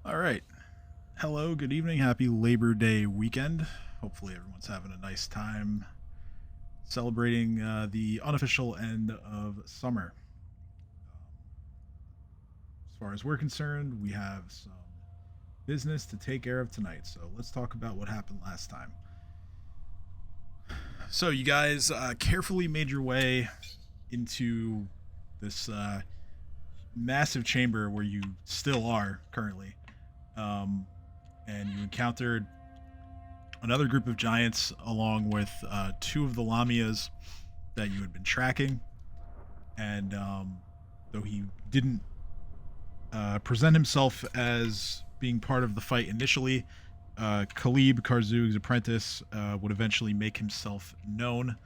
All right. Hello, good evening. Happy Labor Day weekend. Hopefully, everyone's having a nice time celebrating the unofficial end of summer. As far as we're concerned, we have some business to take care of tonight. So let's talk about what happened last time. So, you guys carefully made your way into this massive chamber where you still are currently. Um, and you encountered another group of giants along with two of the lamias that you had been tracking. And though he didn't present himself as being part of the fight initially, Khalib, Karzoug's apprentice, would eventually make himself known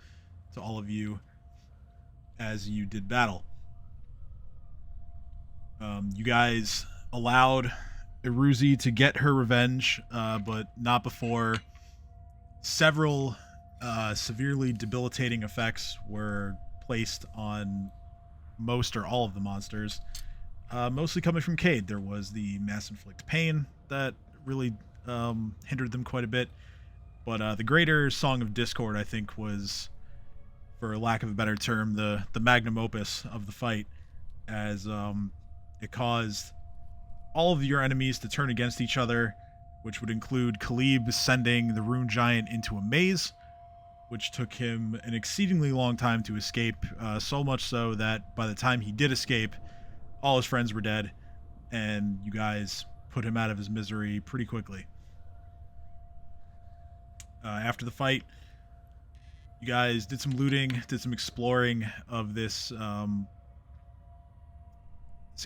to all of you as you did battle. You guys allowed Iruzi to get her revenge, but not before several severely debilitating effects were placed on most or all of the monsters, mostly coming from Cade. There was the mass inflict pain that really hindered them quite a bit, but the greater Song of Discord, I think, was, for lack of a better term, the magnum opus of the fight, as it caused all of your enemies to turn against each other, which would include Khalib sending the rune giant into a maze, which took him an exceedingly long time to escape, so much so that by the time he did escape, all his friends were dead, and you guys put him out of his misery pretty quickly. After the fight, you guys did some looting, did some exploring of this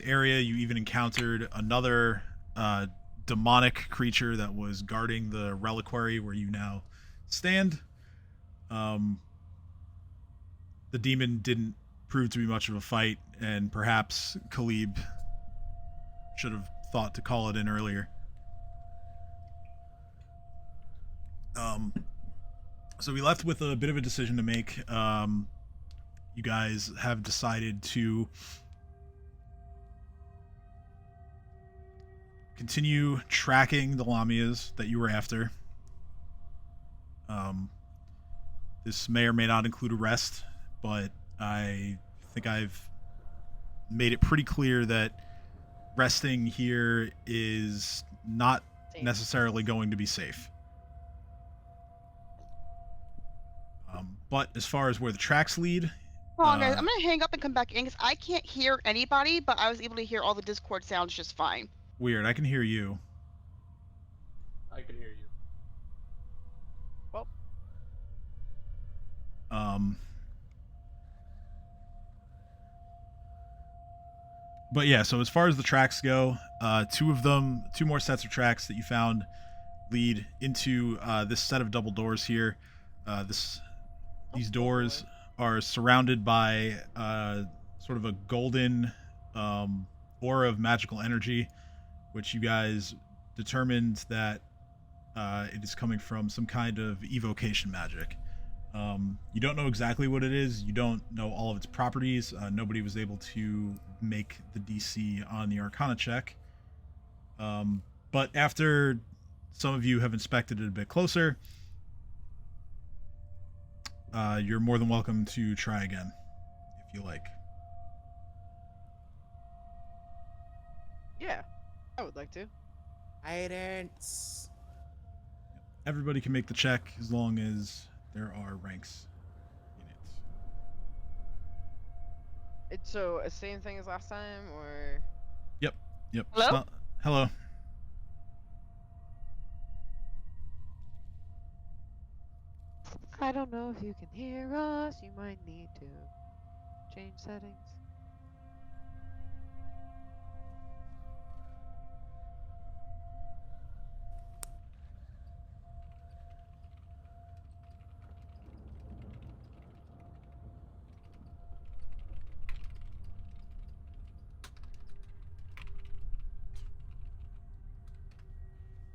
area. You even encountered another demonic creature that was guarding the reliquary where you now stand. The demon didn't prove to be much of a fight, and perhaps Khalib should have thought to call it in earlier. So we left with a bit of a decision to make. You guys have decided to continue tracking the lamias that you were after. This may or may not include a rest, but I think I've made it pretty clear that resting here is not necessarily going to be safe. But as far as where the tracks lead, Hold on, guys. I'm gonna hang up and come back in because I can't hear anybody, but I was able to hear all the Discord sounds just fine. weird. I can hear you. I can hear you. Well, But yeah, so as far as the tracks go, two more sets of tracks that you found lead into this set of double doors here. These doors are surrounded by sort of a golden aura of magical energy, which you guys determined that it is coming from some kind of evocation magic. You don't know exactly what it is. You don't know all of its properties. Nobody was able to make the DC on the Arcana check. But after some of you have inspected it a bit closer, you're more than welcome to try again, if you like. Yeah, I would like to. Guidance. Everybody can make the check as long as there are ranks in it. It's so same thing as last time, or Yep. Hello? Hello. I don't know if you can hear us. You might need to change settings.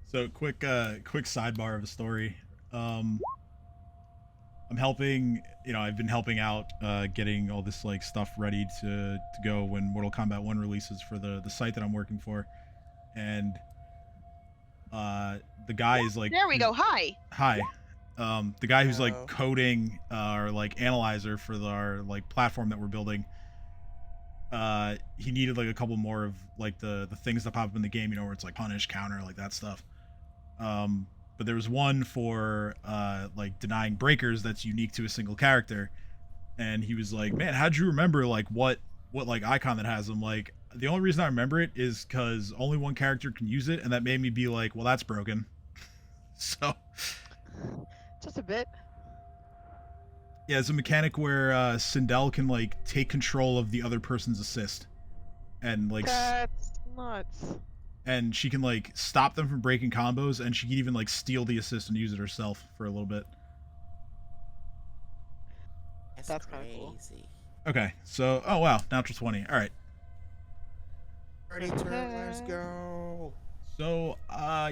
So quick sidebar of a story. I'm helping, I've been helping out, getting all this like stuff ready to go when Mortal Kombat 1 releases for the site that I'm working for. And The guy is like. There we go. Hi. Hi. The guy who's like Hello. coding or like analyzer for our like platform that we're building. He needed like a couple more of like the things that pop up in the game, you know, where it's like punish, counter, like that stuff. But there was one for like denying breakers that's unique to a single character, and he was like, "Man, how'd you remember like what like icon that has?" I'm like, the only reason I remember it is because only one character can use it, and that made me be like, "Well, that's broken." So. Just a bit. Yeah, it's a mechanic where Sindel can like take control of the other person's assist, and like, That's nuts. and she can like stop them from breaking combos, and she can even like steal the assist and use it herself for a little bit. That's kinda cool. crazy. Okay, so oh wow, natural 20. All right, 30 turn, let's go. so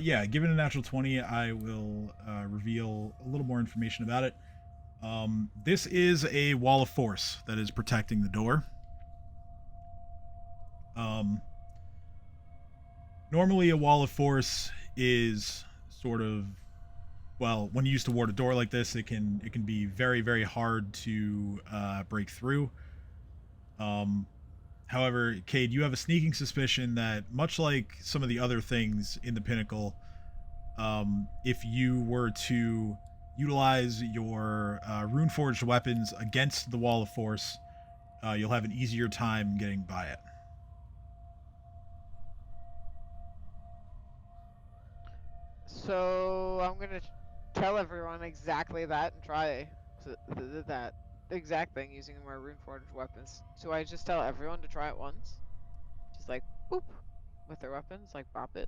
yeah, given a natural 20, I will reveal a little more information about it. This is a wall of force that is protecting the door. Normally a wall of force is sort of, well, when used to ward a door like this, it can be very, very hard to break through. However, Cade, you have a sneaking suspicion that much like some of the other things in the Pinnacle, if you were to utilize your rune-forged weapons against the wall of force, you'll have an easier time getting by it. So I'm gonna tell everyone exactly that and try that exact thing using my rune-forged weapons. So I just tell everyone to try it once, just like boop, with their weapons, like bop it.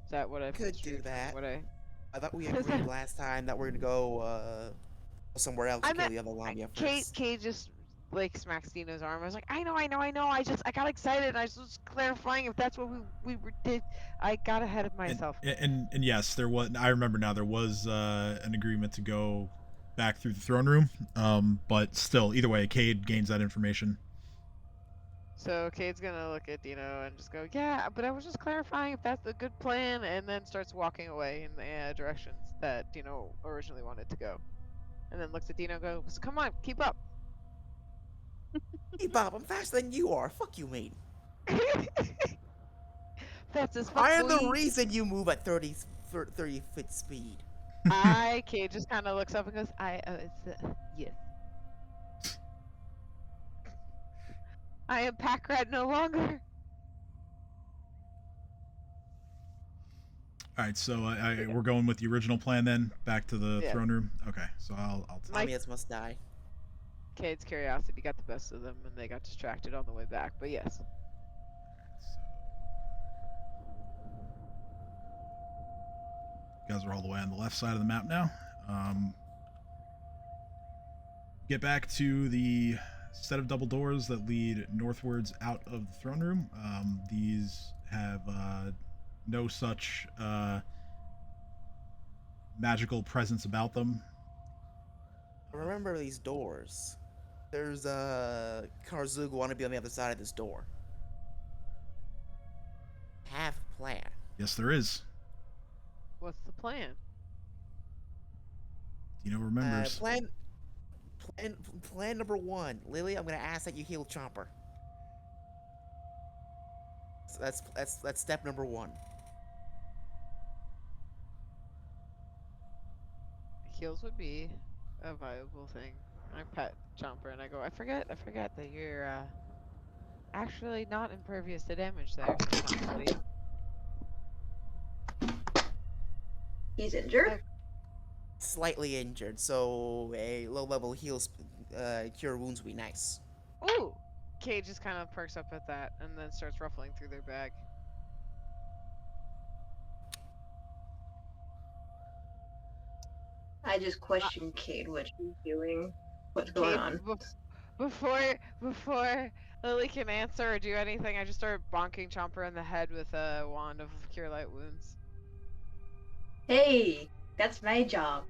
Is that what I Could construed do from that. What I thought we agreed last time that we're gonna go somewhere else to kill the other lamia first. Kate just like smacks Dino's arm. I was like, I know. I got excited. I was just clarifying if that's what did. I got ahead of myself. And yes, there was. I remember now. There was an agreement to go back through the throne room. But still, either way, Cade gains that information. So Cade's gonna look at Dino and just go, yeah, but I was just clarifying if that's a good plan, and then starts walking away in the directions that Dino originally wanted to go. And then looks at Dino and goes, come on, keep up. Hey Bob, I'm faster than you are. Fuck you, mate. That's his I am the boy. reason you move at 30 foot speed. Cade just kind of looks up and goes, yes. I am pack rat no longer. All right, so we're going with the original plan then, back to the Yeah. throne room. Okay, so I'll Lamias must die. Cade's curiosity got the best of them, and they got distracted on the way back. But yes. You guys are all the way on the left side of the map now. Get back to the set of double doors that lead northwards out of the throne room. These have no such magical presence about them. Remember these doors. There's a Karzoug want to be on the other side of this door. Have a plan. Yes, there is. What's the plan? Dino remembers. Plan number 1. Lilly, I'm gonna ask that you heal Chomper. So that's step number 1. Heals would be a viable thing. I pet Chomper and I go, I forget that you're actually not impervious to damage there. He's injured? Slightly injured, so a low-level heals cure wounds would be nice. Ooh! Cade just kind of perks up at that and then starts ruffling through their bag. I just questioned Cade what she's doing. What's going on? Before Lilly can answer or do anything, I just started bonking Chomper in the head with a wand of Cure Light Wounds. Hey, that's my job.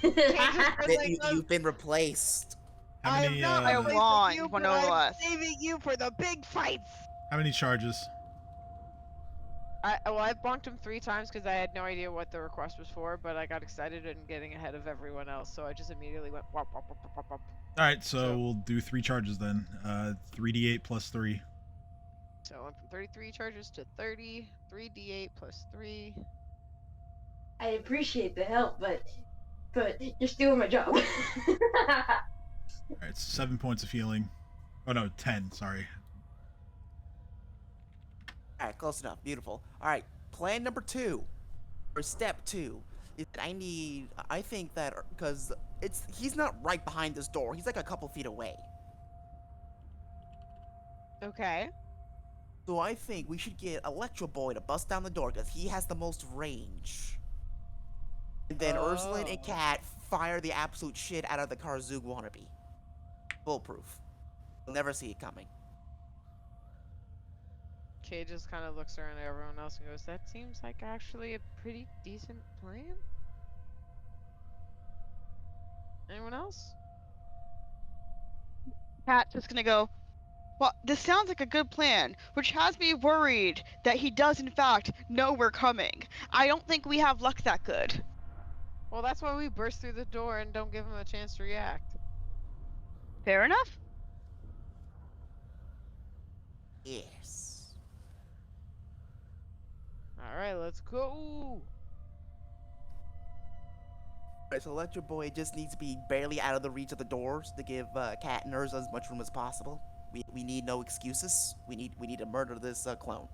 You've been replaced. How many? I won, you, one but over I'm less. saving you for the big fights. How many charges? I bonked him 3 times because I had no idea what the request was for, but I got excited and getting ahead of everyone else, so I just immediately went wop wop wop wop wop wop. All right, so So- we'll do 3 charges then. 3d8 plus 3. So I went from 33 charges to 30, 3d8 plus 3. I appreciate the help, but you're stealing my job. All right, 7 points of healing. Oh no, 10. Sorry. All right, close enough. Beautiful. All right, plan number 2, or step 2, is that I think that because he's not right behind this door. He's like a couple feet away. Okay. So I think we should get Electro Boy to bust down the door because he has the most range. And then Ursula and Oh. Cat fire the absolute shit out of the Karzoug wannabe. Foolproof. You'll never see it coming. Kay just kind of looks around at everyone else and goes, "That seems like actually a pretty decent plan." Anyone else? Pat's just gonna go, well, this sounds like a good plan, which has me worried that he does in fact know we're coming. I don't think we have luck that good. Well, that's why we burst through the door and don't give him a chance to react. Fair enough. Yes. Alright, let's go! Alright, so Electro Boy just needs to be barely out of the reach of the doors to give Cat and Ursula as much room as possible. We need no excuses. We need to murder this clone.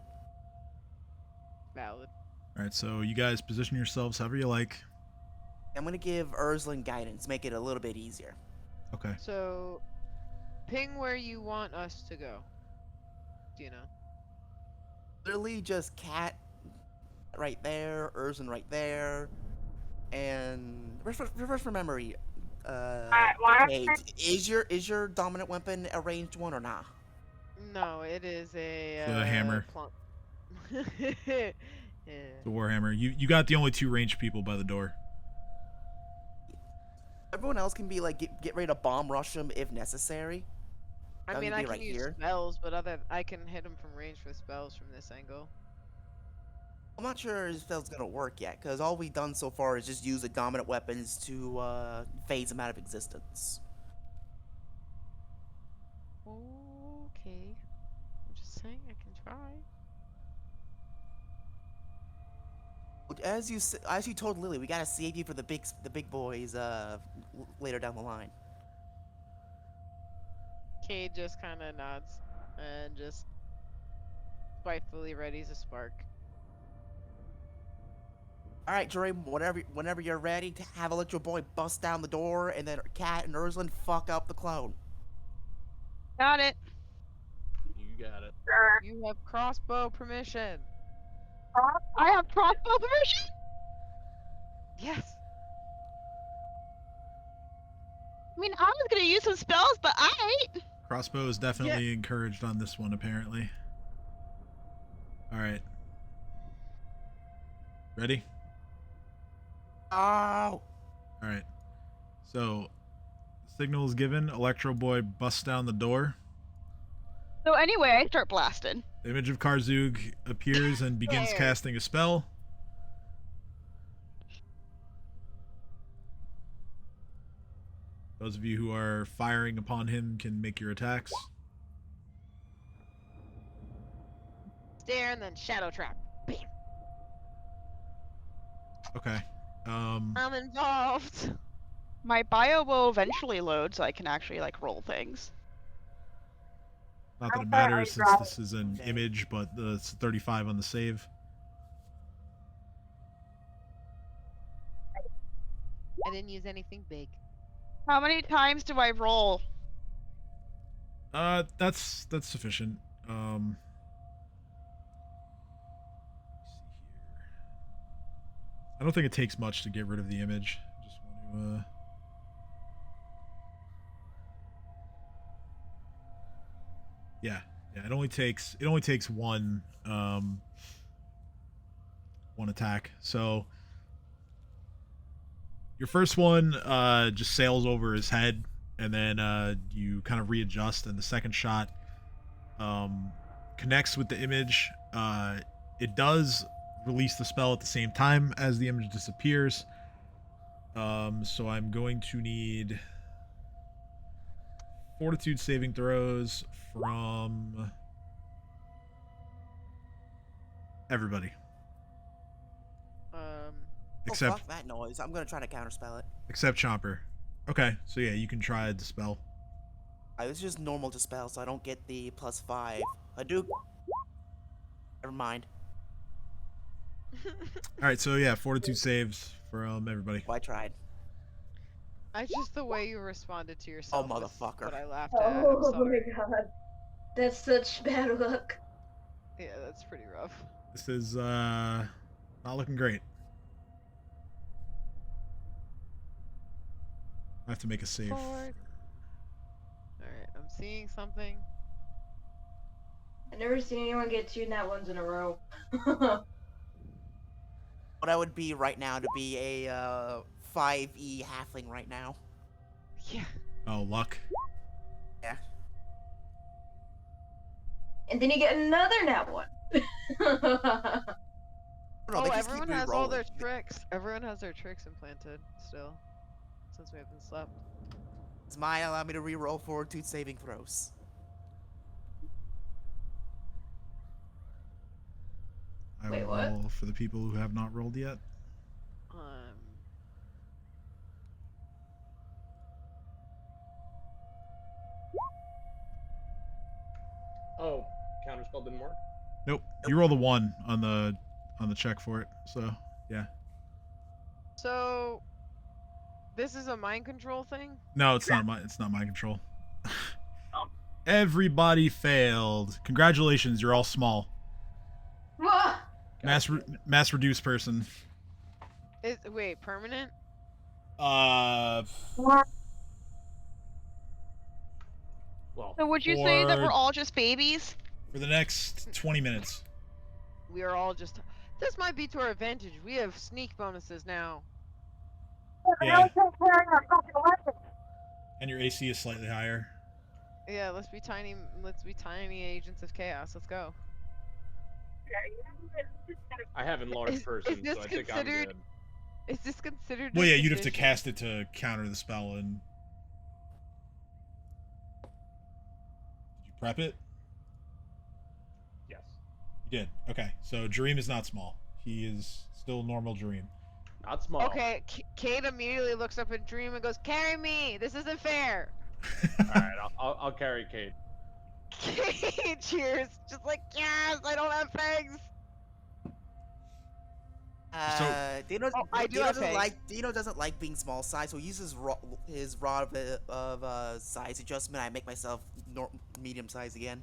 Valid. All right, so you guys position yourselves however you like. I'm gonna give Ursula guidance, make it a little bit easier. Okay. So, ping where you want us to go. Do you know? Literally just Cat right there, Ursula right there, and refresh my memory. Kate, is your dominant weapon a ranged one or not? No, it is a The hammer. Clunk. Yeah. The Warhammer. You got the only 2 ranged people by the door. Everyone else can be like get ready to bomb rush him if necessary. I Don't mean, you I be can right use here? spells, but I can hit him from range with spells from this angle. I'm not sure if that's gonna work yet, because all we've done so far is just use the dominant weapons to phase him out of existence. Okay. I'm just saying I can try. As you told Lily, we gotta save you for the big boys later down the line. Cade just kind of nods and just spitefully readies a spark. All right, Dre, whenever you're ready, to have Electro Boy bust down the door, and then Cat and Ursula fuck up the clone. Got it. You got it. You have crossbow permission. I have crossbow permission? Yes. I mean, I was gonna use some spells, but I ain't. Crossbow is definitely encouraged on this one, apparently. All right. Ready? Oh! All right. So, signal is given. Electro Boy busts down the door. So anyway, I start blasting. The image of Karzoug appears and begins There. casting a spell. Those of you who are firing upon him can make your attacks. Stare and then shadow trap. Bam. Okay. I'm involved. My bio will eventually load, so I can actually like roll things. Not that it matters since this is an image, but it's 35 on the save. I didn't use anything big. How many times do I roll? That's sufficient. Let's see here. I don't think it takes much to get rid of the image. I just want to Yeah, it only takes one attack. So your first one just sails over his head, and then you kind of readjust, and the second shot connects with the image, it does release the spell at the same time as the image disappears. So I'm going to need fortitude saving throws from everybody. Except fuck that noise. I'm gonna try to counterspell it. Except Chomper. Okay, so yeah, you can try to dispel. It's just normal dispel, so I don't get the +5. I do. Never mind. Alright, so yeah, fortitude saves from everybody. Oh, I tried. I just the way you responded to yourself. Oh, motherfucker. What I laughed at. I'm Oh sorry. my god. That's such bad luck. Yeah, that's pretty rough. This is not looking great. I have to make a save. Alright, I'm seeing something. I've never seen anyone get 2 nat ones in a row. What I would be right now to be a 5e halfling right now. Yeah. Oh, luck. Yeah. And then you get another nat one. No, Oh, they just keep everyone has all their re-rolling. tricks. Everyone has their tricks implanted still, since we haven't slept. Does Maya allow me to re-roll fortitude saving throws? I Wait, will what? roll for the people who have not rolled yet. Oh, counterspell didn't work? Nope. You roll the 1 on the check for it. So, yeah. So, this is a mind control thing? No, it's not mind control. Everybody failed. Congratulations, you're all small. Wah! Mass reduce person. Wait, permanent? Well, So would you say that For- we're all just babies? For the next 20 minutes. We are all just. This might be to our advantage. We have sneak bonuses now. Yeah. And your AC is slightly higher. Yeah, let's be tiny. Let's be tiny agents of chaos. Let's go. I have enlarged Is person, this so I think I'm considered- good. Is this considered? Well, a yeah, you'd have to condition? cast it to counter the spell, and did you prep it? Yes. You did. Okay, so Dream is not small. He is still normal Dream. Not small. Okay, Kate immediately looks up in Dream and goes, "Carry me! This isn't fair!" Alright, I'll carry Kate. Kate cheers, just like, yes, I don't have fangs! Dino, I do Dino have doesn't fangs. like Dino doesn't like being small size, so he uses his rod of size adjustment. I make myself medium size again.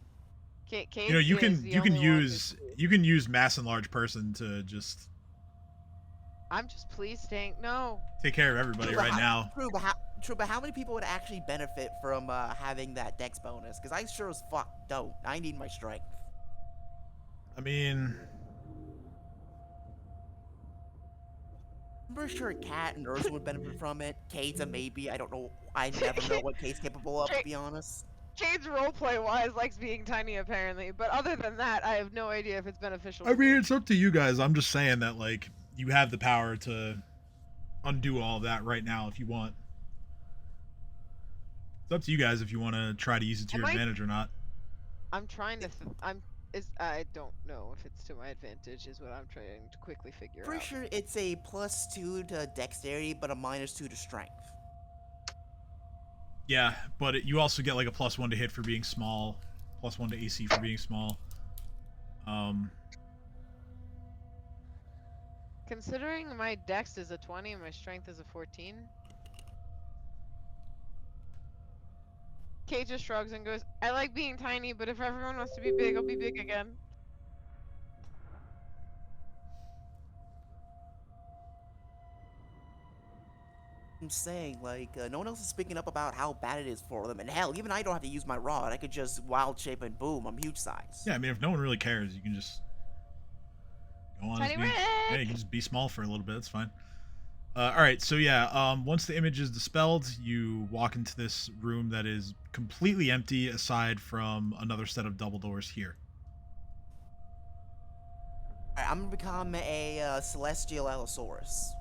Kate You know, you is can the you can only one use who's- you can use mass and large person to just I'm just pleased staying. No. take care of everybody right now. True, but how many people would actually benefit from having that dex bonus? Because I sure as fuck don't. I need my strength. I mean, I'm pretty sure Kat and Ursa would benefit from it. Kate's a maybe. I don't know. I never know what Kate's capable of, to be honest. Kate's roleplay wise likes being tiny apparently, but other than that, I have no idea if it's beneficial. I mean, it's up to you guys. I'm just saying that like you have the power to undo all of that right now if you want. It's up to you guys if you want to try to use it to your advantage or not. I'm trying to. I don't know if it's to my advantage. Is what I'm trying to quickly figure Pretty out. sure it's a +2 to dexterity, but a -2 to strength. Yeah, but you also get like a +1 to hit for being small, +1 to AC for being small. Considering my dex is a 20 and my strength is a 14. Kate just shrugs and goes, "I like being tiny, but if everyone wants to be big, I'll be big again." I'm saying, like, no one else is speaking up about how bad it is for them. And hell, even I don't have to use my rod. I could just wild shape and boom, I'm huge size. Yeah, I mean, if no one really cares, you can just go on. Tiny Yeah, you can just be small for a little bit. It's fine. All right, so yeah, once the image is dispelled, you walk into this room that is completely empty, aside from another set of double doors here. I'm gonna become a celestial Allosaurus.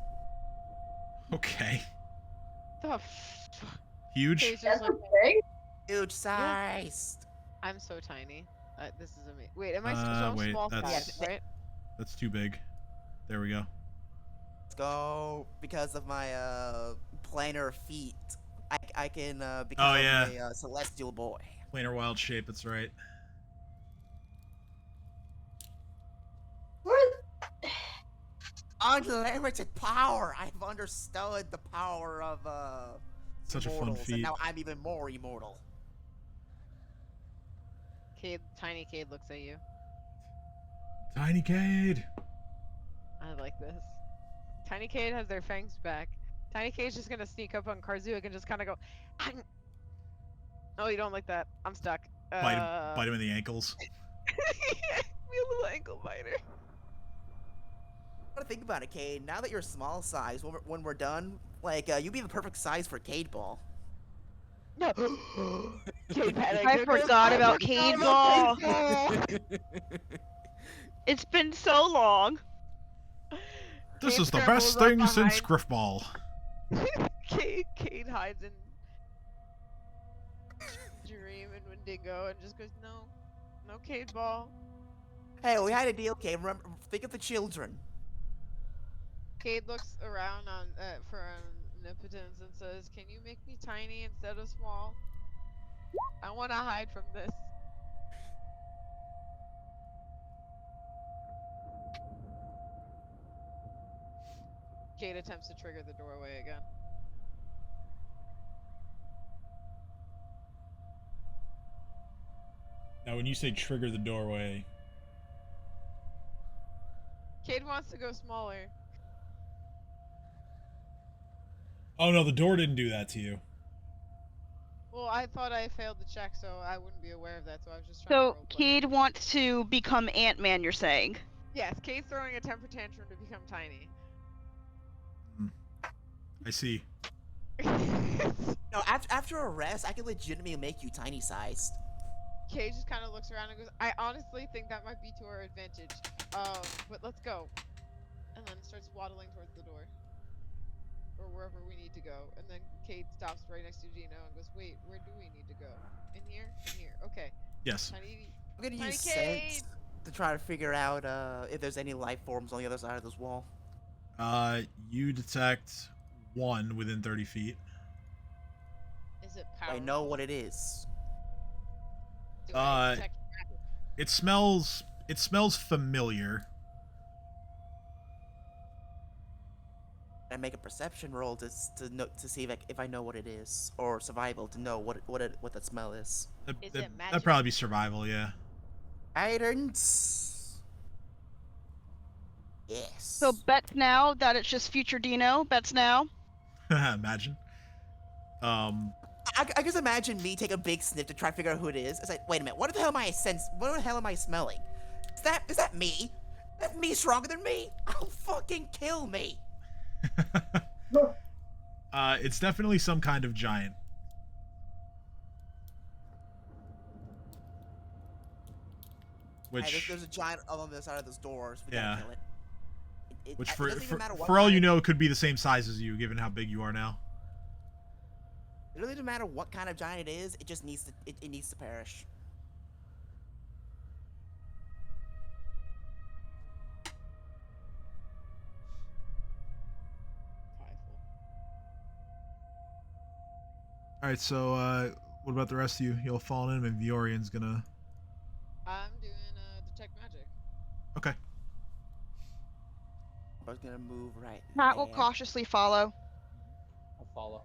Okay. The f- Huge. Kate's just That's like, a thing. Huge sized. I'm so tiny. This is amazing. Wait, am I so I'm Wait, small that's- size, right? That's too big. There we go. Let's go. Because of my planar feet, I can become yeah. a celestial boy. Planar wild shape. That's right. What? Unlimited power. I've understood the power of Such a fun immortals, feat. and now I'm even more immortal. Cade, tiny Cade looks at you. Tiny Cade. I like this. Tiny Cade has their fangs back. Tiny Cade's just gonna sneak up on Karzoug and just kind of go. "Ang." Oh, you don't like that? I'm stuck. Bite him in the ankles. Be a little ankle biter. What to think about it, Cade? Now that you're small size, when we're done, like you'd be the perfect size for Cade Ball. No. Cade panicked. I forgot about Cade Ball. It's been so long. This Cade is the scrambles best up thing since behind- Griffball. Cade hides in Dream and Wendigo and just goes, no Cade Ball. Hey, we had a deal, Cade. Remember, think of the children. Cade looks around for omnipotence and says, "Can you make me tiny instead of small? I want to hide from this." Cade attempts to trigger the doorway again. Now, when you say trigger the doorway, Cade wants to go smaller. oh no, the door didn't do that to you. Well, I thought I failed the check, so I wouldn't be aware of that, so I was just trying So to roleplay. Cade wants to become Ant-Man, you're saying? Yes, Cade's throwing a temper tantrum to become tiny. I see. No, after a rest, I can legitimately make you tiny sized. Cade just kind of looks around and goes, "I honestly think that might be to our advantage. But let's go." And then starts waddling towards the door. Or wherever we need to go. And then Cade stops right next to Gino and goes, "Wait, where do we need to go? In here? In here. Okay." Yes. Tiny, I'm gonna Tiny use Cade! sense to try to figure out if there's any life forms on the other side of this wall. You detect one within 30 feet. Is it powerful? I know what it is. Do I Uh, detect magic? It smells familiar. I make a perception roll to see if I know what it is, or survival to know what that smell is. Is it That'd magic? probably be survival, yeah. Guidance. Yes. So bets now that it's just future Dino. Bets now. Imagine. I just imagine me take a big sniff to try to figure out who it is. It's like, wait a minute, what the hell am I smelling? Is that me? Is that me stronger than me? I'll fucking kill me. It's definitely some kind of giant. Which, Hey, there's a giant on the other side of those doors. We Yeah. gotta kill it. which It for doesn't even matter what for all you kind of- know, could be the same size as you, given how big you are now. It really doesn't matter what kind of giant it is. It just needs to. It needs to perish. Prideful. All right, so what about the rest of you? You'll fall in, and Viorian's gonna. I'm doing detect magic. Okay. I was gonna move right. Pat will there. cautiously follow. I'll follow.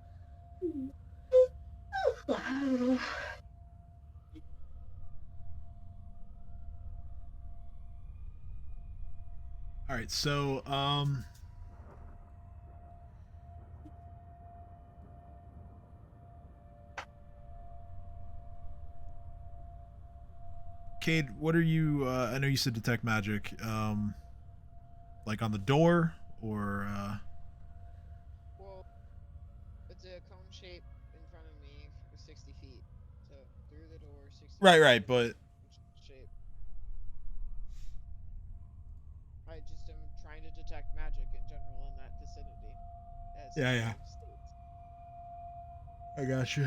All right, so Cade, what are you? I know you said detect magic. Like on the door, or Well, it's a cone shape in front of me for 60 feet. So through the door, 60 Right, feet. right, but Shape. I trying to detect magic in general in that vicinity. As Yeah, it yeah. states. I got you.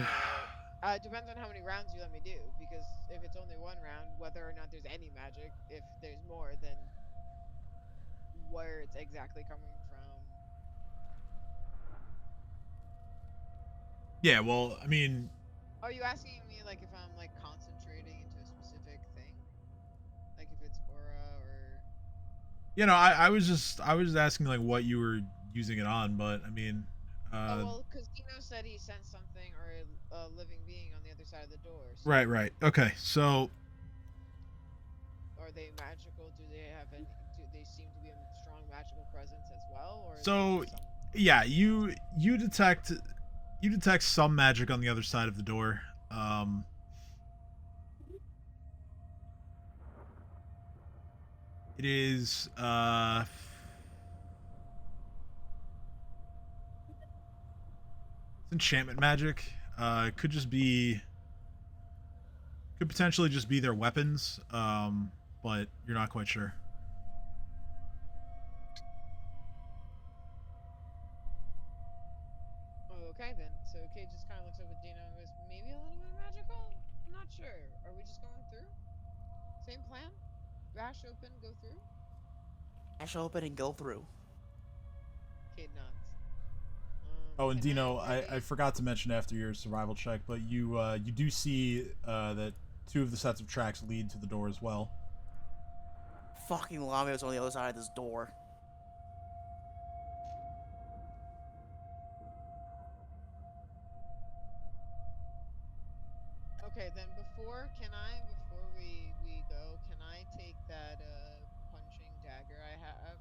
It depends on how many rounds you let me do, because if it's only one round, whether or not there's any magic, if there's more, then where it's exactly coming from. Yeah, well, I mean, Are you asking me like if I'm like concentrating into a specific thing? Like if it's aura or you know, I was just asking like what you were using it on, but I mean, oh well, because Dino said he sensed something or a living being on the other side of the door. So right. Okay, so are they magical? Do they have any? Do they seem to be a strong magical presence as well, or is so it just some? yeah, you detect some magic on the other side of the door. It is it's enchantment magic. It could just be could potentially just be their weapons, but you're not quite sure. Oh, okay then. So Kate just kind of looks up at Dino and goes, maybe a little bit magical. I'm not sure. Are we just going through? Same plan? Bash open, go through. Dash open and go through. Kate nods. Oh, and Can Dino, I I forgot to mention after your survival check, but you do see that two of the sets of tracks lead to the door as well. Fucking Lamia's on the other side of this door. Okay, then before we go, can I take that punching dagger I have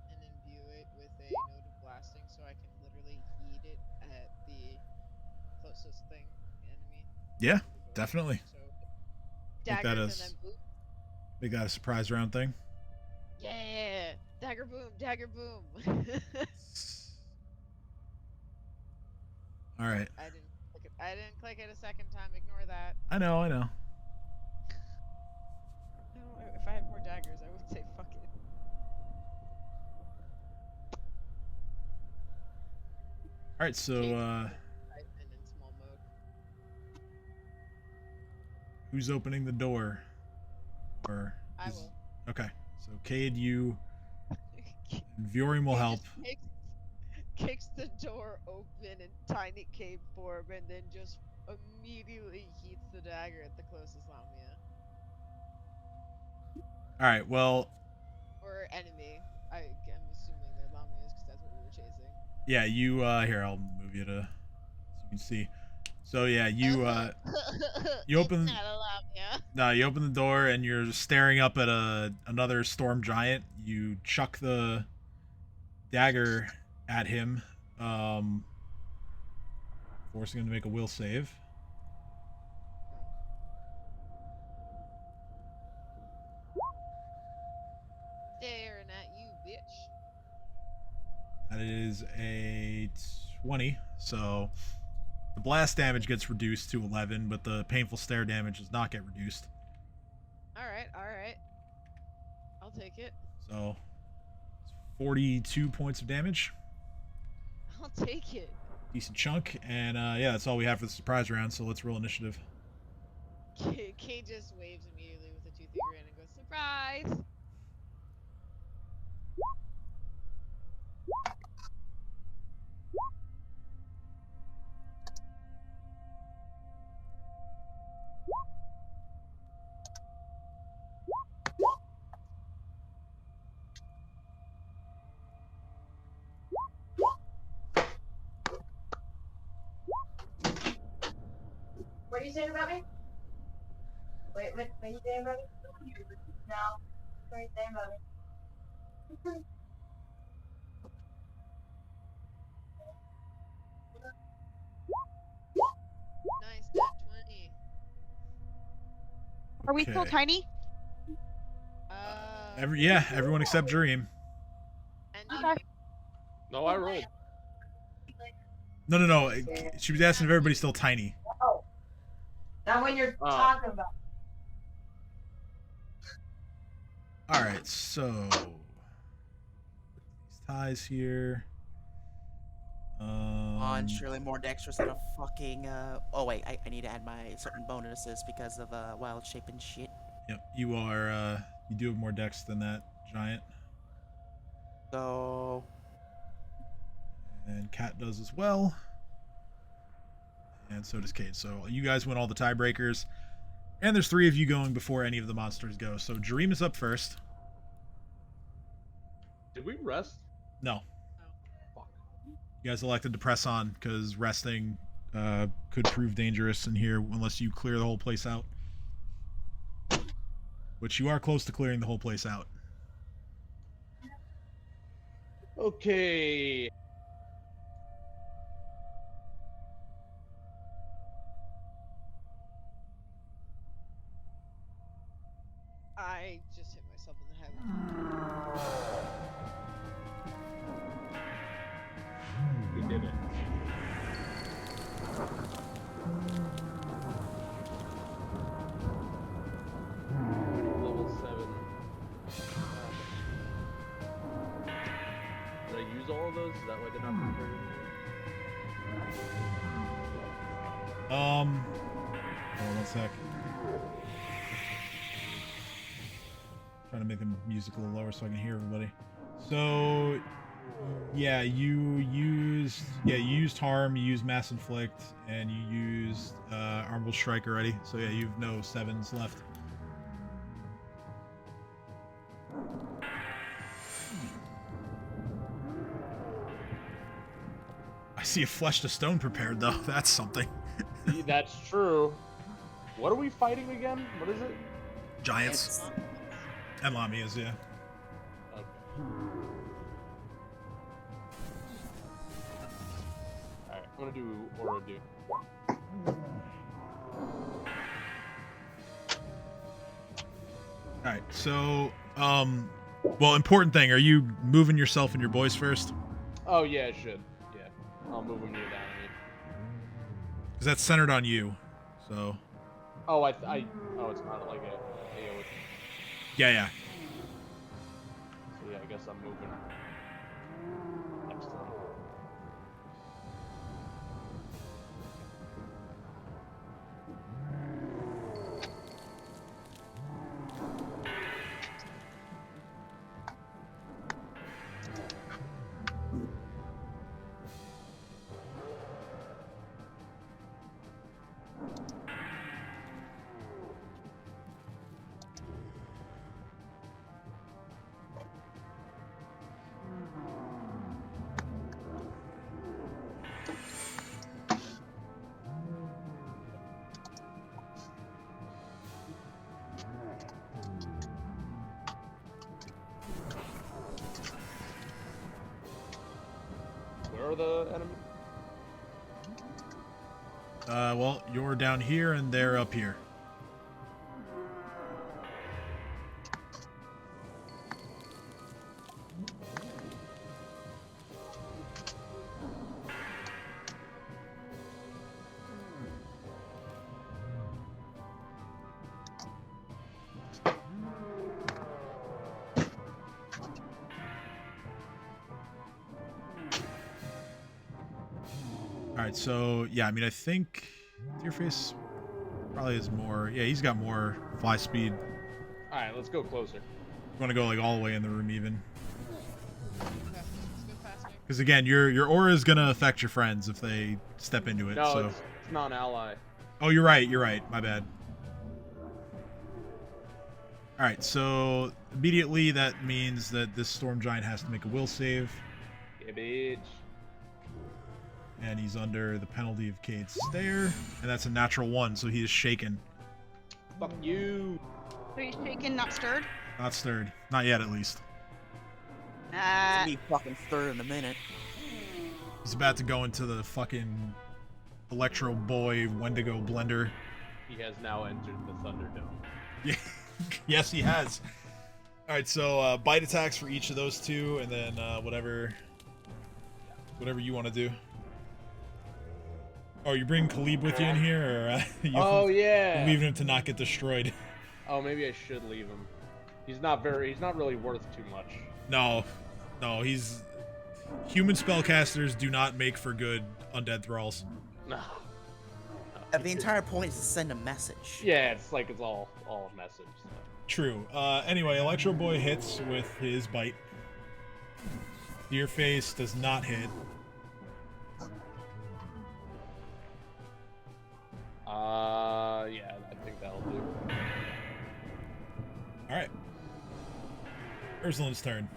and imbue it with a note of blasting so I can literally heat it at the closest thing, enemy? Yeah, to the door? definitely. So Make that daggers and then boom. make that a surprise round thing. Yeah, dagger boom, dagger boom. All right. I didn't click it. I didn't click it a second time. Ignore that. I know. No, if I had more daggers, I would say fuck it. All right, so I've been in small mode. who's opening the door? Or I will. Okay, so Cade, you and Viorium will help. Kicks the door open in tiny cave form and then just immediately heats the dagger at the closest lamia. All right, well, Or enemy. I'm assuming they're lamias because that's what we were chasing. yeah, you here, I'll move you to so you can see. So yeah, you you open It's not a lamia. no, you open the door and you're staring up at another storm giant. You chuck the dagger at him, forcing him to make a will save. Staring at you, bitch. That is a 20. So the blast damage gets reduced to 11, but the painful stare damage does not get reduced. Alright. I'll take it. So it's 42 points of damage. I'll take it. Decent chunk. And yeah, that's all we have for the surprise round. So let's roll initiative. Kay just waves immediately with a toothy grin and goes, surprise! What are you saying about me? Wait, what are you saying about me? No. What are you saying about me? Nice, that 20. Are we still Okay. tiny? Everyone except Dream. And Okay. No, I rolled. No. She was asking if everybody's still tiny. Oh. Not when you're talking about. All right, so ties here. On surely more dexterous than a fucking. Oh wait, I need to add my certain bonuses because of wild shape and shit. Yep, you are. You do have more dex than that giant, So and Cat does as well, and so does Kate. So you guys win all the tiebreakers, and there's 3 of you going before any of the monsters go. So Jareem is up first. Did we rest? No, Fuck. you guys elected to press on because resting could prove dangerous in here unless you clear the whole place out. Which you are close to clearing the whole place out. Okay. I just hit myself in the head. We did it. Level 7. Did I use all of those? Is that why they're not converted? Hold on 1 sec. Trying to make the music a little lower so I can hear everybody. So, yeah, you used harm, you used mass inflict, and you used armable strike already. So yeah, you've no 7s left. I see a flesh to stone prepared though. That's something. See, that's true. What are we fighting again? What is it? Giants and lamias, yeah. Okay. Alright, I'm gonna do Orodu. Alright, so, well, important thing, are you moving yourself and your boys first? Oh yeah, it should. Yeah. I'll move him near down to me. Because that's centered on you, so. Oh, oh, it's not like a AoE. Yeah. So yeah, I guess I'm moving next to him. Where are the enemies? Well, you're down here and they're up here. Alright, so, yeah, I mean, I think Deerface probably has more. Yeah, he's got more fly speed. Alright, let's go closer. You want to go, like, all the way in the room, even. Okay, let's go faster. Because, again, your aura is going to affect your friends if they step into it, No, so. it's non-ally. Oh, you're right, my bad. Alright, so, immediately that means that this Storm Giant has to make a will save. Yeah, bitch. And he's under the penalty of Cade's Stare. And that's a natural 1, so he is shaken. Fuck you. So he's shaken, not stirred? Not stirred. Not yet, at least. Uh, be fucking stirred in a minute. He's about to go into the fucking Electro Boy Wendigo blender. He has now entered the Thunderdome. Yeah. Yes, he has. Alright, so bite attacks for each of those 2, and then whatever you want to do. Oh, you bring Khalib with you in here, or Oh yeah. leaving him to not get destroyed? Oh, maybe I should leave him. He's not really worth too much. No, he's Human spellcasters do not make for good undead thralls. No. The entire point is to send a message. Yeah, it's like it's all message. So. True. Anyway, Electro Boy hits with his bite. Deer Face does not hit. Yeah, I think that'll do. Alright. Ursulin's turn.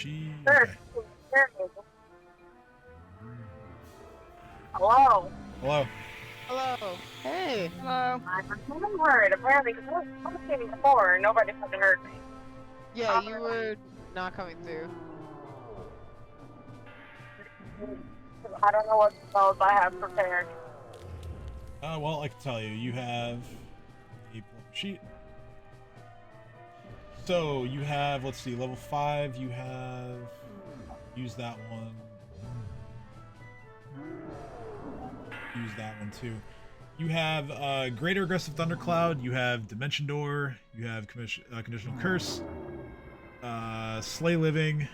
Okay. Hello. Hello. Hello. Hey. Hello. I'm really worried. Apparently, because I was getting before, nobody fucking heard me. Yeah, you were not coming through. I don't know what spells I have prepared. Well, I can tell you. You have a sheet. So, you have, let's see, level 5, you have... Use that one. Use that one, too. You have Greater Aggressive Thundercloud, you have Dimension Door, you have Conditional Curse, Slay Living,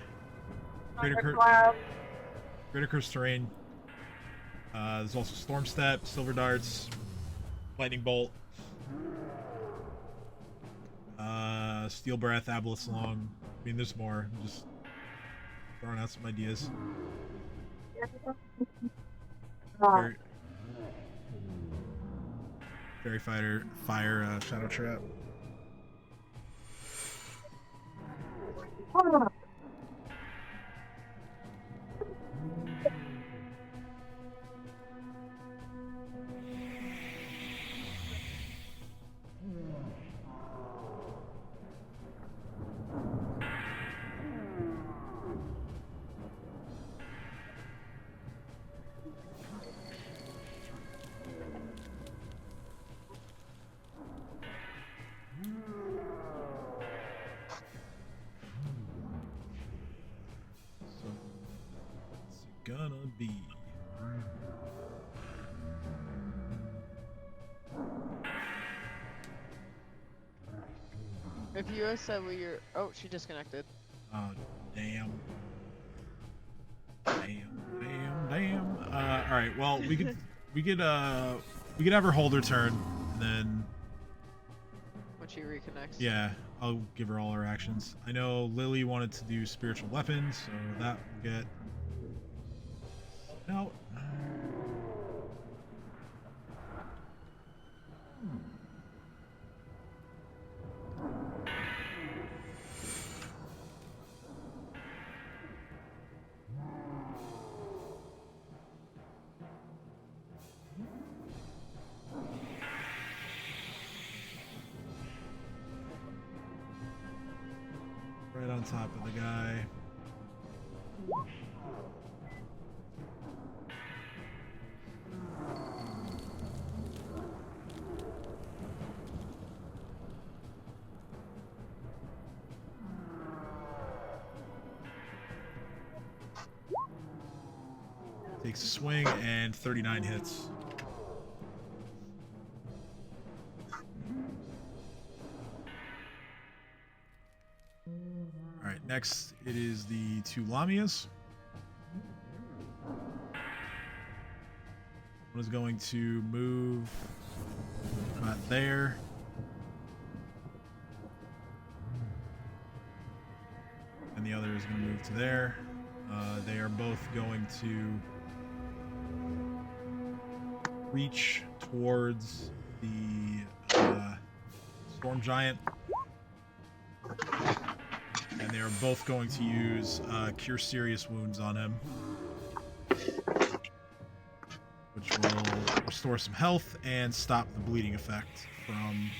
Greater Curse Terrain. There's also Storm Step, Silver Darts, Lightning Bolt, Steel Breath, Aboleth Long. I mean, there's more. I'm just throwing out some ideas. Fairy Fighter, Fire, Shadow Trap. Gonna be If you said we were... Oh, she disconnected. oh damn all right, well, we could have her hold her turn and then When she reconnects. yeah, I'll give her all her actions. I know Lilly wanted to do spiritual weapons, so that will get out. Right on top of the guy. Takes a swing and 39 hits. Alright, next it is the two lamias. One is going to move about there. And the other is going to move to there. They are both going to reach towards the Storm Giant. And they are both going to use Cure Serious Wounds on him. Which will restore some health and stop the bleeding effect from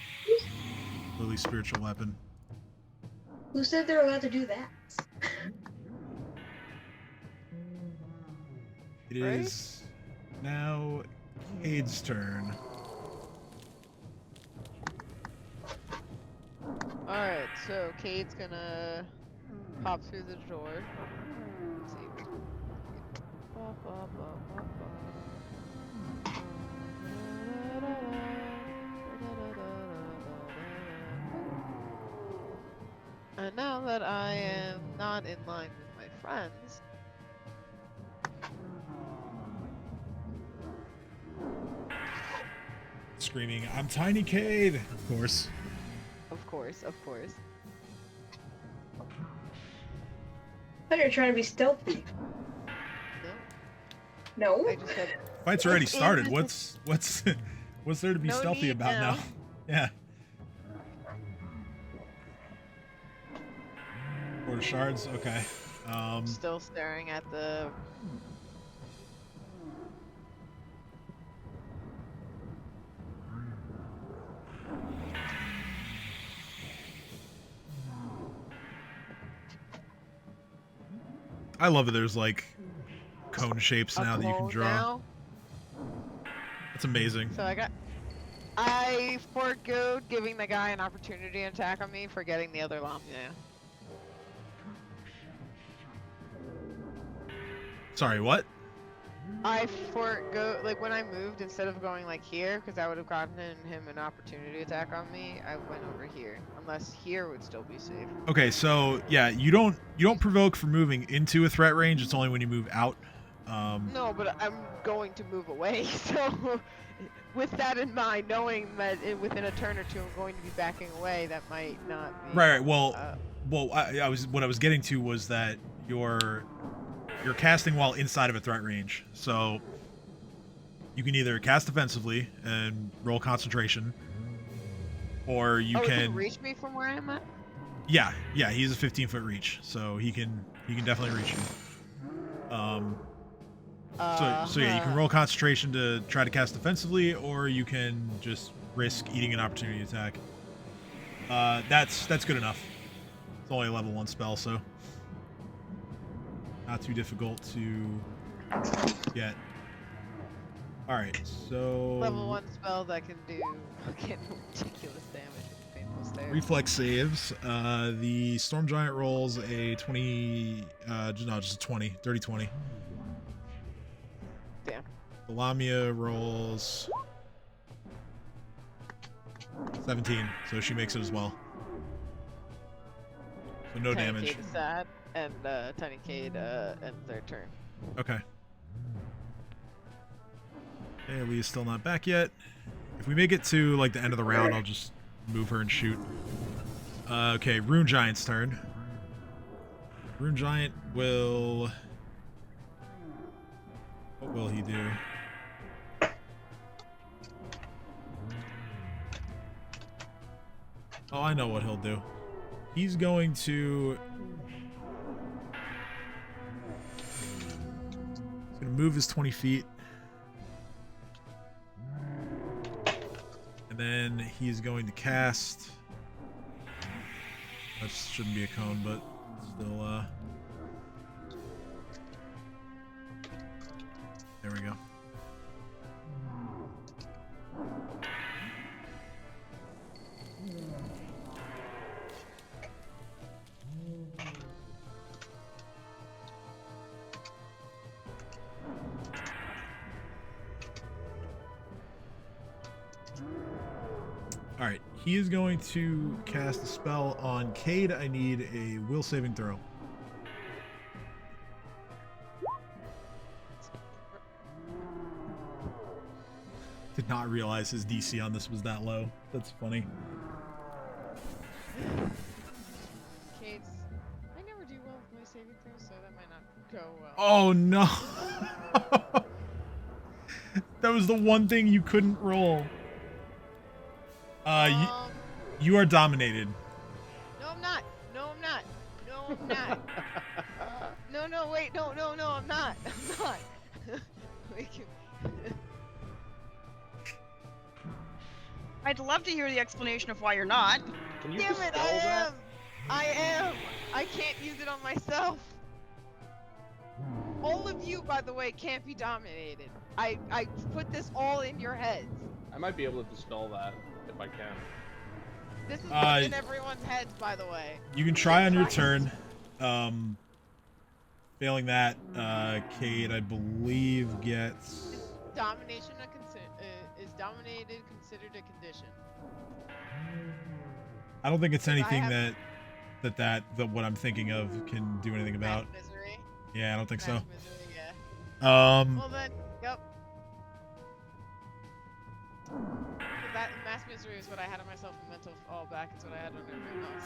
Lilly's spiritual weapon. Who said they're allowed to do that? It is now Cade's turn. Alright, so Cade's gonna pop through the door. Let's see. And now that I am not in line with my friends, Screaming, I'm Tiny Cade! Of course. of course. I thought you were trying to be stealthy. No, No? I just said Fight's already It's started. in- What's there to be No stealthy need about now? now. Yeah. Quarter shards, okay. still staring at the. I love it. There's like cone shapes a now that you can clone draw. now. That's amazing. So I forgoed giving the guy an opportunity to attack on me for getting the other lamia. Sorry, what? I forgo like when I moved, instead of going like here, because I would have gotten him an opportunity to attack on me, I went over here. Unless here would still be safe. Okay, so yeah, you don't provoke for moving into a threat range. It's only when you move out. No, but I'm going to move away, so with that in mind, knowing that within a turn or two I'm going to be backing away, that might not be... Right. Well, I was what I was getting to was that you're casting while inside of a threat range, so you can either cast defensively and roll concentration, or you He can reach me from where I'm at. Yeah, he's a 15-foot reach, so he can definitely reach you. So yeah, you can roll concentration to try to cast defensively, or you can just risk eating an opportunity attack. That's good enough. It's only a level 1 spell, so not too difficult to get. All right, so Level 1 spell that can do fucking ridiculous damage with painful stare. reflex saves. The storm giant rolls a 20. No, just a 20. Dirty 20. Damn. The lamia rolls 17, so she makes it as well. So no Tiny damage. Cade is sad, and Tiny Cade ends their turn. Okay. Okay, Lee's still not back yet. If we make it to like the end of the round, I'll just move her and shoot. Okay, Rune Giant's turn. Rune Giant will... What will he do? Oh, I know what he'll do. He's going to... He's going to move his 20 feet. And then he's going to cast... That shouldn't be a cone, but still, there we go. Alright, he is going to cast a spell on Cade. I need a will saving throw. Did not realize his DC on this was that low. That's funny. Cade's... I never do well with my saving throws, so that might not go well. Oh no! That was the one thing you couldn't roll. You are dominated. No, I'm not. No, I'm not. No, I'm not. No, wait. No, I'm not. I'm not. We can... I'd love to hear the explanation of why you're not. Can you Damn it, dispel that? I am. I can't use it on myself. All of you, by the way, can't be dominated. I put this all in your heads. I might be able to dispel that if I can. This is in everyone's heads, by the way. You can try on your turn. Failing that, Cade, I believe, gets... Domination is dominated considered a condition? I don't think it's anything that that what I'm thinking of can do anything about. Mass misery. Yeah, I don't think Mass so. misery, yeah. Um, Well then, yep. That mass misery is what I had on myself in mental fallback. It's what I had on everyone else.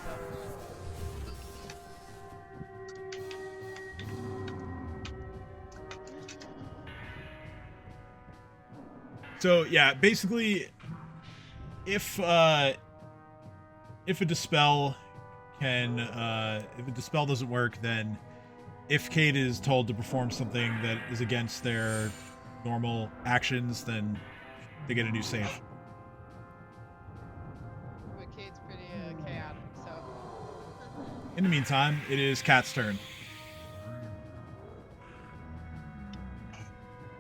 So yeah, basically, if a dispel can, if a dispel doesn't work, then if Cade is told to perform something that is against their normal actions, then they get a new save. But Cade's pretty chaotic, so. In the meantime, it is Kat's turn.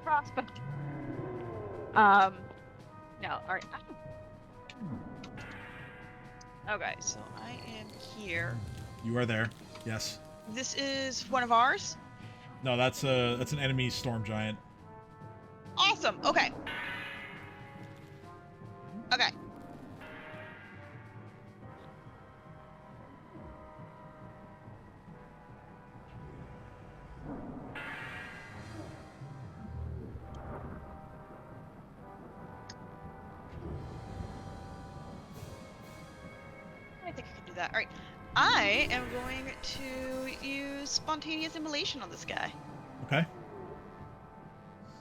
Crossbow. No, alright. Okay, so I am here. You are there. Yes. This is one of ours? No, that's an enemy storm giant. Awesome, okay. Okay. I think I can do that. Alright. I am going to use spontaneous immolation on this guy. Okay.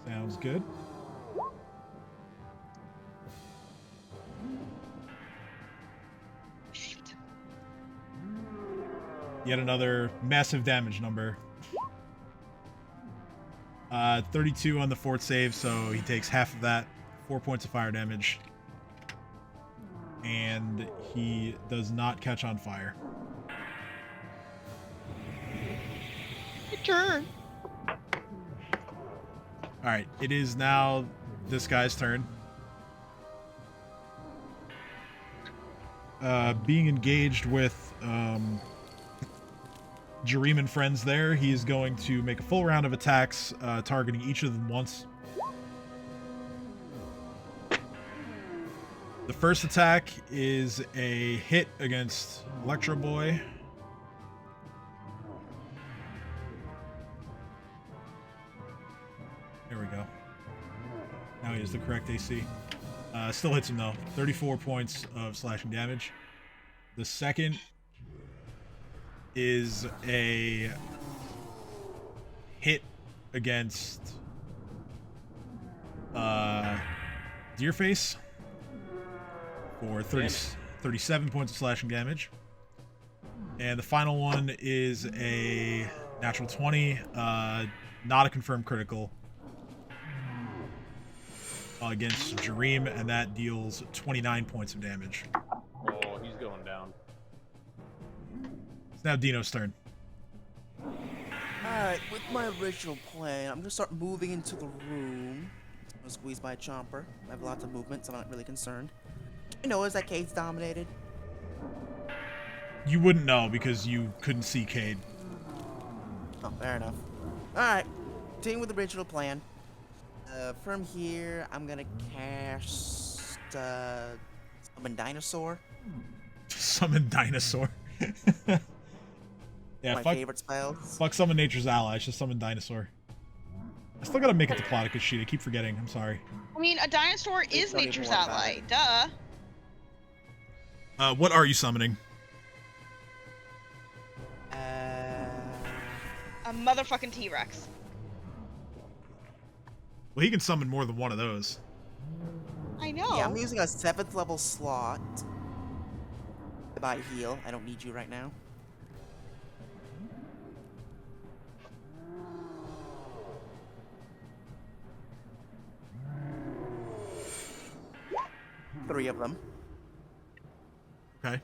Sounds good. Yet another massive damage number. 32 on the fourth save, so he takes half of that. 4 points of fire damage. And he does not catch on fire. Your turn. Alright, it is now this guy's turn. Being engaged with Jareem and friends there, he is going to make a full round of attacks, targeting each of them once. The first attack is a hit against Electro Boy. There we go. Now he has the correct AC. Still hits him though. 34 points of slashing damage. The second is a hit against Deerface for 37 points of slashing damage. And the final one is a natural 20, not a confirmed critical, against Jareem, and that deals 29 points of damage. Oh, he's going down. It's now Dino's turn. Alright, with my original plan, I'm gonna start moving into the room. I'm gonna squeeze my chomper. I have lots of movement, so I'm not really concerned. You know, is that Cade's dominated? You wouldn't know because you couldn't see Cade. Oh, fair enough. Alright, continuing with the original plan. From here, I'm gonna cast Summon Dinosaur. Summon Dinosaur. Yeah, My favorite spells. Fuck Summon Nature's Ally. Just Summon Dinosaur. I still gotta make it to Claudica's sheet. I keep forgetting. I'm sorry. I mean, a dinosaur is don't even nature's worry about ally. it. Duh. What are you summoning? A motherfucking T-Rex. Well, he can summon more than one of those. I know. Yeah, I'm using a 7th level slot. Goodbye, heal. I don't need you right now. Three of them. Okay.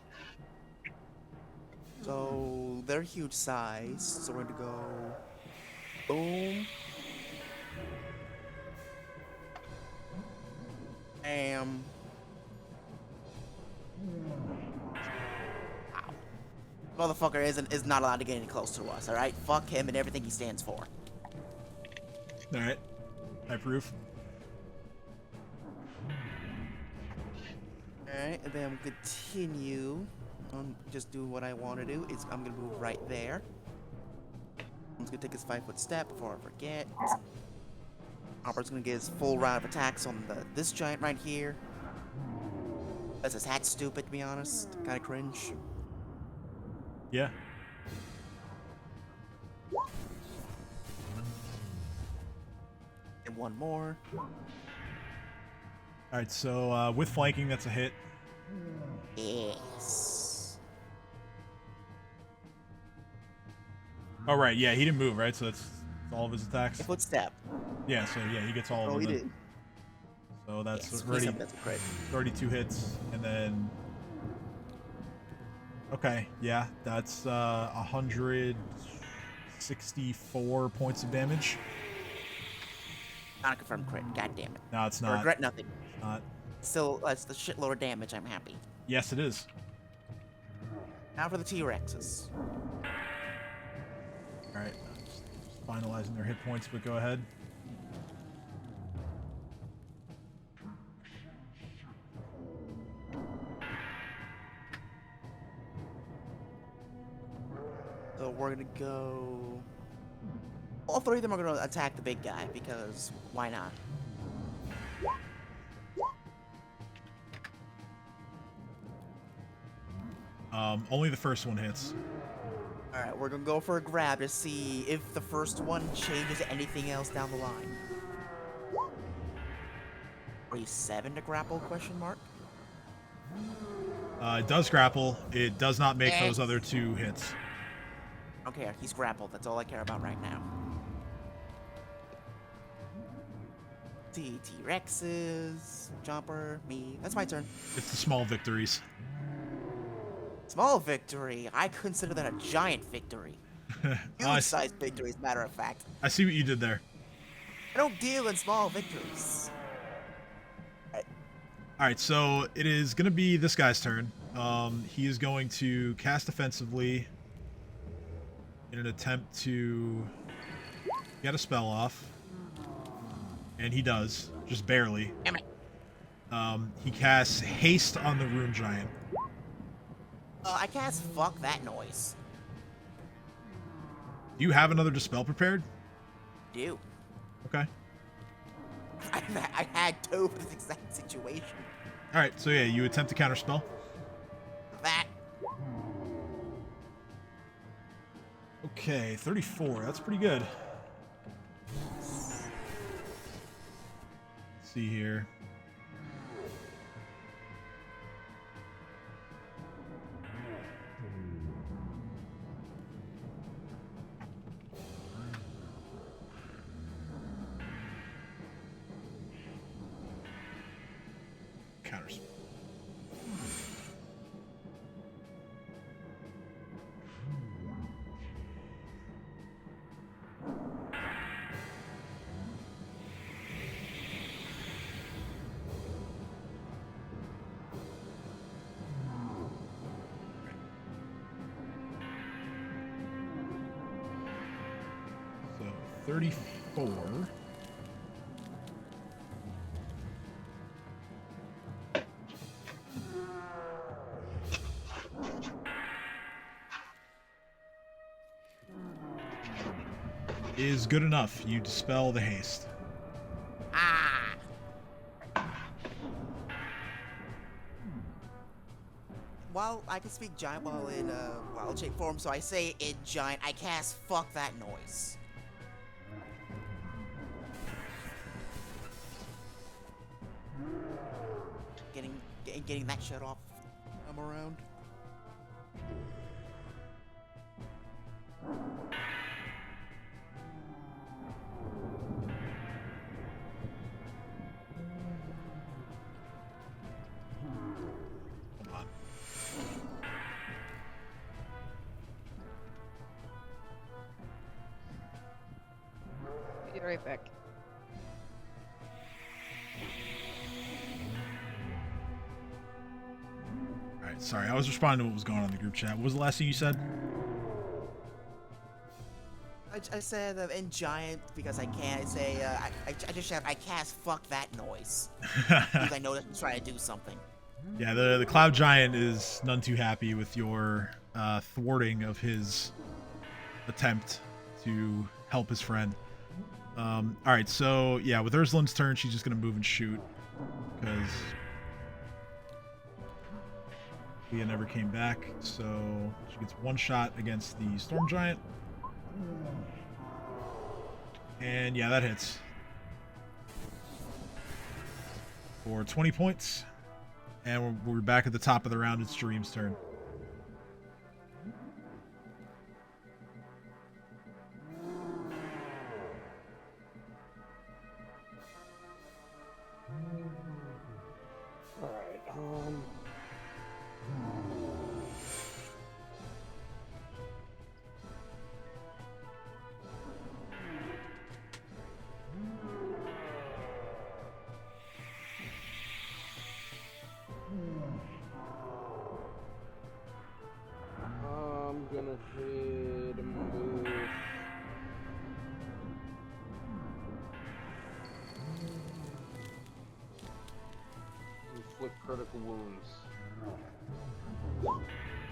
So they're huge size. So we're gonna go boom. Bam. Ow. Motherfucker is not allowed to get any close to us, alright? Fuck him and everything he stands for. Alright. I approve. Alright, and then we'll continue. Just do what I want to do. I'm gonna move right there. I'm just gonna take his 5-foot step before I forget. Albert's gonna get his full round of attacks on this giant right here. That's his hat stupid, to be honest. Kind of cringe. Yeah. And one more. Alright, so with flanking, that's a hit. Yes. Oh, right, yeah, he didn't move, right? So that's all of his attacks? Footstep. Yeah, so yeah, he gets all Oh, of he them. did. So that's Yes, already that's a crit. 32 hits, and then... Okay, yeah, that's 164 points of damage. Not a confirmed crit. God damn it. No, it's I not. regret nothing. It's not. Still, it's the shitload of damage. I'm happy. Yes, it is. Now for the T-Rexes. Alright, just finalizing their hit points, but go ahead. So we're gonna go... All three of them are gonna attack the big guy, because why not? Only the first one hits. Alright, we're gonna go for a grab to see if the first one changes anything else down the line. Are you 7 to grapple, question mark? It does grapple. It does not make those other 2 hits. Okay, he's grappled. That's all I care about right now. T-Rexes, Jumper, me. That's my turn. It's the small victories. Small victory. I consider that a giant victory. Huge-sized victory, as a matter of fact. I see what you did there. I don't deal in small victories. Alright, so it is going to be this guy's turn. He is going to cast offensively in an attempt to get a spell off. And he does, just barely. Damn it. He casts Haste on the Rune Giant. I cast fuck that noise. Do you have another Dispel prepared? Do. Okay. I had 2 for this exact situation. Alright, so yeah, you attempt to counterspell. That. Okay, 34. That's pretty good. Let's see here. Counters. So 34. Is good enough. You dispel the haste. Ah. While I can speak giant while in wild shape form, so I say in giant, I cast fuck that noise. Getting that shut off. I'm around. Come on. Be right back. Alright, sorry. I was responding to what was going on in the group chat. What was the last thing you said? I said in giant because I can't. I say I just shout. I cast fuck that noise because I know that I'm trying to do something. Yeah, the Cloud Giant is none too happy with your thwarting of his attempt to help his friend. Alright, so yeah, with Ursulin's turn, she's just going to move and shoot. Because Leah never came back, so she gets one shot against the Storm Giant. And yeah, that hits. For 20 points. And we're back at the top of the round. It's Jareem's turn. Alright, I'm gonna hit a move. Inflict critical wounds.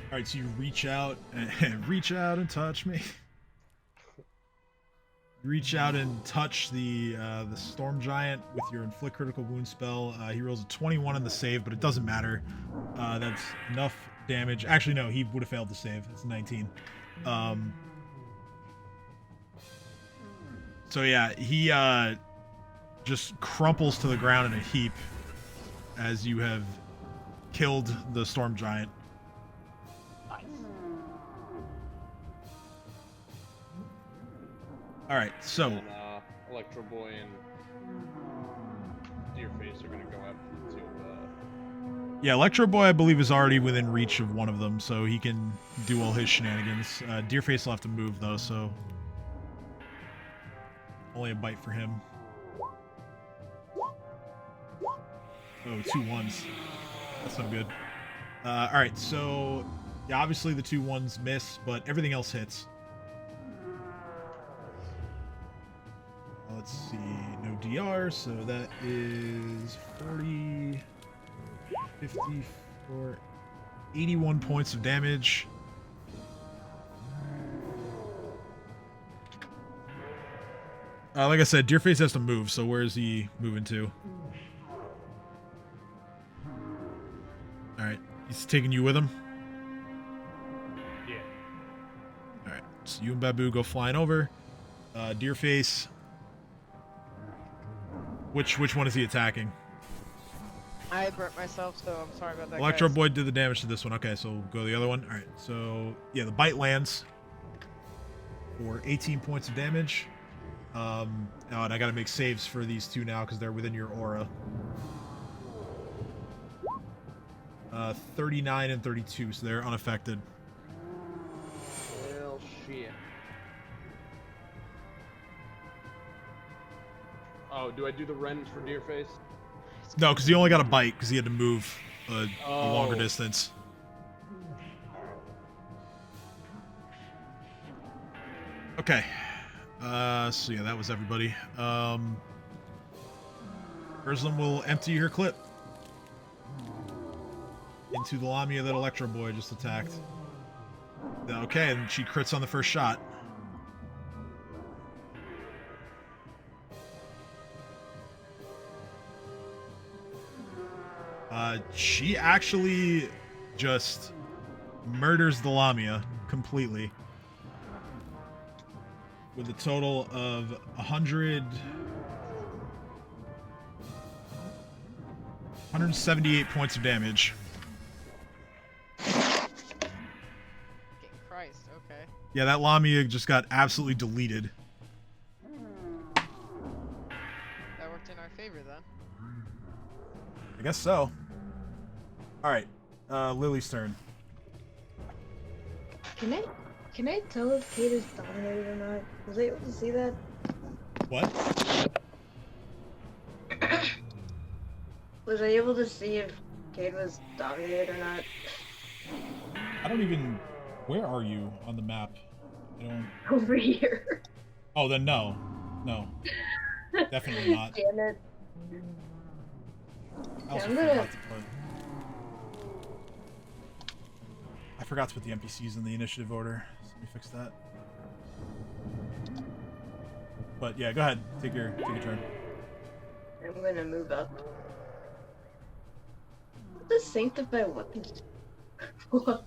Alright, so you reach out and touch me. Reach out and touch the Storm Giant with your Inflict Critical Wound spell. He rolls a 21 on the save, but it doesn't matter. That's enough damage. Actually, no, he would have failed to save. It's 19. So yeah, he just crumples to the ground in a heap as you have killed the Storm Giant. Alright, so... And, Electro Boy and Deerface are gonna go up to, Yeah, Electro Boy, I believe, is already within reach of one of them, so he can do all his shenanigans. Deerface will have to move, though, so... Only a bite for him. Oh, 2 1s. That's not good. Alright, so... Yeah, obviously the 2 1s miss, but everything else hits. Let's see, no DR, so that is 40, 54, 81 points of damage. Like I said, Deerface has to move, so where is he moving to? Alright, he's taking you with him? yeah. Alright, so you and Babu go flying over. Deerface... Which one is he attacking? I burnt myself, so I'm sorry about that. Electro guys. Boy did the damage to this one. Okay, so we'll go to the other one. All right, so yeah, the bite lands for 18 points of damage. Oh, and I got to make saves for these two now because they're within your aura. 39 and 32, so they're unaffected. Well, shit. Oh, do I do the rends for Deerface? No, because he only got a bite because he had to move a longer Oh. distance. Okay. So yeah, that was everybody. Ursulin will empty her clip into the lamia that Electro Boy just attacked. Okay, and she crits on the first shot. She actually just murders the lamia completely with a total of 178 points of damage. Fucking Christ, okay. Yeah, that lamia just got absolutely deleted. That worked in our favor then. I guess so. Alright, Lily's turn. Can I tell if Kate is dominated or not? Was I able to see that? What? Was I able to see if Kate was dominated or not? I don't even... Where are you on the map? I don't... Over here. Oh, then no. No. Definitely not. Damn it. I also I'm gonna- forgot to put... forgot to put the NPCs in the initiative order. So let me fix that. But yeah, go ahead. Take your turn. I'm gonna move up. What does sanctify weapons? What?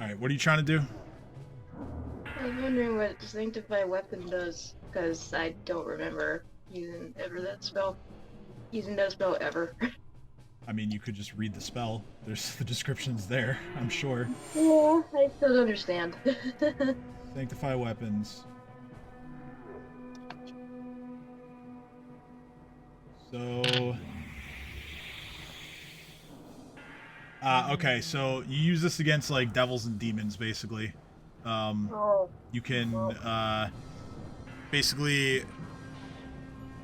All right, what are you trying to do? I was wondering what sanctify weapon does, because I don't remember using that spell ever. I mean, you could just read the spell. There's the descriptions there, I'm sure. Yeah, I still don't understand. Sanctify weapons. So... okay, so you use this against, like, devils and demons, basically. Oh. You can, basically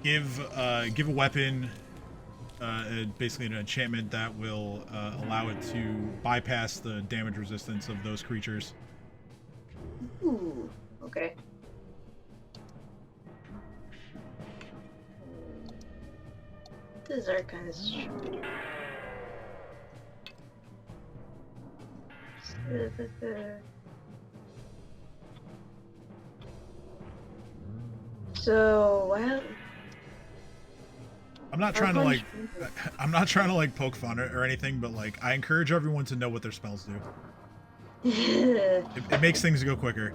give a weapon, basically an enchantment that will, allow it to bypass the damage resistance of those creatures. Ooh. Okay. These are kind of stupid. So, well, I'm not trying to like poke fun or anything, but like I encourage everyone to know what their spells do. It makes things go quicker.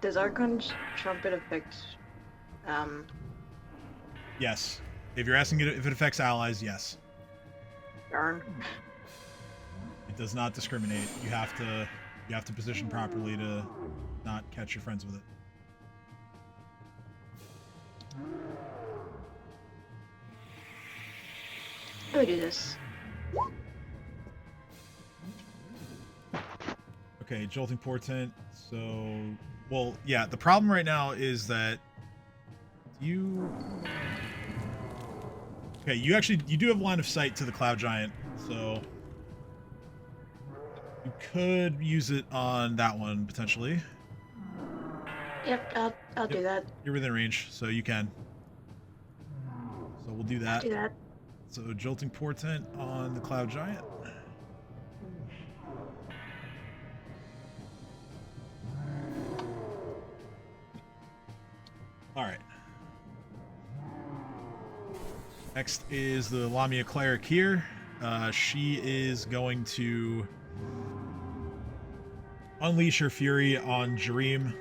Does Archon's trumpet affect Yes. If you're asking if it affects allies, yes. Darn. It does not discriminate. You have to position properly to not catch your friends with it. How do we do this? Okay, jolting portent. So, well, yeah. The problem right now is that you. Okay, you do have line of sight to the cloud giant, so you could use it on that one potentially. Yep, I'll do that. You're within range, so you can. So we'll do that. Do that. So jolting portent on the cloud giant. All right. Next is the Lamia cleric here. She is going to unleash her fury on Jareem.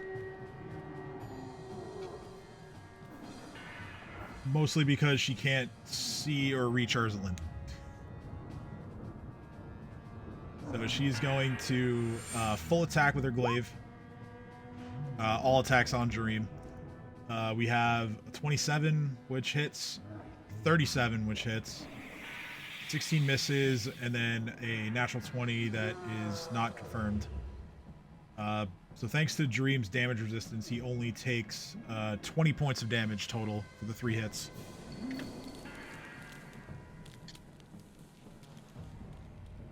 Mostly because she can't see or reach Ursuline. So she's going to full attack with her glaive. All attacks on Jareem. We have a 27, which hits, 37, which hits, 16 misses, and then a natural 20 that is not confirmed. So thanks to Jareem's damage resistance, he only takes 20 points of damage total for the 3 hits.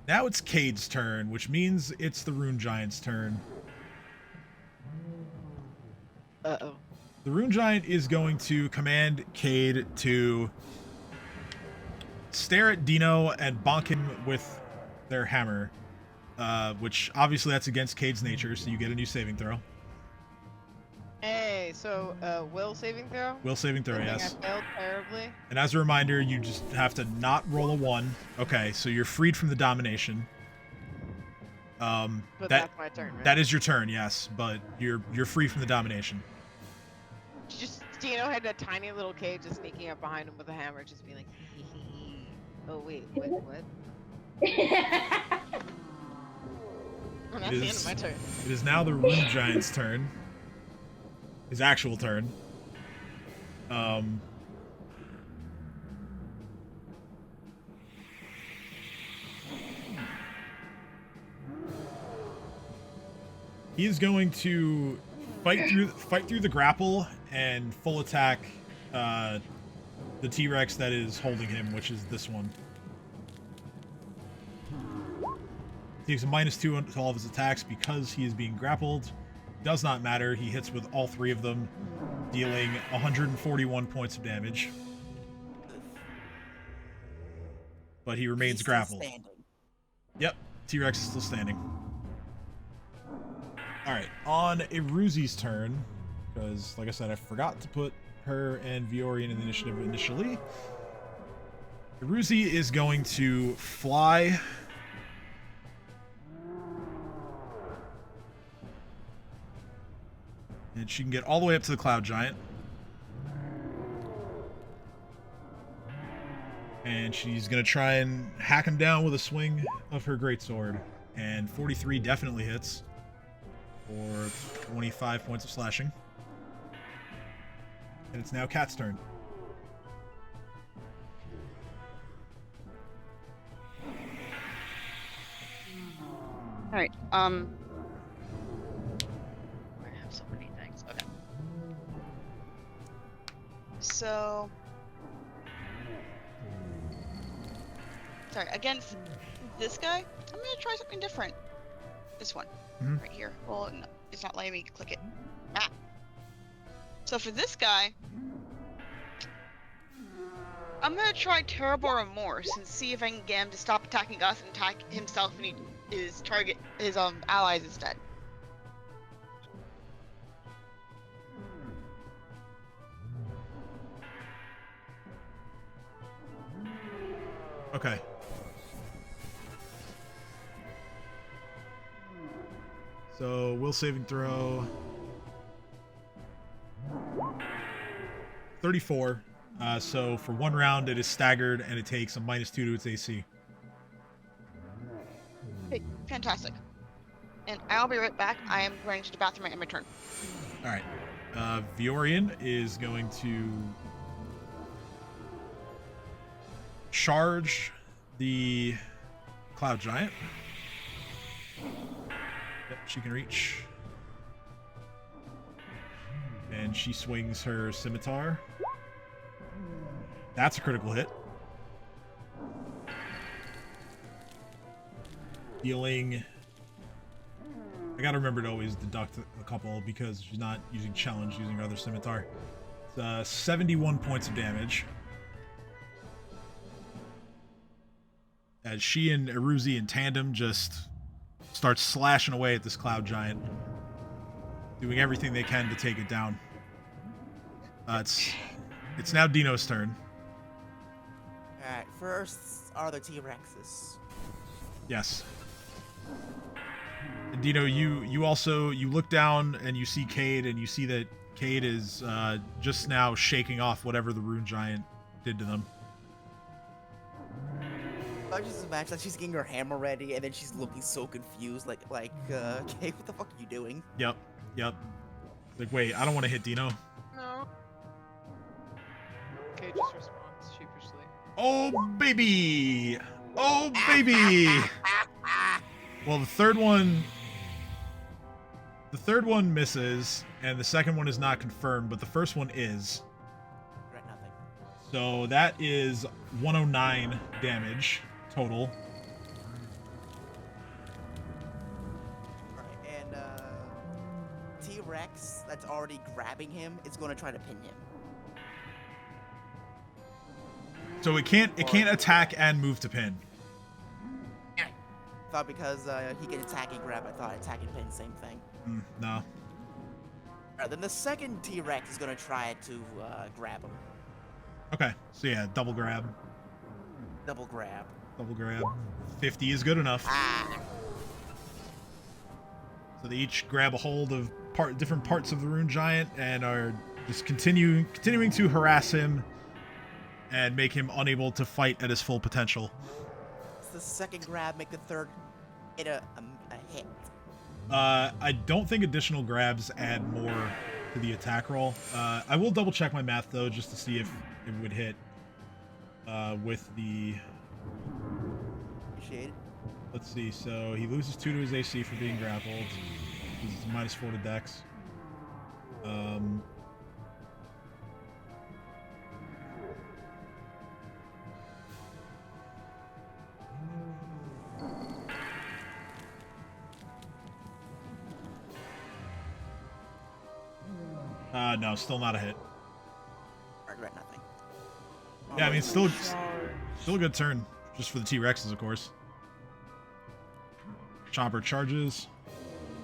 Now it's Cade's turn, which means it's the Rune Giant's turn. Uh-oh. The Rune Giant is going to command Cade to stare at Dino and bonk him with their hammer. Which obviously that's against Cade's nature, so you get a new saving throw. Hey, so will saving throw? Will saving throw, Good thing yes. I failed terribly. And as a reminder, you just have to not roll a 1. Okay, so you're freed from the domination. But that's my turn, right? That is your turn, yes, but you're free from the domination. Just Dino had a tiny little cage just sneaking up behind him with a hammer, just being like, hee hee hee. Oh wait, what? And that's the end of my turn. It is now the Rune Giant's turn. His actual turn. He is going to fight through the grapple and full attack the T-Rex that is holding him, which is this one. He takes a -2 to all of his attacks because he is being grappled. Does not matter. He hits with all 3 of them, dealing 141 points of damage. But he remains He's still grappled. standing. Yep, T-Rex is still standing. Alright, on Iruzi's turn, because, like I said, I forgot to put her and Viorian in the initiative initially. Iruzi is going to fly... and she can get all the way up to the Cloud Giant. And she's going to try and hack him down with a swing of her greatsword. And 43 definitely hits for 25 points of slashing. And it's now Cat's turn. Alright, I have so many things. Okay. So... sorry, against this guy, I'm gonna try something different. This one. Mhm. Right here. Well, no, it's not letting me click it. Ah! So for this guy, I'm gonna try Terrible Remorse and see if I can get him to stop attacking us and attack himself and his allies instead. Okay. So, will saving throw. 34. So, for 1 round, it is staggered, and it takes a -2 to its AC. Okay, fantastic. And I'll be right back. I am going to the bathroom at my turn. Alright. Viorian is going to charge the Cloud Giant. Yep, she can reach. And she swings her scimitar. That's a critical hit. Dealing... I gotta remember to always deduct a couple because she's not using challenge, using her other scimitar. It's 71 points of damage. As she and Iruzi in tandem just start slashing away at this Cloud Giant, doing everything they can to take it down. It's now Dino's turn. Alright, first are the T-Rexes. Yes. And Dino, you also look down and you see Cade, and you see that Cade is just now shaking off whatever the Rune Giant did to them. I just imagine that she's getting her hammer ready, and then she's looking so confused, like, Kate, what the fuck are you doing? Yep. Like, wait, I don't want to hit Dino. No. Okay, just responds sheepishly. Oh, baby! Oh, baby! Well, the third one misses, and the second one is not confirmed, but the first one is. Right, nothing. So that is 109 damage total. Alright, and, T-Rex that's already grabbing him is going to try to pin him. So it can't attack and move to pin. Thought because he can attack and grab, I thought attack and pin, same thing. No. Alright, then the second T-Rex is going to try to grab him. Okay, so yeah, double grab. Double grab. 50 is good enough. Ah! So they each grab a hold of different parts of the Rune Giant and are just continuing to harass him and make him unable to fight at his full potential. Does the second grab make the third hit a hit? I don't think additional grabs add more to the attack roll. I will double check my math though, just to see if it would hit with the... Appreciate it. Let's see, so he loses 2 to his AC for being grappled. He's -4 to Dex. No, still not a hit. I regret nothing. Yeah, I mean, still a Charge. good turn. Just for the T-Rexes, of course. Chomper charges.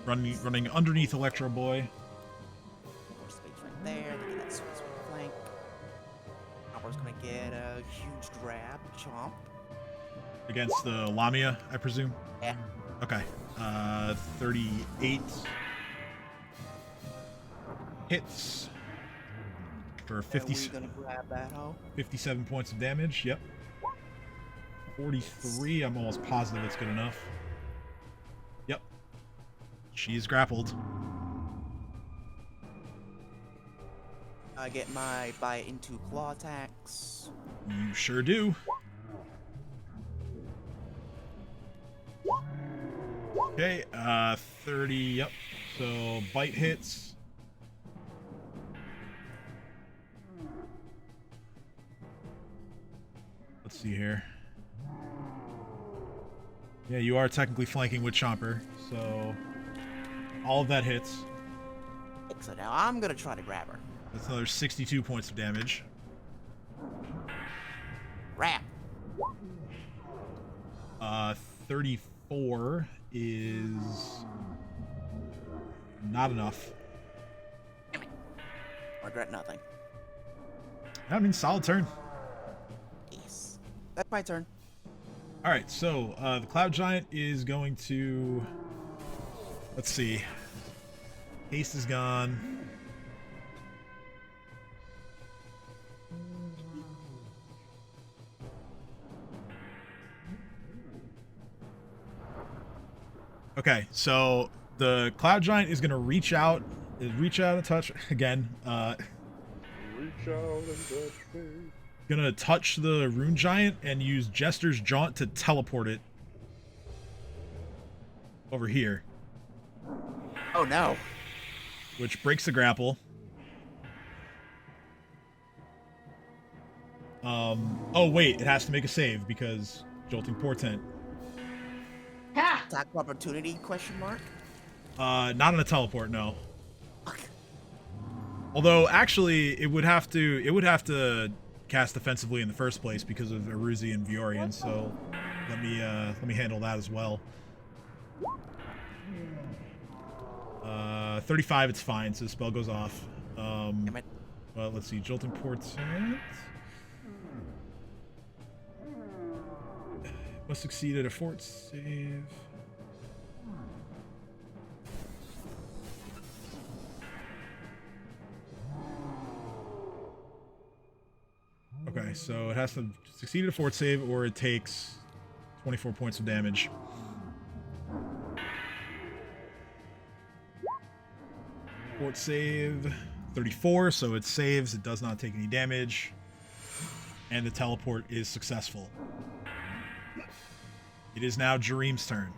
Running underneath Electro Boy. More space right there. They get that sweet flank. Chomper's gonna get a huge grab. Chomp. Against the Lamia, I presume? Yeah. Okay. 38 hits for 50, Are we gonna grab that hoe? 57 points of damage. Yep. 43. I'm almost positive it's good enough. Yep. She's grappled. I get my bite into claw attacks. You sure do. Okay, 30, yep. So, bite hits. Let's see here. Yeah, you are technically flanking with Chomper, so all of that hits. So now I'm gonna try to grab her. That's another 62 points of damage. Wrap. 34 is not enough. Damn it. Regret nothing. I mean, solid turn. Yes. That's my turn. All right, so the Cloud Giant is going to. Let's see. Haste is gone. Okay, so the Cloud Giant is going to reach out and touch again. Reach out and touch me. Gonna touch the Rune Giant and use Jester's Jaunt to teleport it over here, Oh no. which breaks the grapple. Oh wait, it has to make a save because Jolting Portent. Ha! Attack of opportunity? Question mark. Not on a teleport, no. Although actually, it would have to cast defensively in the first place because of Aruzi and Viorian. So let me handle that as well. 35, it's fine. So the spell goes off. Damn it. Well, let's see, Jolting Portent. Must succeed at a fort save. Okay, so it has to succeed at a fort save or it takes 24 points of damage. Fort save 34, so it saves, it does not take any damage, and the teleport is successful. It is now Jareem's turn.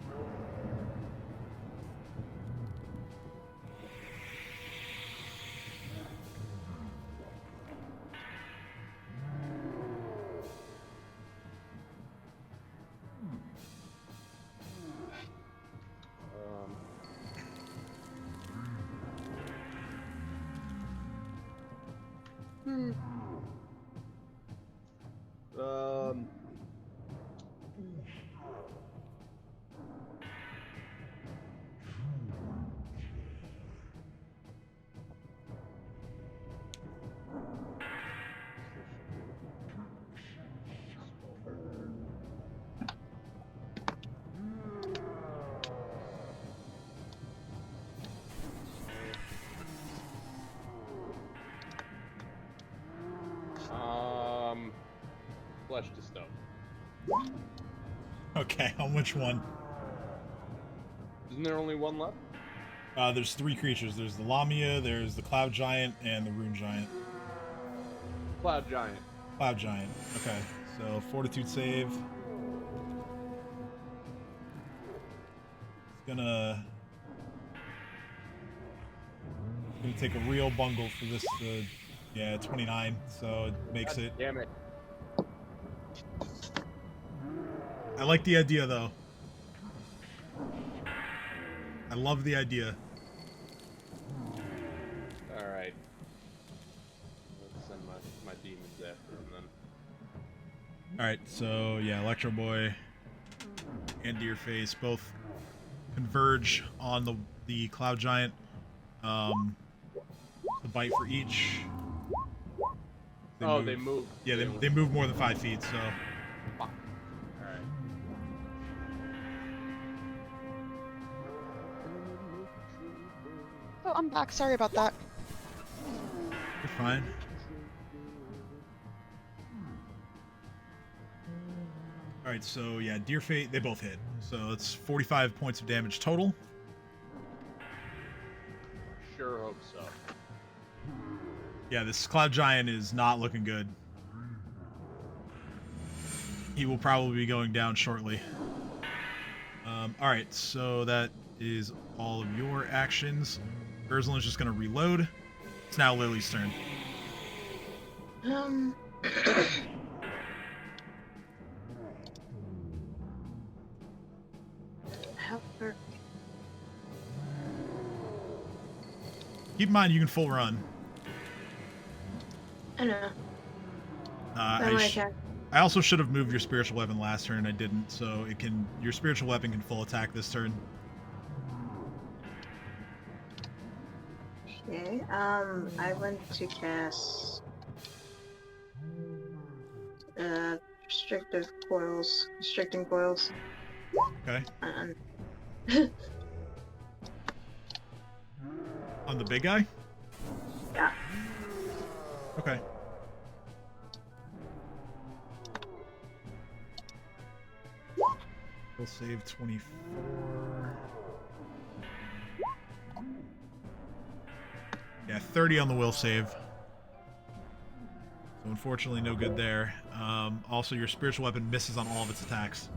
Um, Flesh to stone. Okay, on which one? Isn't there only one left? There's 3 creatures. There's the Lamia, there's the Cloud Giant, and the Rune Giant. Cloud Giant. Cloud Giant. Okay, so Fortitude save. It's gonna take a real bungle for this to, yeah, 29, so it makes it. Damn it. I like the idea, though. I love the idea. Alright. my demons after him then. Alright, so yeah, Electro Boy and Deerface both converge on the Cloud Giant. The bite for each. They move. Yeah, they move more than 5 feet, so. Fuck. Alright. Oh, I'm back. Sorry about that. You're fine. Alright, so yeah, Deerface, they both hit. So it's 45 points of damage total. Sure hope so. Yeah, this Cloud Giant is not looking good. He will probably be going down shortly. Alright, so that is all of your actions. Ursulin's just going to reload. It's now Lily's turn. Keep in mind, you can full run. I know. I also should have moved your spiritual weapon last turn. I didn't, so your spiritual weapon can full attack this turn. Okay. I went to cast restricting coils. Okay. On the big guy? Yeah. Okay. We'll save 24. Yeah, 30 on the will save. So unfortunately, no good there. Also, your spiritual weapon misses on all of its attacks.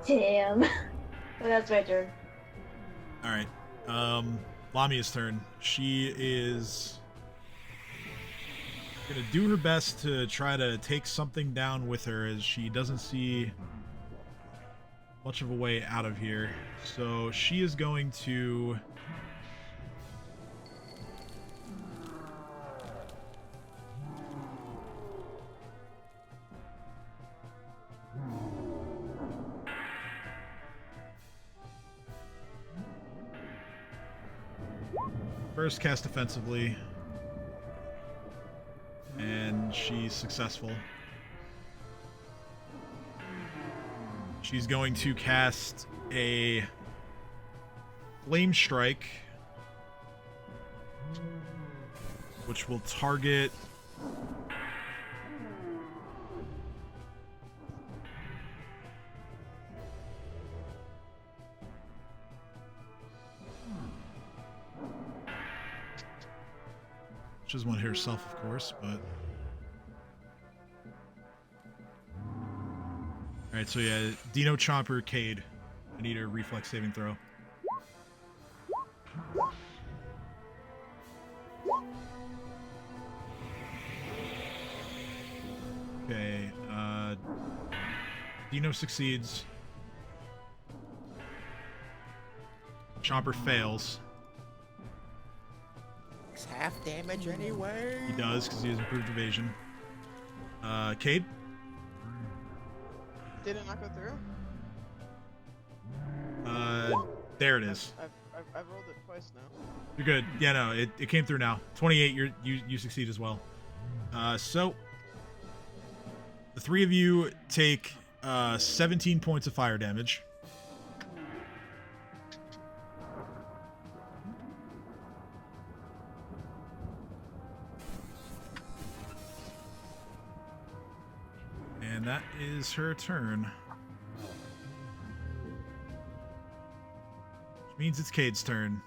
Damn. Well, that's my turn. All right. Lamia's turn. She is gonna do her best to try to take something down with her, as she doesn't see much of a way out of here. So she is going to first cast offensively, and she's successful. She's going to cast a Flame Strike, which will target she doesn't want to hit herself, of course, but alright, so yeah, Dino Chomper, Cade. I need a reflex saving throw. Okay, Dino succeeds. Chomper fails. It's half damage anyway. He does, because he has improved evasion. Cade? Did it not go through? There it is. I've rolled it twice now. You're good. Yeah, no, it came through now. 28, you succeed as well. So the three of you take 17 points of fire damage. And that is her turn. Which means it's Cade's turn.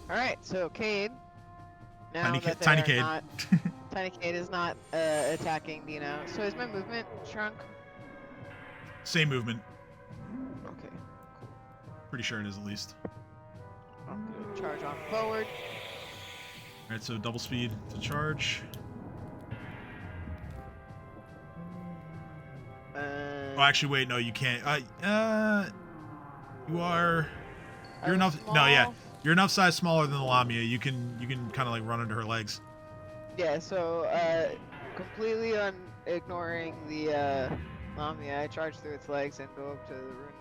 Alright, so Cade. Now Tiny that Tiny they're Cade. not- Tiny Cade is not attacking Dino. So is my movement shrunk? Same movement. Okay. Pretty sure it is, at least. I'm gonna charge on forward. Alright, so double speed to charge. Oh, actually, wait, no, you can't. You are... You're enough... No, yeah. You're enough size smaller than the lamia. You can kind of like run under her legs. Yeah, so completely ignoring the lamia, I charge through its legs and go up to the rune.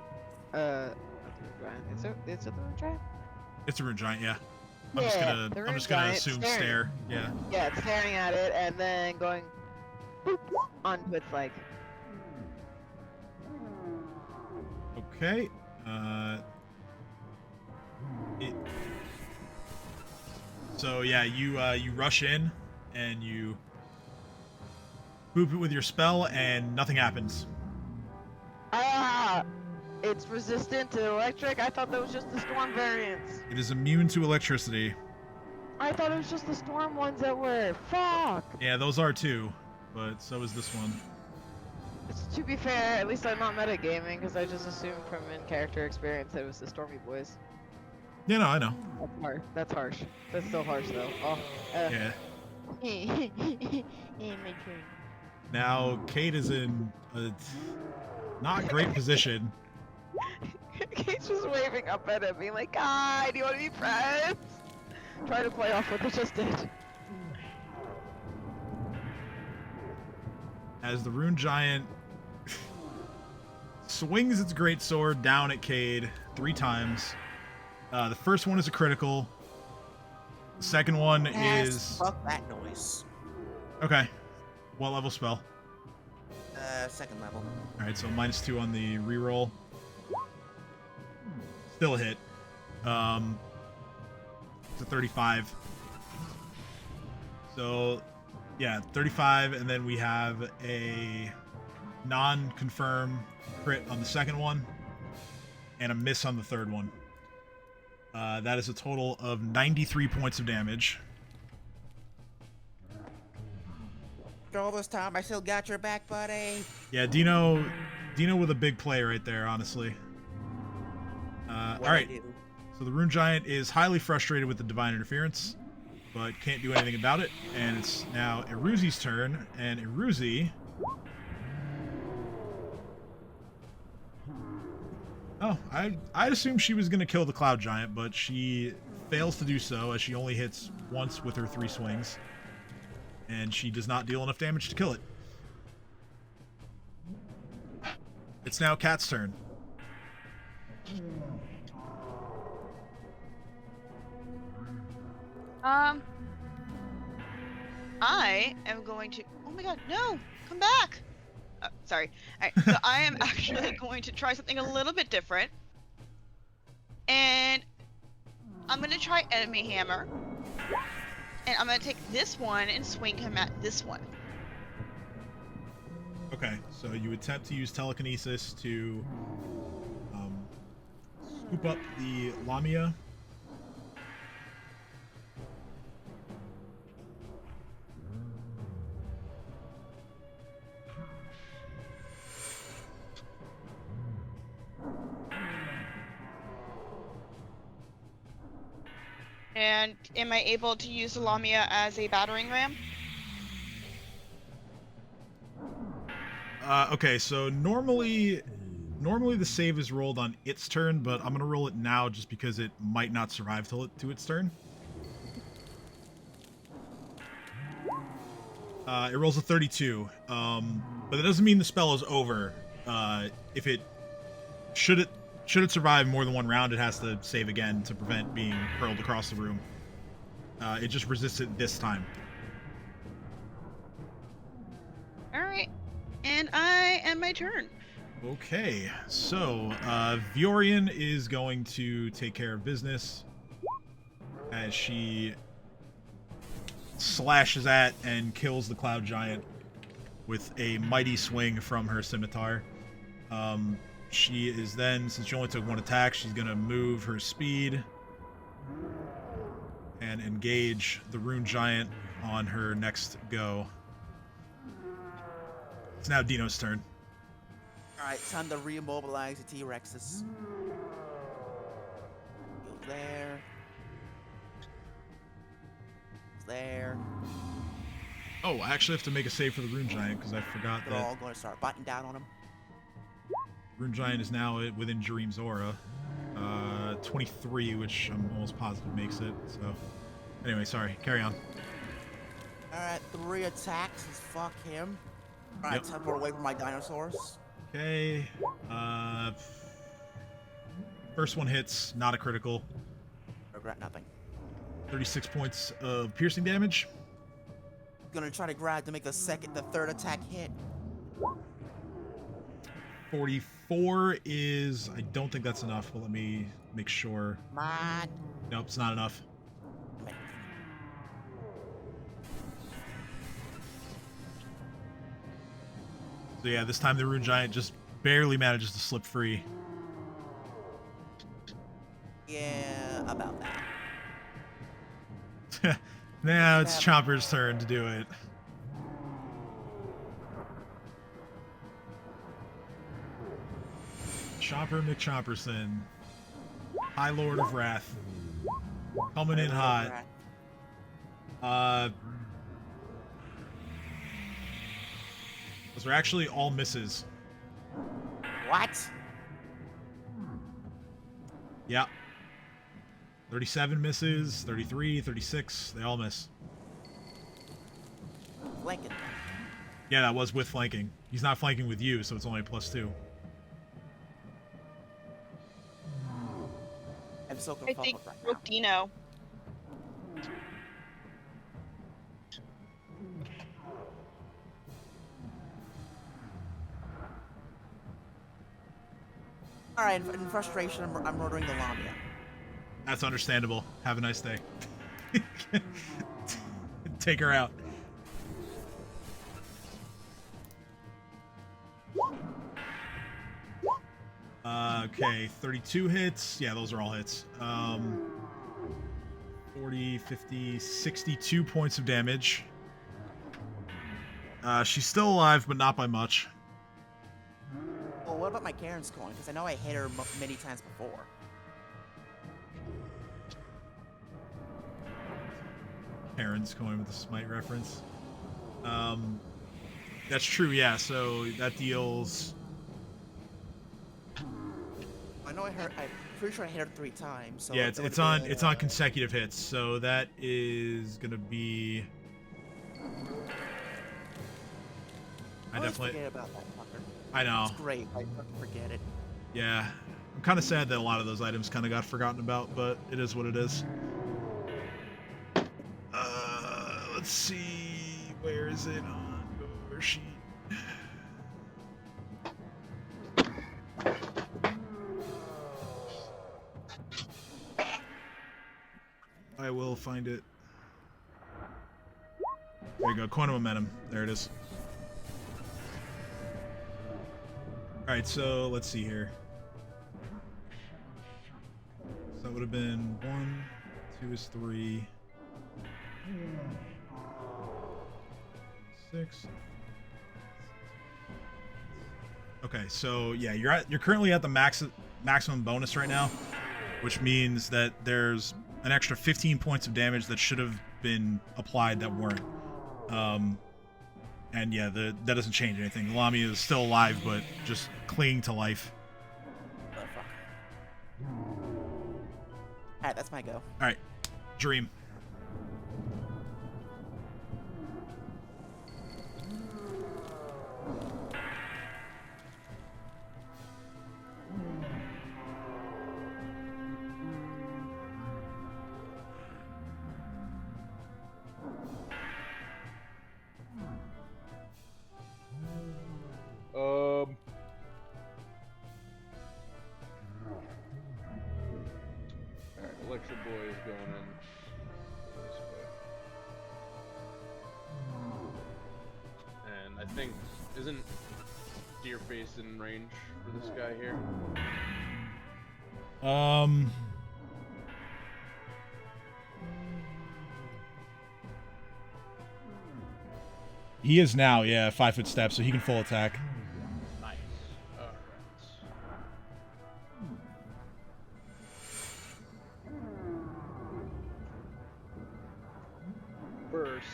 Not the rune giant. It's a rune giant. It's a rune giant, yeah. Yeah, the I'm rune just gonna giant assume staring. stare. Yeah. Yeah, it's staring at it and then going boop, onto its leg. Okay. So yeah, you rush in and you boop it with your spell, and nothing happens. Ah! It's resistant to electric? I thought that was just the storm variants. It is immune to electricity. I thought it was just the storm ones that were. Fuck! Yeah, those are too, but so is this one. To be fair, at least I'm not metagaming, because I just assumed from in-character experience that it was the Stormy Boys. Yeah, no, I know. That's harsh. That's harsh. That's still harsh, though. Oh, Yeah. my turn. Now, Kate is in a not great position. Kate's just waving up at him, being like, "Hi, do you want to be friends?" Try to play off what they just did. As the rune giant swings its great sword down at Cade 3 times. The first one is a critical. The second one is... Fuck that noise. Okay. What level spell? Second level. Alright, so -2 on the reroll. Still a hit. It's a 35. So, yeah, 35, and then we have a non-confirm crit on the second one, and a miss on the third one. That is a total of 93 points of damage. After all this time, I still got your back, buddy. Yeah, Dino with a big play right there, honestly. Alright, so the Rune Giant is highly frustrated with the Divine Interference, but can't do anything about it, and it's now Iruzi's turn, and Iruzi... Oh, I'd assumed she was going to kill the Cloud Giant, but she fails to do so, as she only hits once with her 3 swings. And she does not deal enough damage to kill it. It's now Cat's turn. I am going to... Oh my god, no! Come back! Sorry. Alright, so I am actually going to try something a little bit different. And I'm going to try Enemy Hammer. And I'm going to take this one and swing him at this one. Okay, so you attempt to use telekinesis to scoop up the Lamia. And am I able to use the Lamia as a battering ram? Okay, so normally the save is rolled on its turn, but I'm gonna roll it now just because it might not survive to its turn. It rolls a 32, but that doesn't mean the spell is over. If it should it survive more than one round, it has to save again to prevent being hurled across the room. It just resists it this time. Alright. And I end my turn. Okay, so Viorian is going to take care of business as she slashes at and kills the Cloud Giant with a mighty swing from her scimitar. She is then, since she only took 1 attack, she's going to move her speed and engage the Rune Giant on her next go. It's now Dino's turn. Alright, time to remobilize the T-Rexes. Go there. There. Oh, I actually have to make a save for the Rune Giant because I forgot They're all that going to start biting down on him. Rune Giant is now within Jareem's aura. 23, which I'm almost positive makes it. So, anyway, sorry. Carry on. Alright, 3 attacks. Fuck him. Alright, Yep. teleport away from my dinosaurs. Okay. First one hits, not a critical. Regret nothing. 36 points of piercing damage. Gonna try to grab to make the third attack hit. 44 is, I don't think that's enough, but let me make sure. Come on. Nope, it's not enough. So yeah, this time the Rune Giant just barely manages to slip free. Yeah, about that. Now it's Chomper's turn to do it. Chomper McChomperson, High Lord of Wrath, coming in hot. Those are actually all misses. What? Yeah. 37 misses, 33, 36, they all miss. Flanking. Yeah, that was with flanking. He's not flanking with you, so it's only a +2. I'm so I confused think right now. Dino. Alright, in frustration, I'm murdering the lamia. That's understandable. Have a nice day. Take her out. Okay, 32 hits. Yeah, those are all hits. 40, 50, 62 points of damage. She's still alive, but not by much. Well, what about my Karen's coin? Because I know I hit her many times before. Karen's coin with the smite reference. That's true, yeah, so that deals... I know I'm pretty sure I hit her 3 times. So yeah, it's on consecutive hits, so that is gonna be... I definitely forget about that fucker. I know. It's great. I fucking forget it. Yeah. I'm kind of sad that a lot of those items kind of got forgotten about, but it is what it is. Let's see. Where is it on your sheet? I will find it. There you go. Coin of momentum. There it is. Alright, so let's see here. So that would have been 1, 2 is 3, 6. Okay, so yeah, you're currently at the maximum bonus right now, which means that there's an extra 15 points of damage that should have been applied that weren't. And yeah, that doesn't change anything. The lamia is still alive, but just clinging to life. Alright, that's my go. Alright, Dream. Alright, Electro Boy is going in this way. And I think, isn't Deerface in range for this guy here? He is now, yeah, 5 foot step, so he can full attack. Nice. Alright. First.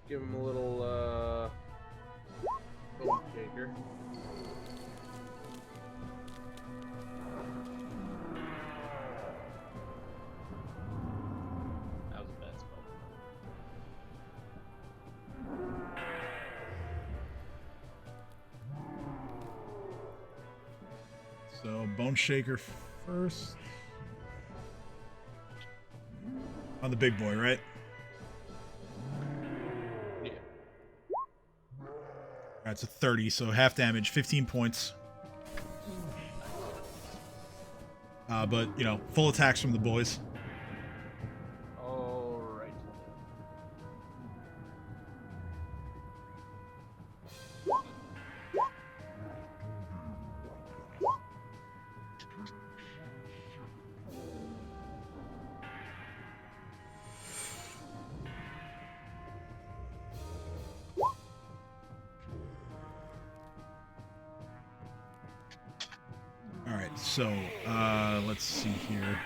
Give him a little bone shaker. That was a bad spell. So Bone Shaker first. On the big boy, right? Yeah. That's a 30, so half damage, 15 points. But, you know, full attacks from the boys. Alright. Alright, so, let's see here.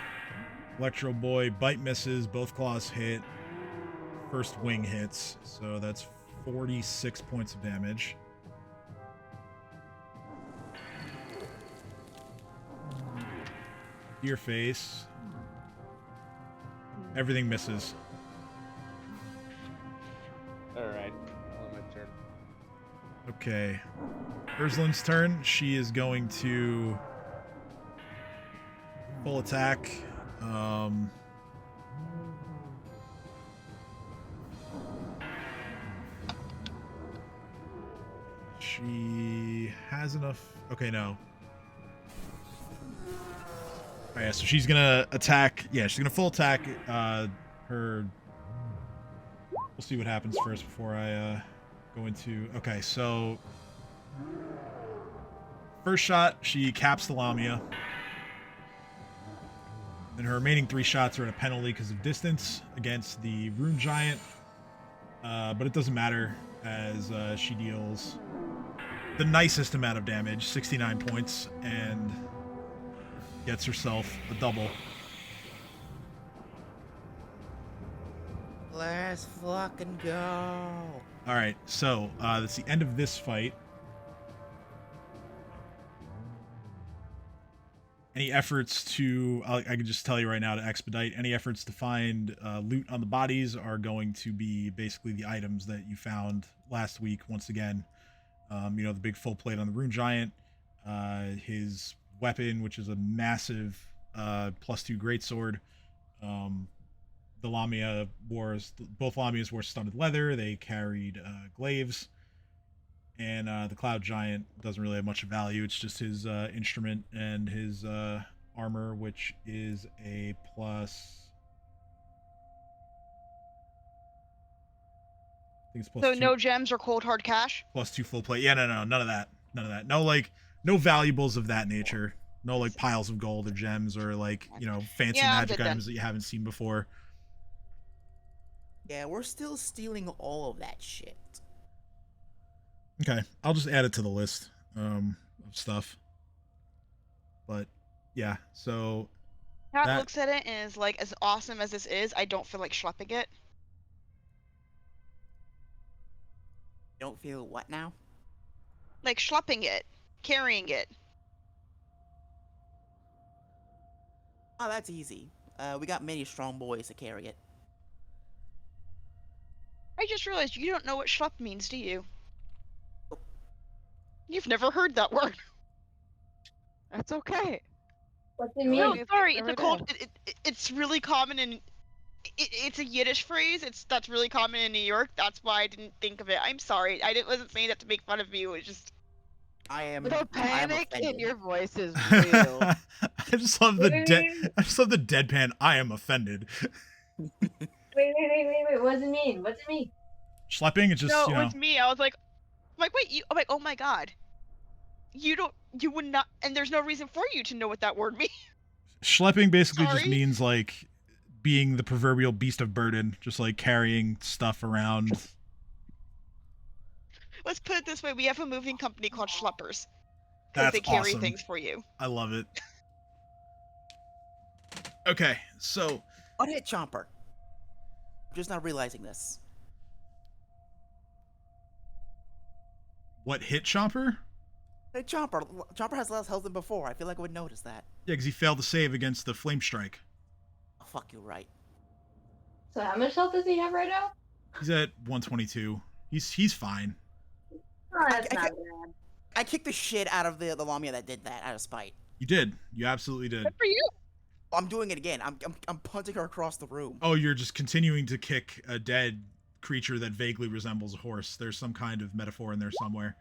Electro Boy, bite misses, both claws hit. First wing hits, so that's 46 points of damage. Your face. Everything misses. Alright. On my turn. Okay. Urslin's turn. She is going to full attack. She has enough. Okay, no. Oh, yeah, so she's gonna attack. Yeah, she's gonna full attack. Her. We'll see what happens first before I go into. Okay, so first shot, she caps the lamia. Then her remaining 3 shots are at a penalty because of distance against the rune giant. But it doesn't matter as she deals the nicest amount of damage, 69 points, and gets herself a double. Let's fucking go. Alright, so that's the end of this fight. Any efforts to, I can just tell you right now to expedite, any efforts to find loot on the bodies are going to be basically the items that you found last week. Once again, you know, the big full plate on the rune giant, his weapon, which is a massive +2 greatsword. The lamia both lamias wore studded leather. They carried glaives. And the Cloud Giant doesn't really have much value. It's just his instrument and his armor, which is a plus. I think it's plus So 2. no gems or cold hard cash? +2 full plate. Yeah, no, none of that. None of that. No, like, no valuables of that nature. No, like, piles of gold or gems or, like, you know, fancy Yeah, I'm magic good then. items that you haven't seen before. Yeah, we're still stealing all of that shit. Okay, I'll just add it to the list of stuff. But, yeah, so Pat that- looks at it and is like, as awesome as this is, I don't feel like schlepping it. Don't feel what now? Like schlepping it, carrying it. Oh, that's easy. We got many strong boys to carry it. I just realized you don't know what schlepp means, do you? You've never heard that word. That's okay. What's it No, mean? No, it's sorry, it's every a cold. It's really common in. It's a Yiddish phrase. That's really common in New York. That's why I didn't think of it. I'm sorry. Wasn't saying that to make fun of you. It was just. The panic in offended. your voice is real. I just love the I just love the deadpan. I am offended. Wait. What does it mean? What's it mean? Schlepping, it's just, No, you it know. was me. I was like, wait, you. I'm like, oh my god. You would not, and there's no reason for you to know what that word means. Schlepping basically just Sorry? means like being the proverbial beast of burden, just like carrying stuff around. Let's put it this way: we have a moving company called Schleppers because That's they carry awesome. things for you. I love it. Okay, so Unhit Chomper. I'm just not realizing this. What hit Chomper? Hey, Chomper. Chomper has less health than before. I feel like I would notice that. Yeah, because he failed to save against the flame strike. Oh, fuck, you're right. So how much health does he have right now? He's at 122. He's fine. Oh, that's I not can't- bad. I kicked the shit out of the lamia that did that out of spite. You did. You absolutely did. Good for you. I'm doing it again. I'm punching her across the room. Oh, you're just continuing to kick a dead creature that vaguely resembles a horse. There's some kind of metaphor in there somewhere.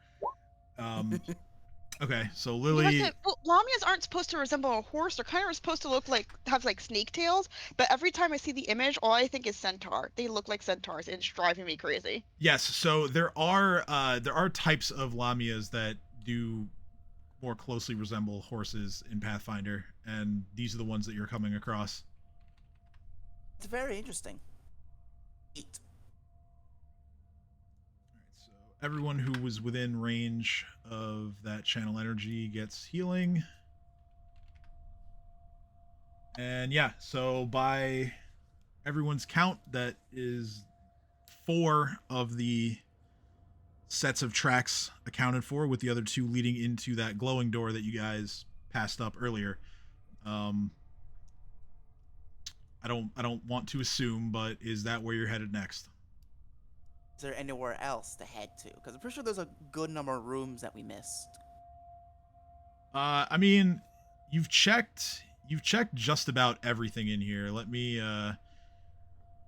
Okay, so Lily. Well, lamias aren't supposed to resemble a horse. They're kind of supposed to have like snake tails. But every time I see the image, all I think is centaur. They look like centaurs, and it's driving me crazy. Yes, so there are types of lamias that do more closely resemble horses in Pathfinder, and these are the ones that you're coming across. It's very interesting. Eat. So everyone who was within range of that channel energy gets healing. And yeah, so by everyone's count, that is 4 of the sets of tracks accounted for, with the other 2 leading into that glowing door that you guys passed up earlier. I don't want to assume, but is that where you're headed next? Is there anywhere else to head to? Because I'm pretty sure there's a good number of rooms that we missed. I mean, you've checked just about everything in here. Let me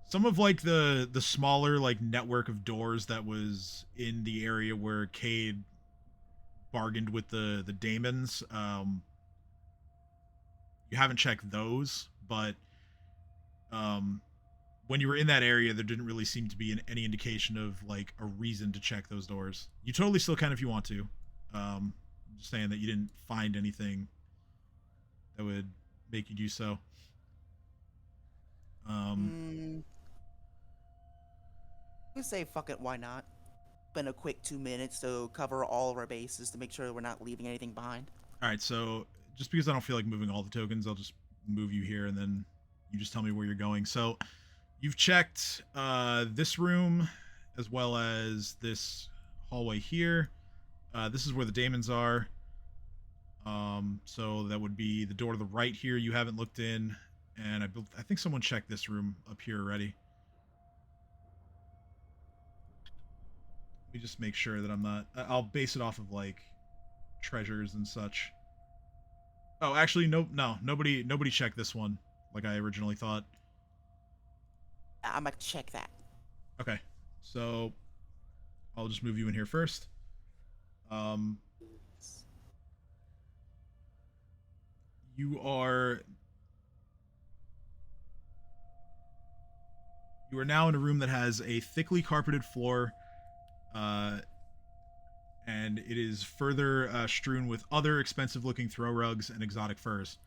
some of like the smaller like network of doors that was in the area where Cade bargained with the daemons. You haven't checked those, but when you were in that area, there didn't really seem to be any indication of like a reason to check those doors. You totally still can if you want to. I'm just saying that you didn't find anything that would make you do so. You say fuck it, why not? Spend a quick 2 minutes to cover all of our bases to make sure we're not leaving anything behind. All right, so just because I don't feel like moving all the tokens, I'll just move you here, and then you just tell me where you're going. So you've checked this room as well as this hallway here. This is where the daemons are. So that would be the door to the right here. You haven't looked in, and I think someone checked this room up here already. Let me just make sure that I'm not. I'll base it off of like treasures and such. Oh, actually, nobody checked this one like I originally thought. I'm gonna check that. Okay, so I'll just move you in here first. You are now in a room that has a thickly carpeted floor, and it is further strewn with other expensive-looking throw rugs and exotic furs.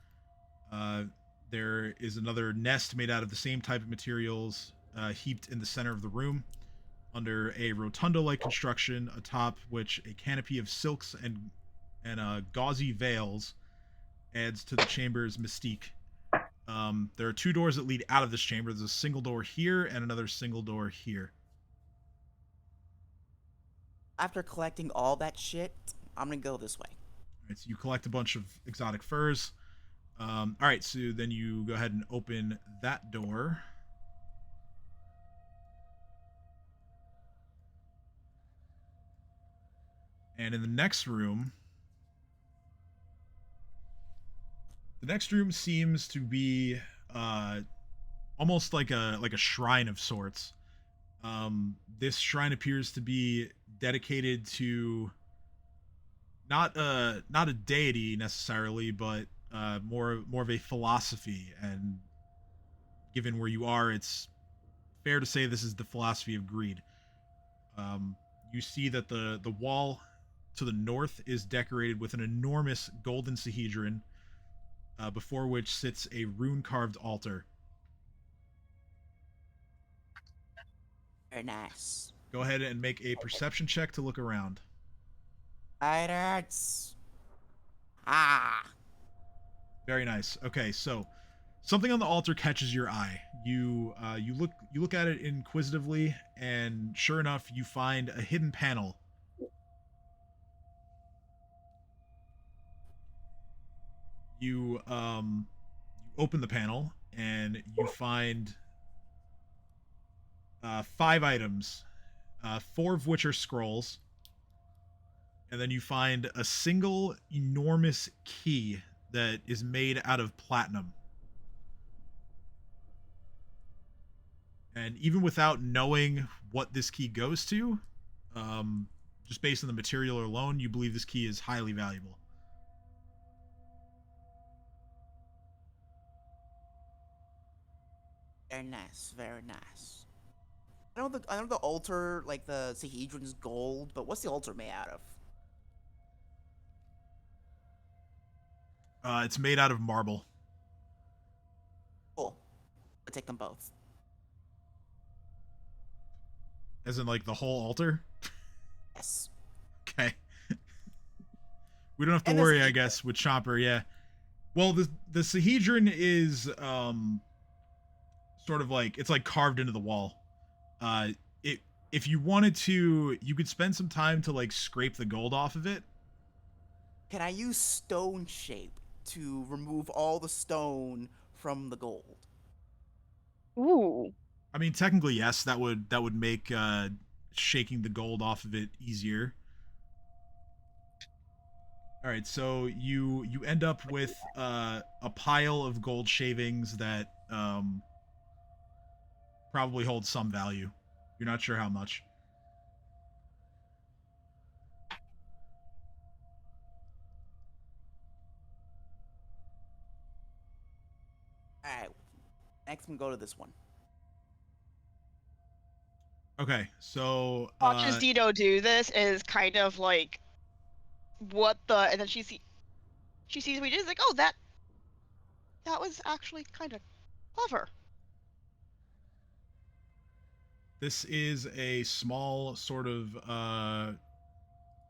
There is another nest made out of the same type of materials, heaped in the center of the room, under a rotunda-like construction, atop which a canopy of silks and gauzy veils adds to the chamber's mystique. There are 2 doors that lead out of this chamber. There's a single door here and another single door here. After collecting all that shit, I'm gonna go this way. All right, so you collect a bunch of exotic furs. All right, so then you go ahead and open that door. And in the next room seems to be almost like a shrine of sorts. This shrine appears to be dedicated to not a deity necessarily, but more of a philosophy. And given where you are, it's fair to say this is the philosophy of greed. You see that the wall to the north is decorated with an enormous golden sahedron, before which sits a rune-carved altar. Very nice. Go ahead and make a perception check to look around. Items. Ah. Very nice. Okay, so something on the altar catches your eye. You look at it inquisitively, and sure enough, you find a hidden panel you open the panel and you find 5 items, 4 of which are scrolls, and then you find a single enormous key that is made out of platinum. And even without knowing what this key goes to, just based on the material alone, you believe this key is highly valuable. Very nice, very nice. I know the altar, like the Sahedron's gold, but what's the altar made out of? It's made out of marble. Cool. I'll take them both. As in, like, the whole altar? Yes. Okay. We don't have to And worry, this- I guess, with Chomper, yeah. Well, the Sahedron is sort of like, it's like carved into the wall. If you wanted to, you could spend some time to like scrape the gold off of it. Can I use stone shape to remove all the stone from the gold? Ooh. I mean, technically, yes, that would make shaking the gold off of it easier. All right, so you end up with a pile of gold shavings that probably holds some value. You're not sure how much. Alright. Next, we go to this one. Okay, so Watches Dino do this is kind of like, what the, and then she sees what he did, like, oh, that was actually kind of clever. this is a small sort of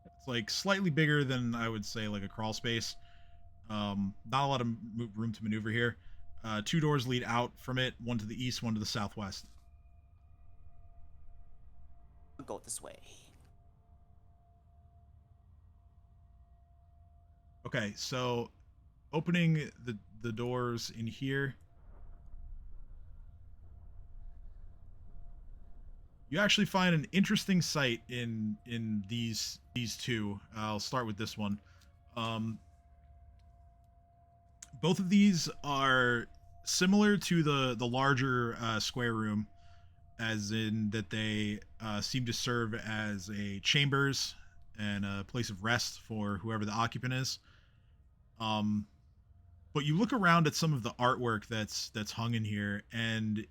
it's like slightly bigger than I would say like a crawl space. Not a lot of room to maneuver here. 2 doors lead out from it, one to the east, one to the southwest. I'll go this way. Okay, so opening the doors in here, you actually find an interesting sight in these two. I'll start with this one. Both of these are similar to the larger square room, as in that they seem to serve as a chambers and a place of rest for whoever the occupant is. But you look around at some of the artwork that's hung in here, and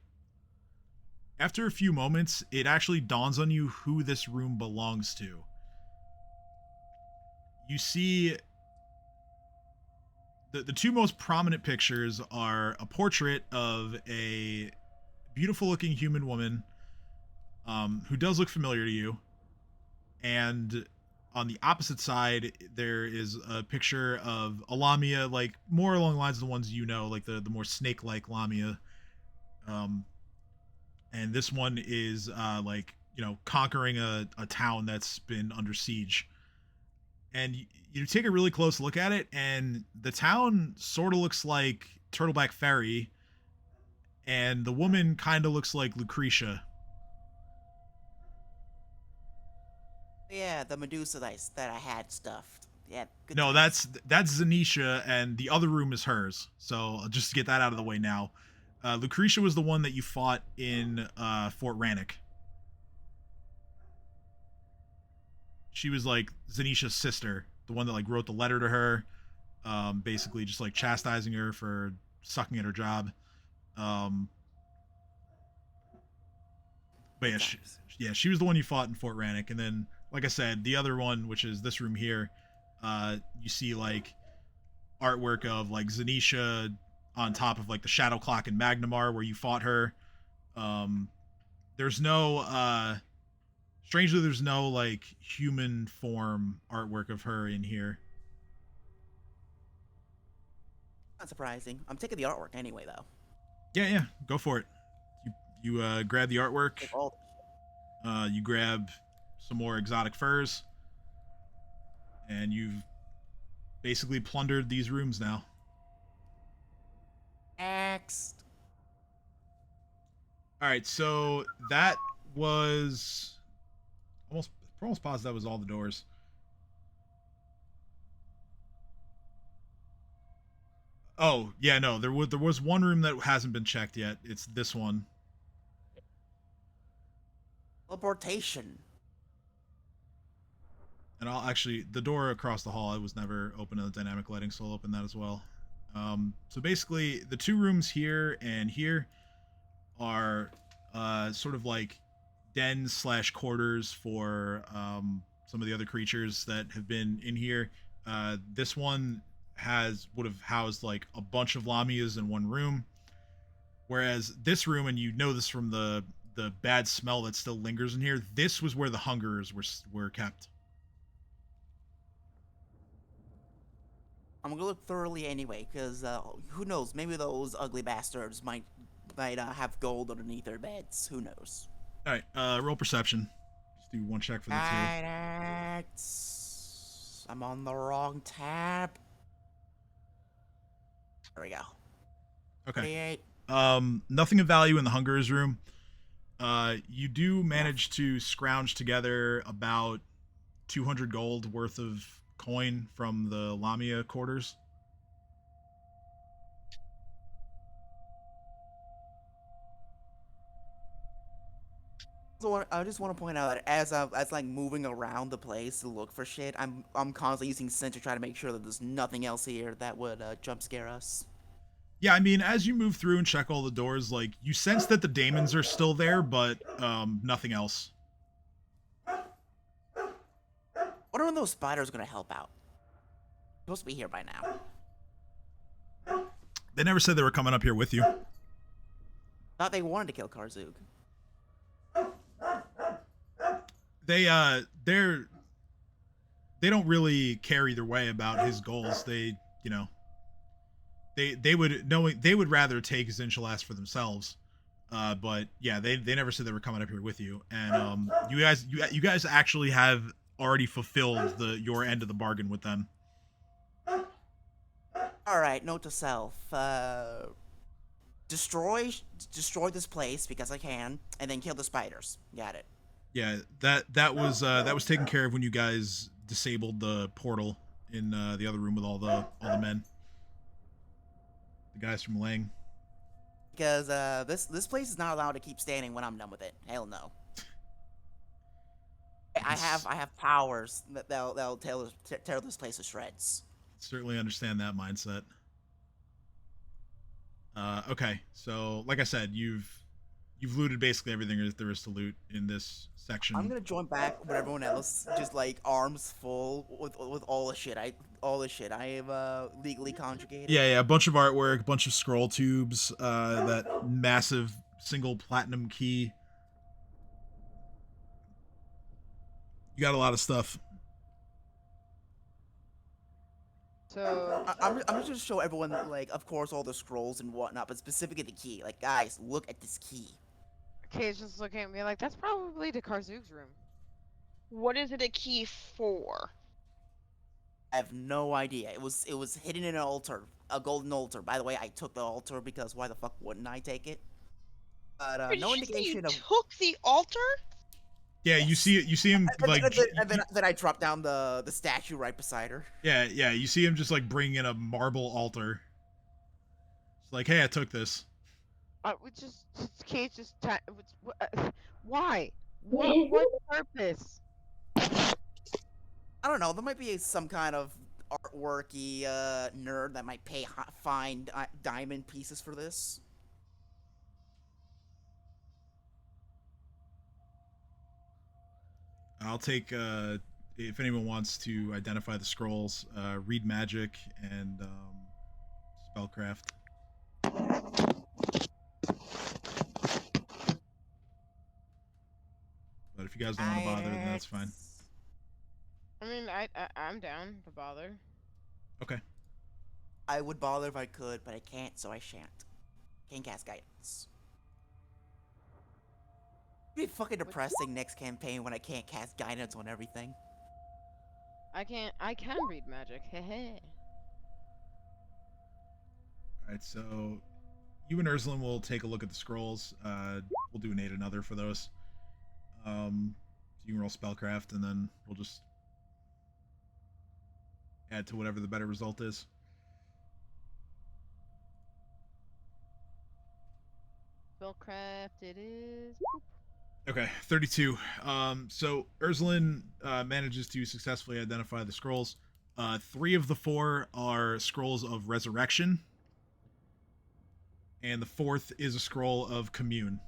after a few moments, it actually dawns on you who this room belongs to. You see the 2 most prominent pictures are a portrait of a beautiful looking human woman who does look familiar to you, and on the opposite side there is a picture of a lamia, like more along the lines of the ones you know, like the more snake like lamia. And this one is like, you know, conquering a town that's been under siege. And you take a really close look at it, and the town sort of looks like Turtleback Ferry, and the woman kind of looks like Lucretia. Yeah, the Medusa that I had stuffed. Yeah. Good No, times. that's Zanisha, and the other room is hers. So just to get that out of the way now. Lucretia was the one that you fought in Fort Rannoch. She was like Zanisha's sister, the one that like wrote the letter to her, basically just like chastising her for sucking at her job. But yeah, she was the one you fought in Fort Rannoch, and then like I said, the other one, which is this room here, you see like artwork of like Zanisha on top of like the shadow clock in Magnamar where you fought her. There's no strangely there's no like human form artwork of her in here. Not surprising. I'm taking the artwork anyway, though. Yeah, go for it. You grab the artwork. Take all. You grab some more exotic furs, and you've basically plundered these rooms now. next. All right, so that was almost positive that was all the doors. Oh yeah, no, there was one room that hasn't been checked yet. It's this one. Teleportation. And I'll actually the door across the hall. It was never open to the dynamic lighting, so I'll open that as well. So basically, the two rooms here and here are sort of like dens slash quarters for some of the other creatures that have been in here. This one would have housed like a bunch of lamias in one room, whereas this room, and you know this from the bad smell that still lingers in here, this was where the hungerers were kept. I'm gonna look thoroughly anyway, because who knows? Maybe those ugly bastards might have gold underneath their beds. Who knows? All right, roll perception. Just do one check for the two. Guidance. I'm on the wrong tab. There we go. Okay. 28. Nothing of value in the hungerers room. You do manage to scrounge together about 200 gold worth of coin from the lamia quarters. So I just want to point out that as like moving around the place to look for shit, I'm constantly using scent to try to make sure that there's nothing else here that would jump scare us. Yeah, I mean, as you move through and check all the doors, like you sense that the daemons are still there, but nothing else. What are those spiders gonna help out? Supposed to be here by now. They never said they were coming up here with you. Thought they wanted to kill Karzoug. They don't really care either way about his goals. They would rather take Xin-Shalast for themselves. But yeah, they never said they were coming up here with you. And you guys actually have already fulfilled your end of the bargain with them. All right, note to self: destroy this place because I can, and then kill the spiders. Got it. Yeah, that was taken care of when you guys disabled the portal in the other room with all the men. The guys from Lang. Because this place is not allowed to keep standing when I'm done with it. Hell no. I have powers that'll tear this place to shreds. Certainly understand that mindset. Okay, so like I said, you've looted basically everything there is to loot in this section. I'm gonna join back with everyone else, just like arms full with all the shit I have legally conjugated. Yeah, a bunch of artwork, a bunch of scroll tubes, that massive single platinum key. You got a lot of stuff. So I'm just gonna show everyone, like, of course, all the scrolls and whatnot, but specifically the key. Like, guys, look at this key. Kay's just looking at me like, that's probably to Karzoug's room. What is it a key for? I have no idea. It was hidden in an altar, a golden altar. By the way, I took the altar because why the fuck wouldn't I take it? But Wait, no did you say indication you of. took the altar? Yeah, Yes. you see him like. Then I dropped down the statue right beside her. Yeah, you see him just like bring in a marble altar. It's like, hey, I took this. We just Kay's just why? What purpose? I don't know. There might be some kind of artworky nerd that might find diamond pieces for this. I'll take if anyone wants to identify the scrolls, read magic and spellcraft. But if you guys don't want to bother, then that's fine. I mean, I'm down to bother. Okay. I would bother if I could, but I can't, so I shan't. Can't cast guidance. It'd be fucking depressing next campaign when I can't cast guidance on everything. I can read magic. Hey. All right, so you and Ursulin will take a look at the scrolls. We'll do an aid another for those. You can roll spellcraft, and then we'll just add to whatever the better result is. Spellcraft it is. Okay, 32. So Ursulin manages to successfully identify the scrolls. 3 of the 4 are scrolls of resurrection, and the 4th is a scroll of commune.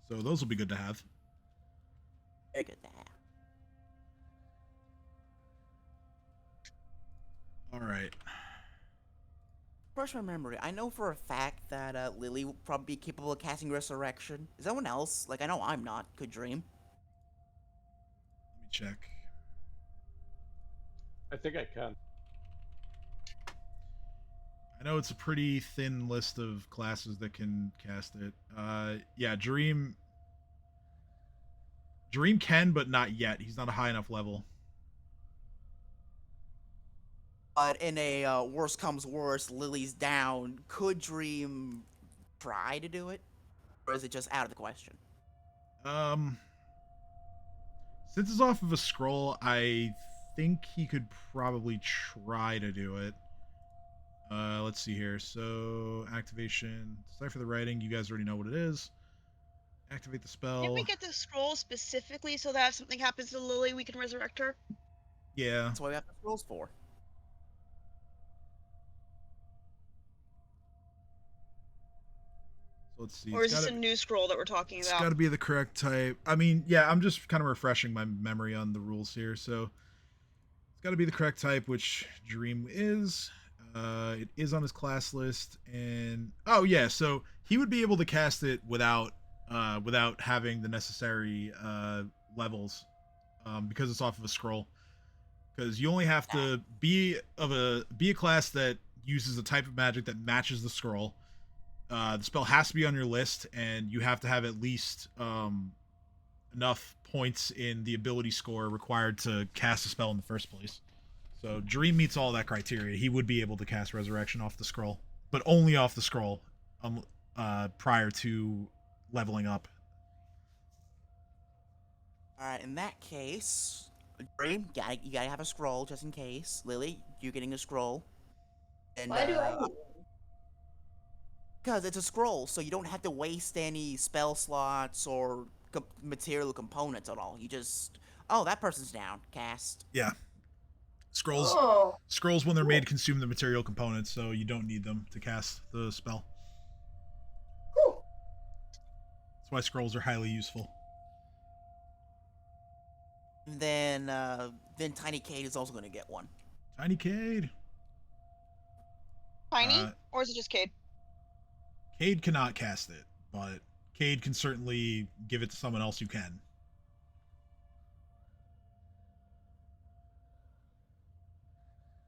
So those will be good to have. Very good to have. All right. Refresh my memory. I know for a fact that Lilly will probably be capable of casting Resurrection. Is anyone else? Like, I know I'm not. Could dream. Let me check. I think I can. I know it's a pretty thin list of classes that can cast it. Yeah, Dream can, but not yet. He's not a high enough level. But in a worst comes worst, Lily's down. Could Dream try to do it? Or is it just out of the question? Since it's off of a scroll, I think he could probably try to do it. Let's see here. So, activation, decipher the writing. You guys already know what it is. Activate the spell. Did we get the scroll specifically so that if something happens to Lily, we can resurrect her? Yeah. That's what we have the scrolls for. So let's see. Or is this a new scroll that we're talking It's about? got to be the correct type. I mean, yeah, I'm just kind of refreshing my memory on the rules here. So it's got to be the correct type, which Dream is. It is on his class list, and oh yeah, so he would be able to cast it without having the necessary levels, because it's off of a scroll. Because you only have to be a class that uses a type of magic that matches the scroll. The spell has to be on your list, and you have to have at least enough points in the ability score required to cast a spell in the first place. So Dream meets all that criteria. He would be able to cast Resurrection off the scroll, but only off the scroll, prior to leveling up. Alright, in that case, Dream, you gotta have a scroll just in case. Lily, you're getting a scroll. And, Why do I need one? Because it's a scroll, so you don't have to waste any spell slots or material components at all. You just, oh, that person's down. Cast. Yeah. Scrolls Oh, when they're made consume the material components, so you don't need them to cast the spell. cool. That's why scrolls are highly useful. Then Tiny Kate is also going to get one. Tiny Cade. Tiny? Or is it just Cade? Cade cannot cast it, but Cade can certainly give it to someone else who can.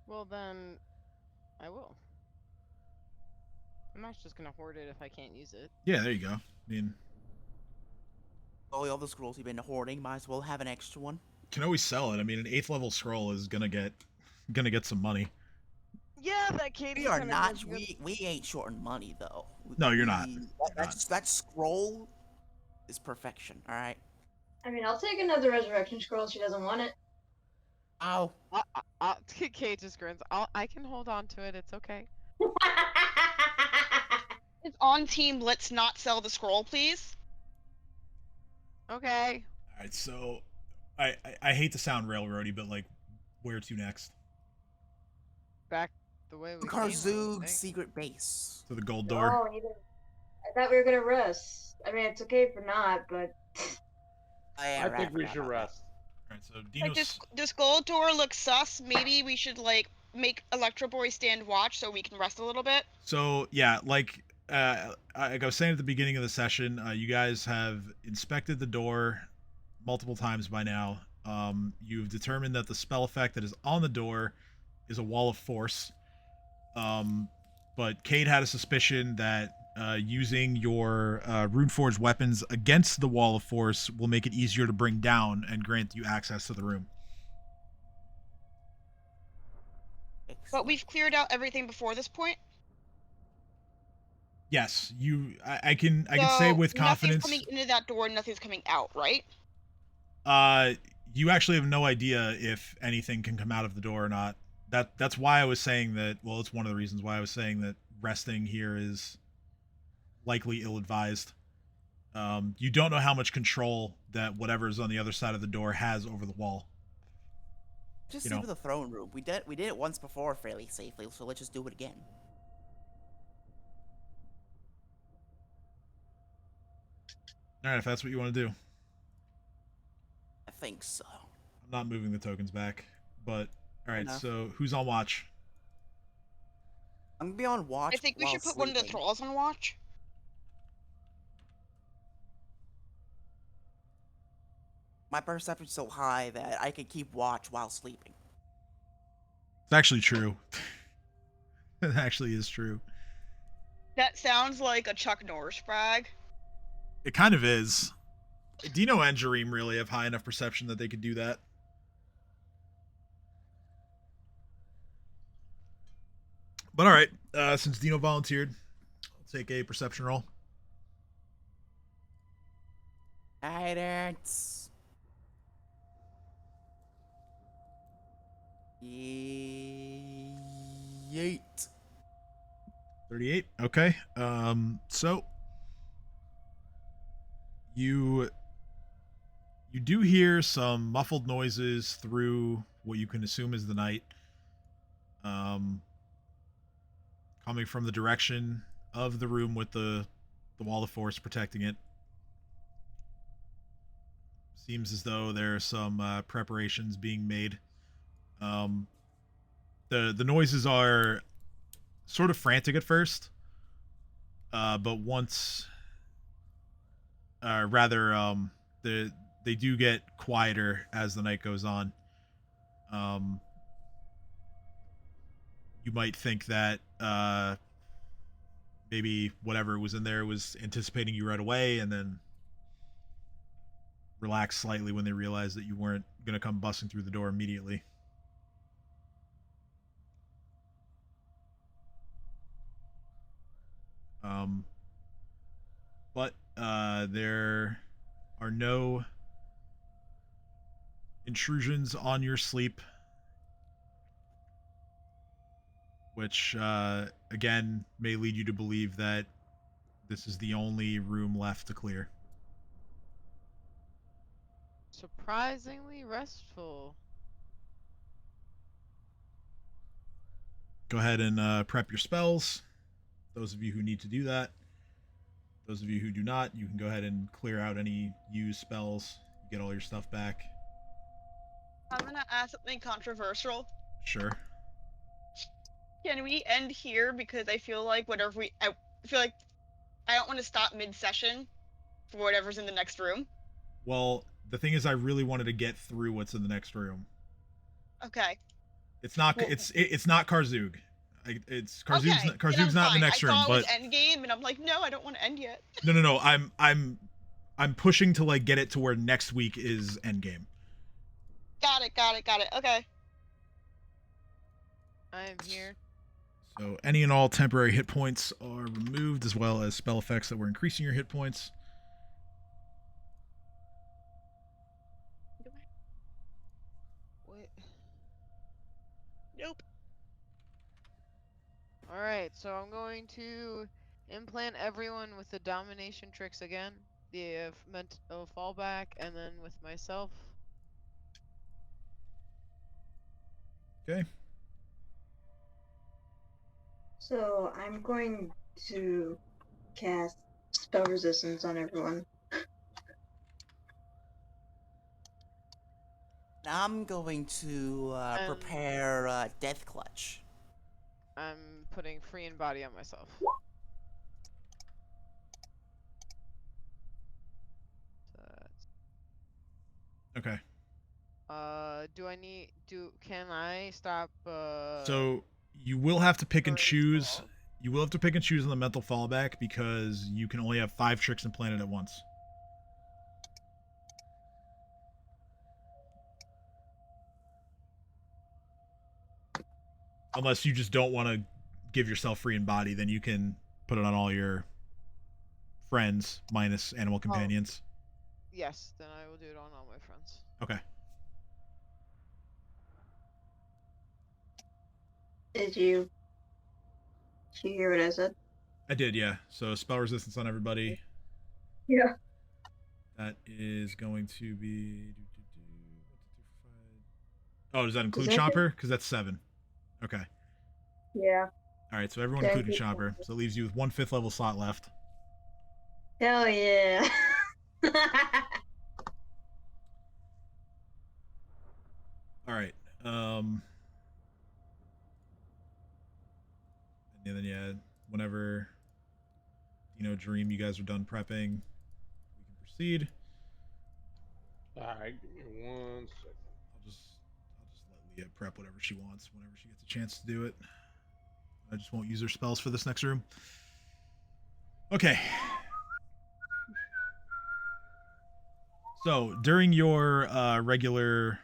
Well then, I will. I'm not just gonna hoard it if I can't use it. Yeah, there you go. I mean, All the scrolls you've been hoarding, might as well have an extra one. can always sell it. I mean, an 8th level scroll is gonna get some money. Yeah, that Katie. We are not. We ain't short on money though. No, you're not. That scroll is perfection. All right. I mean, I'll take another resurrection scroll if she doesn't want it. Oh. Kate just grins. I can hold on to it. It's okay. It's on team. Let's not sell the scroll, please. Okay. All right, so I hate to sound railroady, but like, where to next? Back the way we Karzoug's secret base. To the gold door. No, I thought we were gonna rest. I mean, it's okay for not, but I think we should rest. All right, so Like Dinos. this gold door looks sus. Maybe we should like make Electro Boy stand watch so we can rest a little bit. So yeah, like I was saying at the beginning of the session, you guys have inspected the door multiple times by now. You've determined that the spell effect that is on the door is a wall of force. But Cade had a suspicion that using your Runeforged weapons against the wall of force will make it easier to bring down and grant you access to the room. But Excellent. we've cleared out everything before this point. Yes, I can say with confidence. Nothing's coming into that door, nothing's coming out, right? You actually have no idea if anything can come out of the door or not. That's why I was saying that. Well, it's one of the reasons why I was saying that resting here is likely ill-advised. You don't know how much control that whatever's on the other side of the door has over the wall. Just You sleep know. in the throne room. We did it once before fairly safely, so let's just do it again. All right, if that's what you want to do. I think so. I'm not moving the tokens back, but all right. Enough. So who's on watch? I'm gonna be on watch. I think we while should put one of the sleeping. thralls on watch. My perception's so high that I can keep watch while sleeping. It's actually true. It actually is true. That sounds like a Chuck Norris brag. It kind of is. Dino and Jareem really have high enough perception that they could do that. But all right, since Dino volunteered, I'll take a perception roll. Guidance. 8. 38. Okay. So you do hear some muffled noises through what you can assume is the night. Coming from the direction of the room with the wall of force protecting it. Seems as though there are some preparations being made. The noises are sort of frantic at first, but once, they do get quieter as the night goes on. You might think that maybe whatever was in there was anticipating you right away, and then relax slightly when they realized that you weren't going to come busting through the door immediately. But there are no intrusions on your sleep, which again may lead you to believe that this is the only room left to clear. Surprisingly restful. Go ahead and prep your spells. Those of you who need to do that. Those of you who do not, you can go ahead and clear out any used spells. Get all your stuff back. I'm gonna ask something controversial. Sure. Can we end here? Because I feel like I feel like I don't want to stop mid-session for whatever's in the next room. Well, the thing is, I really wanted to get through what's in the next room. Okay. It's not. Well, it's not Karzoug. It's Karzoug's. Okay, Not, Karzoug's not in the next room. I thought But it was end game, and I'm like, no, I don't want to end yet. no. I'm pushing to like get it to where next week is endgame. Got it. Okay. I am here. So any and all temporary hit points are removed, as well as spell effects that were increasing your hit points. What? Nope. Alright, so I'm going to implant everyone with the domination tricks again. The mental fallback, and then with myself. Okay. So I'm going to cast spell resistance on everyone. Now I'm going to prepare Death Clutch. I'm putting free in body on myself. Okay. Can I stop So you will have to pick and Burning choose. Spell. You will have to pick and choose on the mental fallback because you can only have 5 tricks implanted at once. Unless you just don't want to give yourself free in body, then you can put it on all your friends minus animal companions. Yes, then I will do it on all my friends. Okay. Did you hear what I said? I did, yeah. So spell resistance on everybody. Yeah. That is going to be. Oh, does that include Is that Chomper? Because that's 7. Okay. Yeah. All right, so everyone Thank including you. Chomper. So it leaves you with 1 5th level slot left. Hell yeah. All right. And then yeah, whenever Dream, you guys are done prepping, we can proceed. Alright, give me 1 second. I'll just let Leah prep whatever she wants whenever she gets a chance to do it. I just won't use her spells for this next room. Okay. So during your regular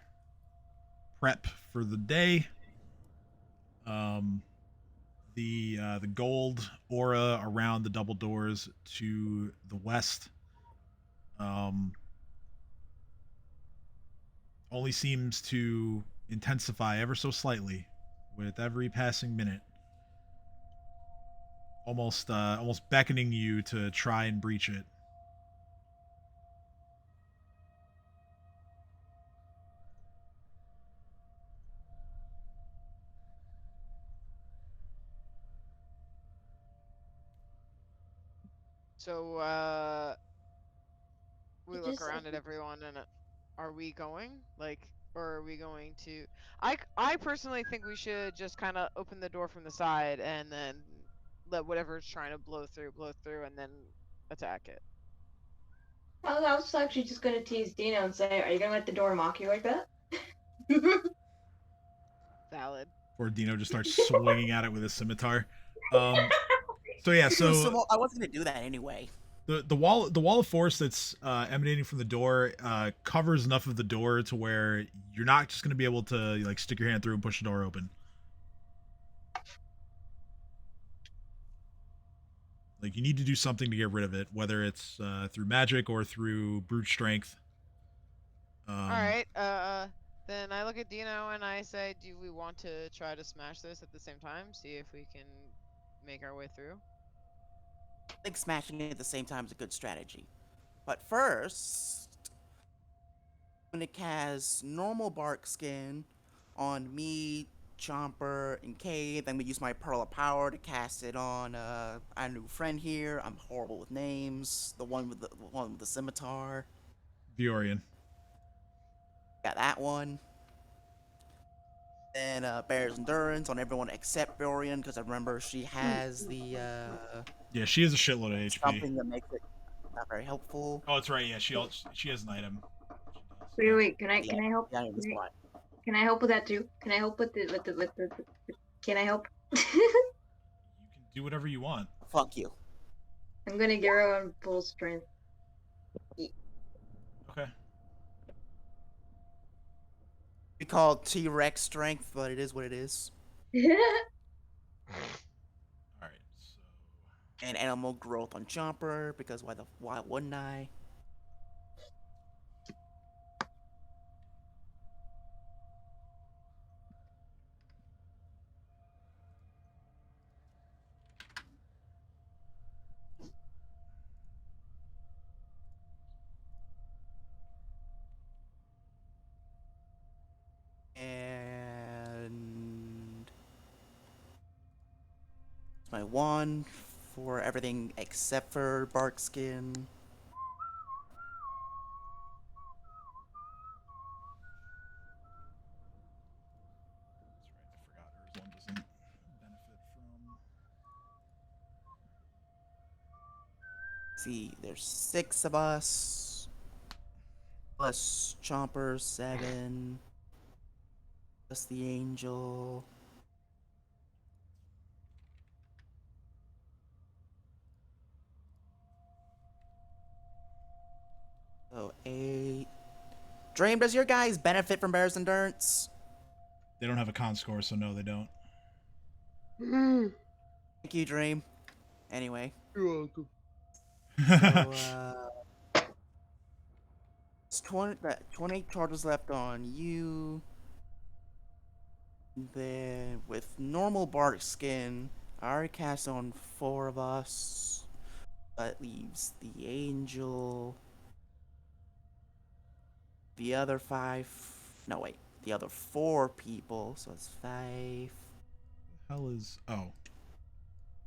prep for the day, the gold aura around the double doors to the west only seems to intensify ever so slightly with every passing minute, almost beckoning you to try and breach it. So, we I look just- around at everyone and are we going? Like, or are we going to... I personally think we should just kind of open the door from the side and then let whatever's trying to blow through, and then attack it. I was actually just gonna tease Dino and say, "Are you gonna let the door mock you like that?" Valid. Or Dino just starts swinging at it with his scimitar. So yeah, so I wasn't gonna do that anyway. the wall of force that's emanating from the door covers enough of the door to where you're not just going to be able to like stick your hand through and push the door open. Like you need to do something to get rid of it, whether it's through magic or through brute strength. All right. Then I look at Dino and I say, "Do we want to try to smash this at the same time? See if we can make our way through." I think smashing it at the same time is a good strategy. But first, I'm gonna cast normal bark skin on me, Chomper, and Kay. Then we use my Pearl of Power to cast it on our new friend here. I'm horrible with names. The one with the scimitar. Viorian. Got that one. Then Bear's Endurance on everyone except Viorian, because I remember she has the Yeah, she has a shitload of HP. something that makes it not very helpful. Oh, that's right. Yeah, she has an item. Wait, can I help? Yeah, this one. Can I help with that too? Can I help with the can I help? You can do whatever you want. Fuck you. I'm gonna give her on full strength. Okay. We call it T-Rex strength, but it is what it is. All right. So And animal growth on Chomper, because why wouldn't I? And it's my one for everything except for bark skin. that's right. I forgot hers one doesn't benefit from. See, there's 6 of us. Plus Chomper, 7. Plus the angel. So 8. Dream, does your guys benefit from Bear's Endurance? They don't have a con score, so no, they don't. Thank you, Dream. Anyway. You're welcome. So, it's 28 charges left on you. Then, with normal bark skin, I already cast on 4 of us. That leaves the angel. The other 5. No, wait. The other 4 people. So it's 5. Hell is oh.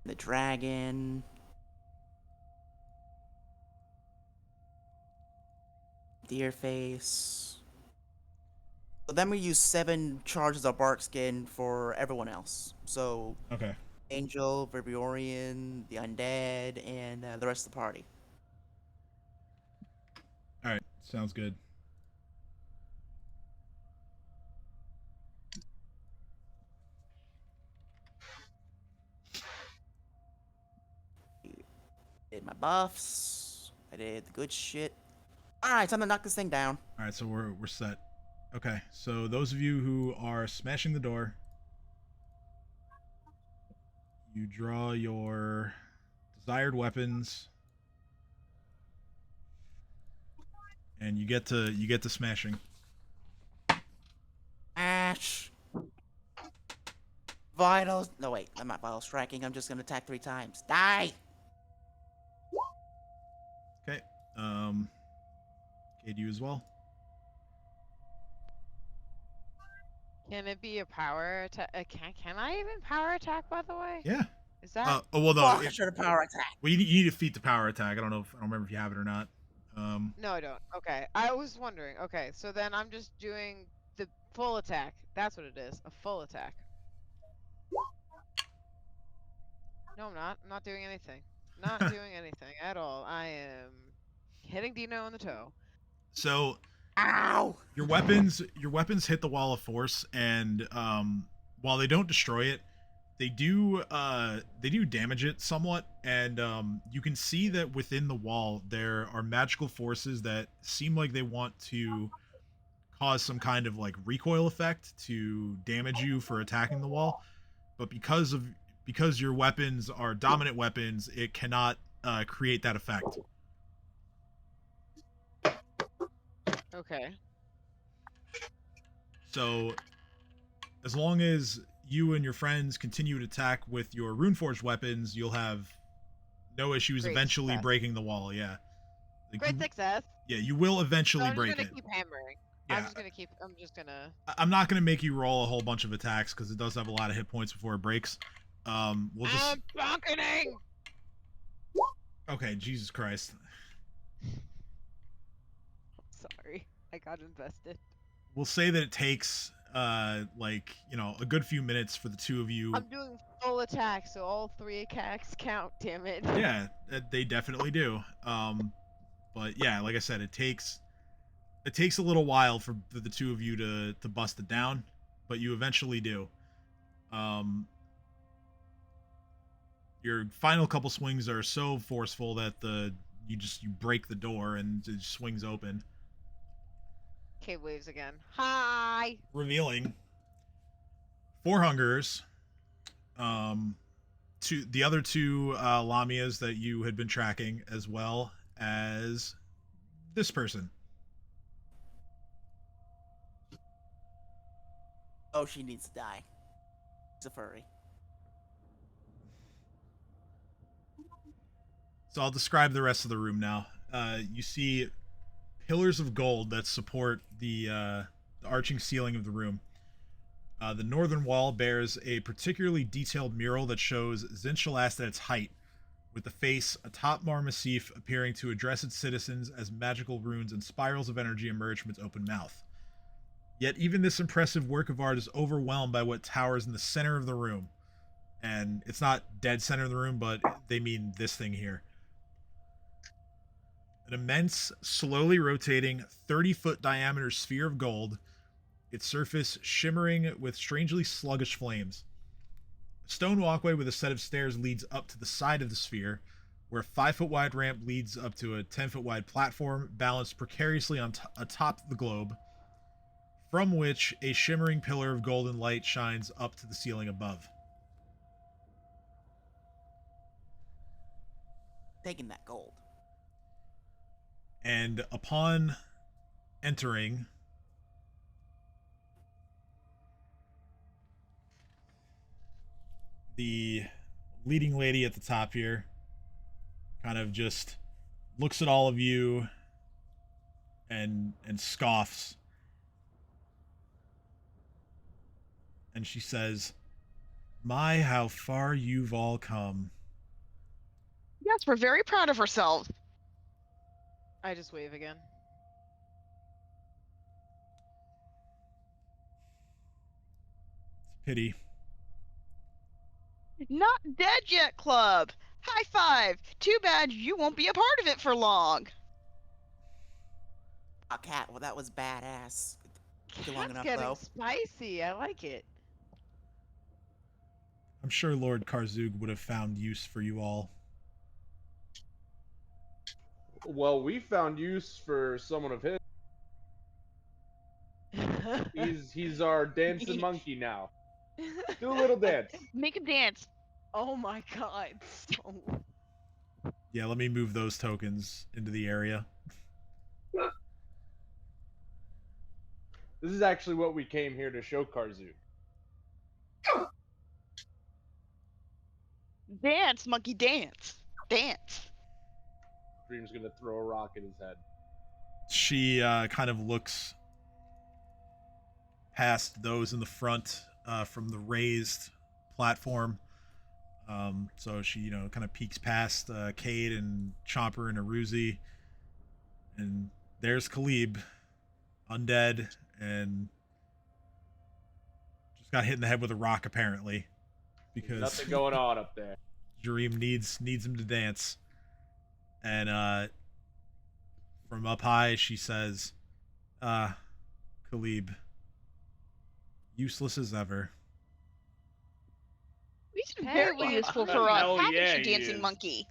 The dragon. Deer face. So then we use 7 charges of bark skin for everyone else. So Okay. Angel, Viborian, the undead, and the rest of the party. All right. Sounds good. Did my buffs. I did the good shit. Alright, time to knock this thing down. All right. So we're set. Okay. So those of you who are smashing the door, you draw your desired weapons, and you get to smashing. Ash. Vitals. No, wait. I'm not vital striking. I'm just gonna attack 3 times. Die! Okay. Cade, you as well. Can it be a power attack? Can I even power attack, by the way? Yeah. Is that? Oh well, no. Fuck, I should have power attack. Well, you need to defeat the power attack. I don't remember if you have it or not. No, I don't. Okay. I was wondering. Okay, so then I'm just doing the full attack. That's what it is. A full attack. No, I'm not. I'm not doing anything. Not doing anything at all. I am hitting Dino in the toe. So Ow! your weapons hit the wall of force, and while they don't destroy it, they do damage it somewhat, and you can see that within the wall there are magical forces that seem like they want to cause some kind of like recoil effect to damage you for attacking the wall, but because your weapons are dominant weapons, it cannot create that effect. Okay. So as long as you and your friends continue to attack with your runeforged weapons, you'll have no issues Great eventually success. breaking the wall. Yeah. Like, Great success. yeah, you will So eventually I'm just break gonna it. keep hammering. Yeah. I'm just gonna. I'm not gonna make you roll a whole bunch of attacks because it does have a lot of hit points before it breaks. We'll just. I'm bonkening! Okay, Jesus Christ. Sorry, I got invested. We'll say that it takes like, you know, a good few minutes for the two of you. I'm doing full attack, so all 3 attacks count, damn it. Yeah, they definitely do. But yeah, like I said, it takes a little while for the two of you to bust it down, but you eventually do. Your final couple swings are so forceful that you break the door and it swings open, Okay, waves again. Hi! revealing 4 hungers. The other 2 lamias that you had been tracking, as well as this person. Oh, she needs to die. She's a furry. So I'll describe the rest of the room now. You see pillars of gold that support the arching ceiling of the room. The northern wall bears a particularly detailed mural that shows Xin-Shalast at its height, with the face atop Mar Massif appearing to address its citizens as magical runes and spirals of energy emerge from its open mouth. Yet even this impressive work of art is overwhelmed by what towers in the center of the room. And it's not dead center of the room, but they mean this thing here. An immense, slowly rotating, 30-foot diameter sphere of gold, its surface shimmering with strangely sluggish flames. A stone walkway with a set of stairs leads up to the side of the sphere, where a 5-foot wide ramp leads up to a 10-foot wide platform balanced precariously on atop the globe, from which a shimmering pillar of golden light shines up to the ceiling above. Taking that gold. And upon entering, the leading lady at the top here kind of just looks at all of you and scoffs. And she says, "My, how far you've all come." Yes, we're very proud of ourselves. I just wave again. It's a pity. Not dead yet, club. High five. Too bad you won't be a part of it for long. Oh, Cat, well, that was badass. Too long Cat's enough, getting though. spicy. I like it. I'm sure Lord Karzoug would have found use for you all. Well, we found use for someone of his. He's our dancing monkey now. Do a little dance. Make him dance. Oh my god. So... Yeah, let me move those tokens into the area. This is actually what we came here to show Karzoug. Dance, monkey, dance. Dance. Dream's gonna throw a rock at his head. She kind of looks past those in the front from the raised platform. So she, kind of peeks past Cade and Chomper and Aruzi. And there's Khalib, undead, and just got hit in the head with a rock, apparently. Because nothing going on up there. Jareem needs him to dance. And from up high, she says, Khalib, useless as ever. He's Hey, very well, useful for hell us. yeah, Haven't you, he dancing is. monkey?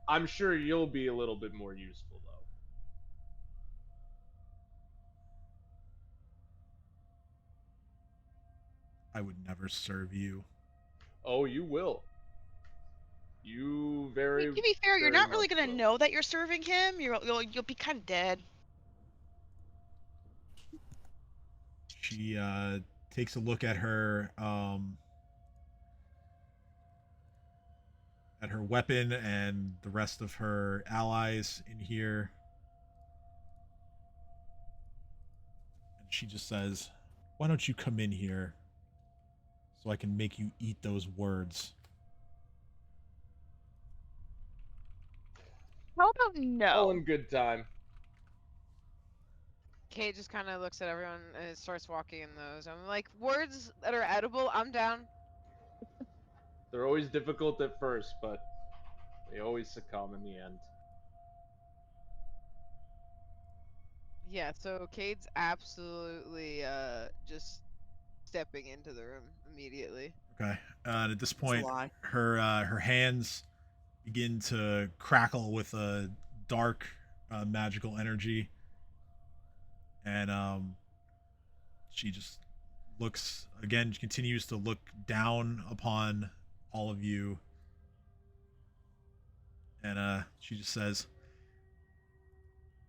I'm sure you'll be a little bit more useful, though. I would never serve you. Oh, you will. You very. To be fair, you're very not really much gonna so. know that you're serving him. You'll be kind of dead. She takes a look at her weapon and the rest of her allies in here. And she just says, "Why don't you come in here so I can make you eat those words?" How about All no? in good time. Kate just kind of looks at everyone and starts walking in those. I'm like, words that are edible, I'm down. They're always difficult at first, but they always succumb in the end. Yeah, so Cade's absolutely just stepping into the room immediately. Okay. And at this point, lie. her hands begin to crackle with a dark magical energy, and she just looks again. Continues to look down upon all of you, and she just says,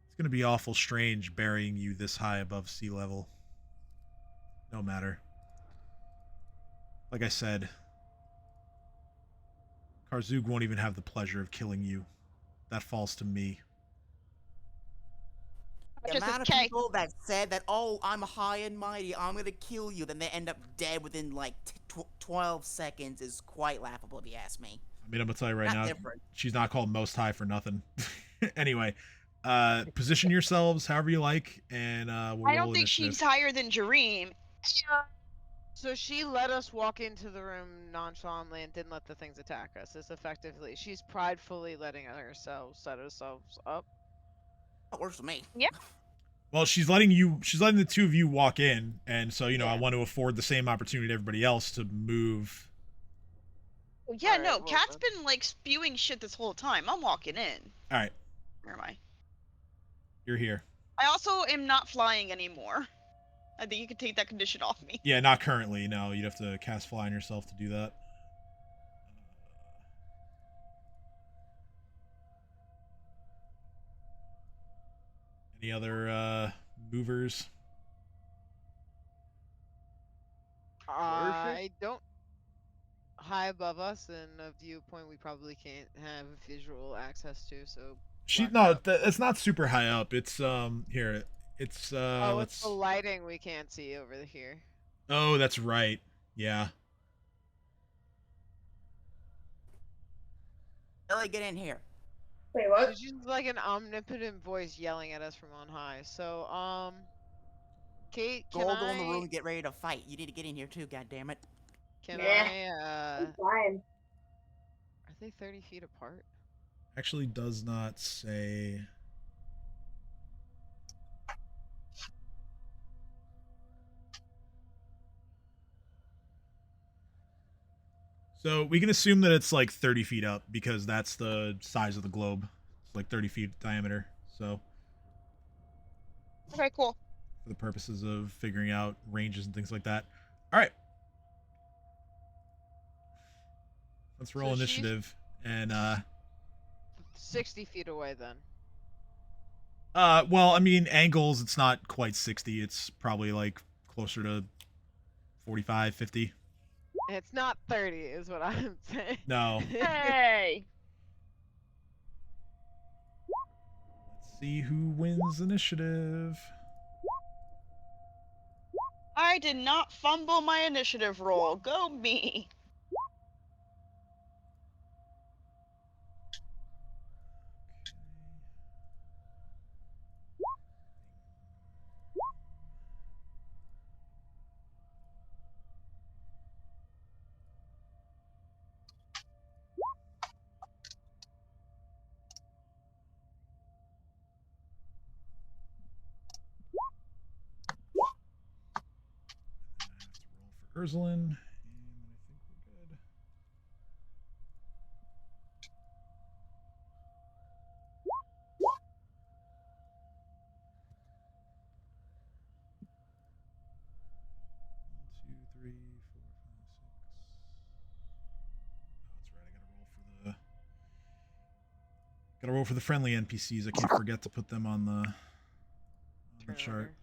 "It's gonna be awful strange burying you this high above sea level. No matter. Like I said, Karzoug won't even have the pleasure of killing you. That falls to me." The Just amount of okay. people that said that, oh, I'm high and mighty, I'm gonna kill you, then they end up dead within like 12 seconds is quite laughable if you ask me. I mean, I'm gonna tell you right Not now, different. she's not called Most High for nothing. Anyway, position yourselves however you like, and we'll I roll don't think initiative. she's higher than Jareem. So she let us walk into the room nonchalantly and didn't let the things attack us. It's effectively, she's pridefully letting herself set herself up. That works for me. Well, she's letting the two of you walk in, and so I Yeah. want to afford the same opportunity to everybody else to move Well, yeah, Alright, no, well Cat's then. been like spewing shit this whole time. I'm walking in. All right, Where am I? you're here. I also am not flying anymore. I think you can take that condition off me. Yeah, not currently. No, you'd have to cast fly on yourself to do that. Any other movers? I don't. High above us in a viewpoint we probably can't have visual access to, so. It's not super high up. It's here. It's Oh, it's the let's. lighting we can't see over here. Oh, that's right. Yeah. Lilly, get in here. Wait, what? She's just like an omnipotent voice yelling at us from on high. So, Kate, can Go in the room I? and get ready to fight. You need to get in here too, goddammit. Can Nah. I? Fine. Are they 30 feet apart? Actually, does not say. So we can assume that it's like 30 feet up because that's the size of the globe. It's like 30 feet diameter. So Okay, cool. for the purposes of figuring out ranges and things like that. All right. Let's roll So she's- initiative. And 60 feet away then. well, I mean angles, it's not quite 60. It's probably like closer to 45, 50. It's not 30, is what I'm saying. No. Hey! Let's see who wins initiative. I did not fumble my initiative roll. Go me. For Ursuline, and I think we're good. One, two, three, four, five, six. Oh, that's right. Gotta roll for the friendly NPCs. I can't forget to put them on the chart.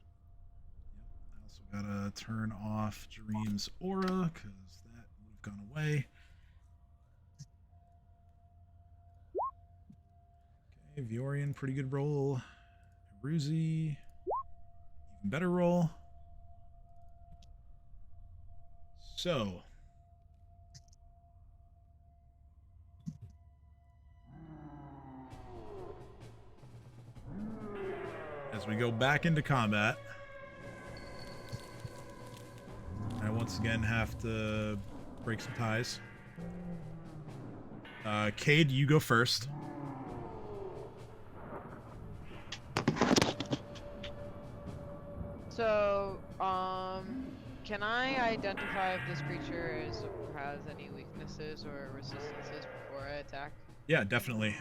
I also gotta turn off Jareem's aura because that would have gone away. Okay, Viorian, pretty good roll. Ruzi, even better roll. So, as we go back into combat, I once again have to break some ties. Cade, you go first. So, can I identify if this creature has any weaknesses or resistances before I attack? Yeah, definitely.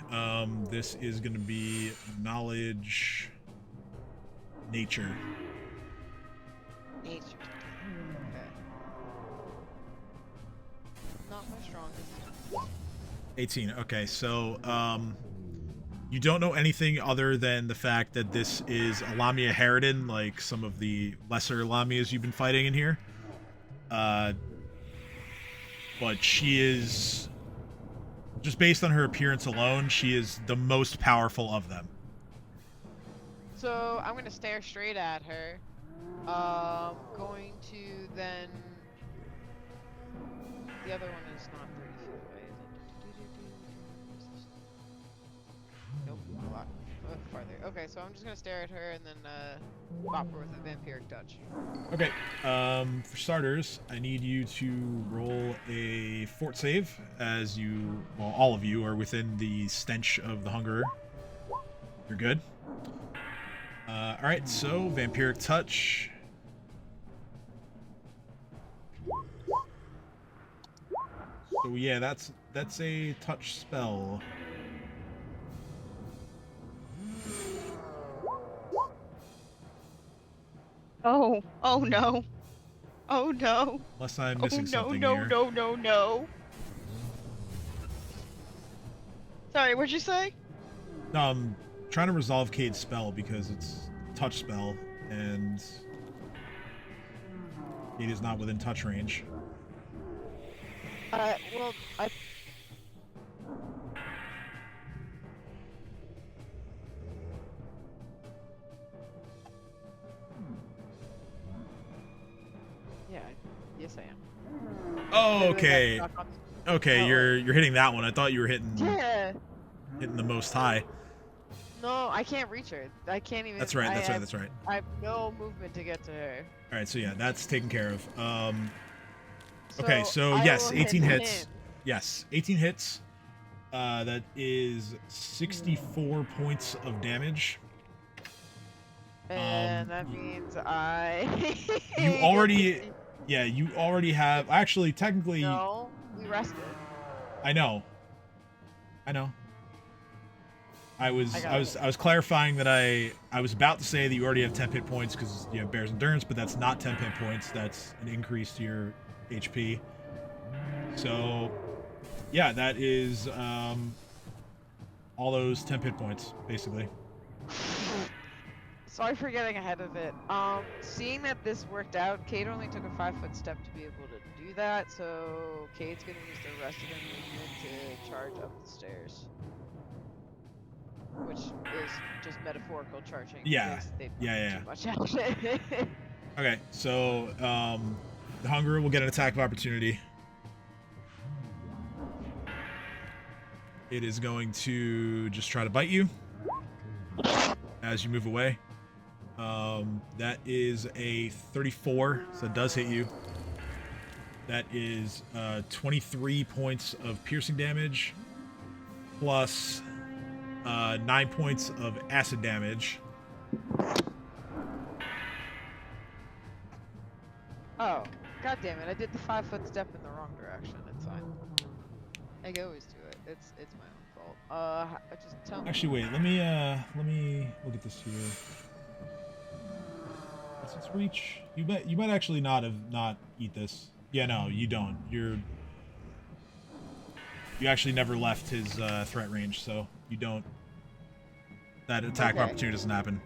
This is going to be knowledge, nature. Nature. Okay. Not my strongest. 18. Okay, so you don't know anything other than the fact that this is a lamia Harridan, like some of the lesser lamias you've been fighting in here. But she is, just based on her appearance alone, she is the most powerful of them. So I'm gonna stare straight at her. Going to then. The other one is not 30 feet away, is it? Nope, a lot farther. Okay, so I'm just gonna stare at her and then bop her with a vampiric touch. Okay, for starters, I need you to roll a fort save as you, well, all of you are within the stench of the Hungerer. You're good. Alright, so vampiric touch. So yeah, that's a touch spell. Oh, oh no. Oh no. Unless I'm Oh missing no, something no, here. no, no, no. Sorry, what'd you say? No, I'm trying to resolve Cade's spell because it's touch spell, and Cade is not within touch range. Well, yeah, yes I am. Oh, Maybe okay. that's not Okay, Oh, you're hitting that one. I thought you were hitting Yeah. the most high. No, I can't reach her. I can't even. That's right. That's right. I have no movement to get to her. All right, so yeah, that's taken care of. So Okay, so I yes, will hit 18 hits. him. Yes, 18 hits. That is 64 points of damage. And that means I. You already, yeah, you already have. Actually, technically, No, we rested. I know. I was clarifying that I was about to say that you already have 10 hit points because you have Bear's Endurance, but that's not 10 hit points. That's an increase to your HP. So, yeah, that is all those 10 hit points, basically. Sorry for getting ahead of it. Seeing that this worked out, Cade only took a 5-foot step to be able to do that, so Cade's gonna use the rest of their movement to charge up the stairs. Which is just metaphorical charging. Yeah. Because they don't Yeah. do much action. Okay, so the Hunger will get an attack of opportunity. It is going to just try to bite you as you move away. That is a 34, so it does hit you. That is 23 points of piercing damage, plus 9 points of acid damage. Oh, god damn it! I did the 5-foot step in the wrong direction. It's fine. I always do it. It's my own fault. Just tell me. Actually, wait. Let me look at this here. What's its reach? You might actually not eat this. Yeah, no, you don't. You actually never left his threat range, so you don't. That attack Okay. opportunity doesn't happen.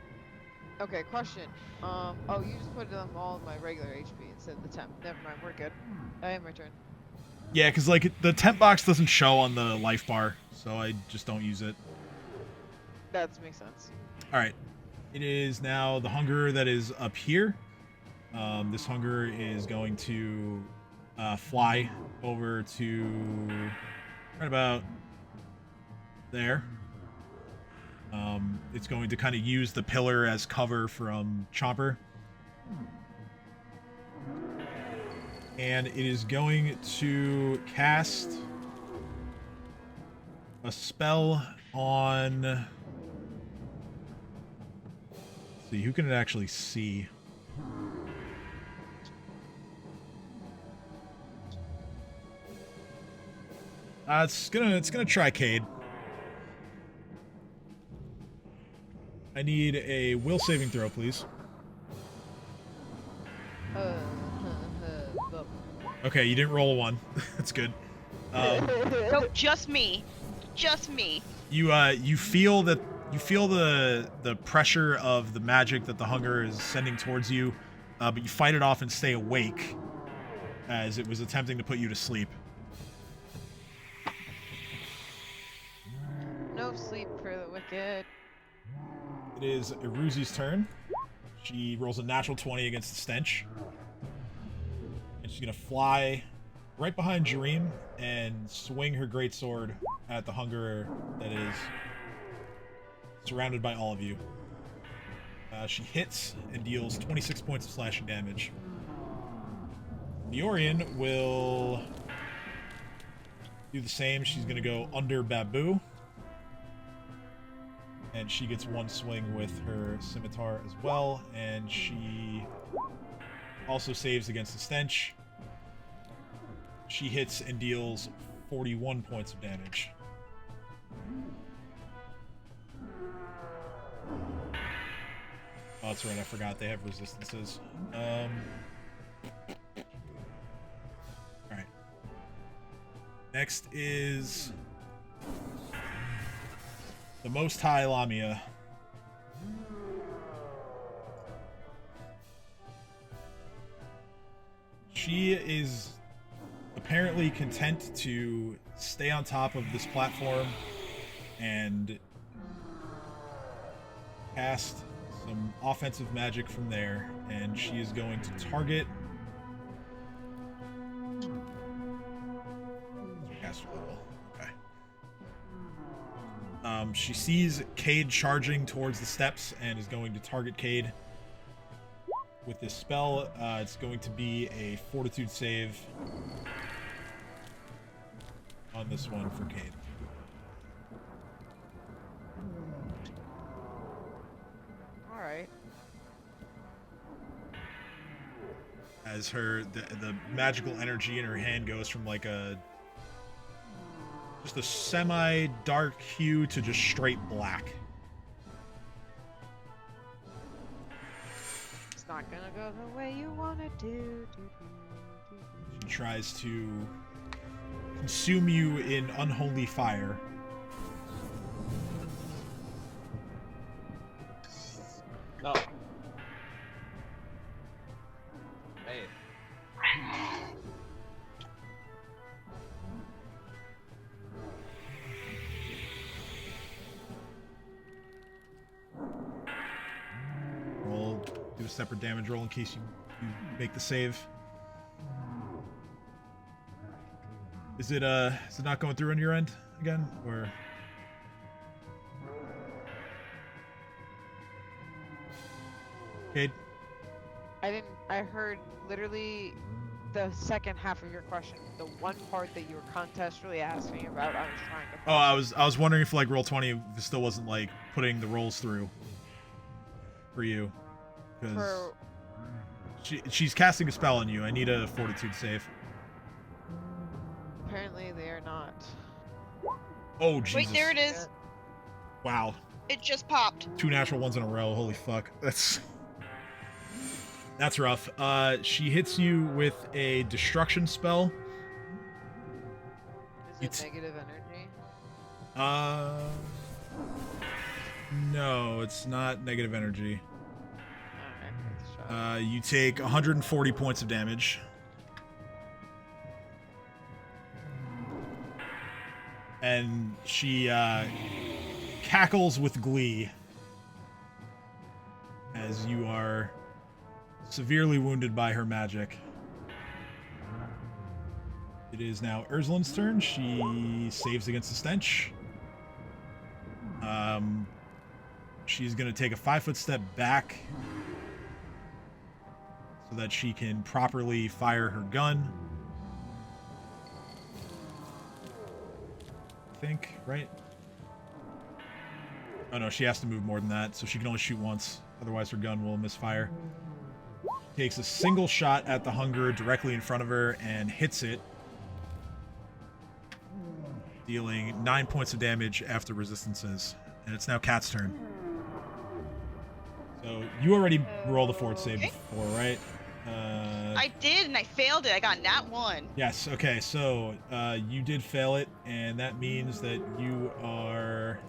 Okay, question. Oh, you just put them all in my regular HP instead of the temp. Never mind, we're good. I am my turn. Yeah, because like the temp box doesn't show on the life bar, so I just don't use it. That makes sense. All right, it is now the Hunger that is up here. This Hunger is going to fly over to right about there. It's going to kind of use the pillar as cover from Chomper. And it is going to cast a spell on... Let's see, who can it actually see? It's gonna try Cade. I need a will saving throw, please. Okay, you didn't roll a 1. That's good. No, just me. Just me. You feel the pressure of the magic that the Hunger is sending towards you, but you fight it off and stay awake as it was attempting to put you to sleep. No sleep for the wicked. It is Iruzi's turn. She rolls a natural 20 against the stench. And she's gonna fly right behind Jareem and swing her greatsword at the Hunger that is surrounded by all of you. She hits and deals 26 points of slashing damage. Neorian will do the same. She's gonna go under Babu. And she gets one swing with her scimitar as well, and she also saves against the stench. She hits and deals 41 points of damage. Oh, that's right, I forgot they have resistances. Alright. Next is the Most High Lamia. She is apparently content to stay on top of this platform and cast some offensive magic from there, and she is going to target caster level. Okay. She sees Cade charging towards the steps and is going to target Cade with this spell. It's going to be a fortitude save on this one for Cade. Alright. As the magical energy in her hand goes from like just a semi-dark hue to just straight black. It's not gonna go the way you want it to. She tries to consume you in unholy fire. No. Hey. Roll, do a separate damage roll in case you make the save. Is it not going through on your end again, or? Cade? I heard literally the second half of your question. The one part that you were contextually asking about, I was trying to. Oh, I was wondering if like Roll20 still wasn't like putting the rolls through for you, because she's casting a spell on you. I need a fortitude save. Apparently they are not. Oh Jesus! Wait, there it is. Wow. It just popped. 2 natural ones in a row. Holy fuck. That's rough. She hits you with a destruction spell. Is it negative energy? No, it's not negative energy. Alright, let's try. You take 140 points of damage. And she cackles with glee as you are severely wounded by her magic. It is now Ursula's turn. She saves against the stench. She's going to take a 5-foot step back so that she can properly fire her gun. I think, right? Oh no, she has to move more than that, so she can only shoot once. Otherwise her gun will misfire. Takes a single shot at the hunger directly in front of her and hits it, dealing 9 points of damage after resistances. And it's now Kat's turn. So you already rolled a fort save before, right? I did, and I failed it. I got nat 1. Yes, okay, so you did fail it, and that means that you are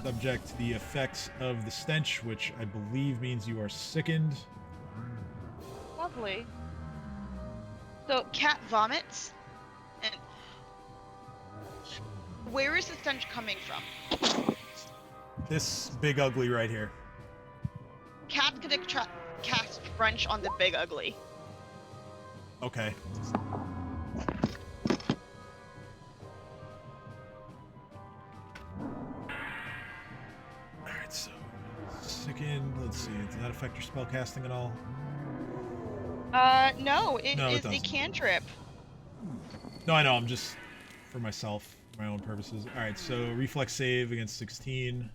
subject to the effects of the stench, which I believe means you are sickened. Lovely. So, Cat vomits, and where is the stench coming from? This big ugly right here. Cat's gonna cast Crunch on the big ugly. Okay. Alright, so sickened, let's see, does that affect your spell casting at all? No, it No, it is a doesn't. cantrip. No, I know, I'm just for myself, for my own purposes. Alright, so reflex save against 16.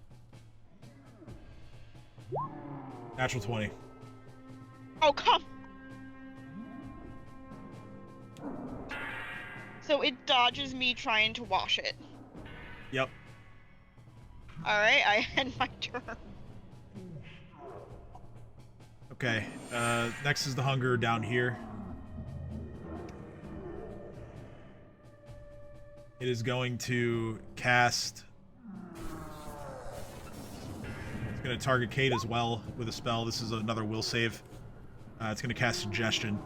Natural 20. Oh, come! So it dodges me trying to wash it. Yep. Alright, I end my turn. Okay. Next is the hunger down here. It is going to cast... It's going to target Kate as well with a spell. This is another will save. It's going to cast Suggestion.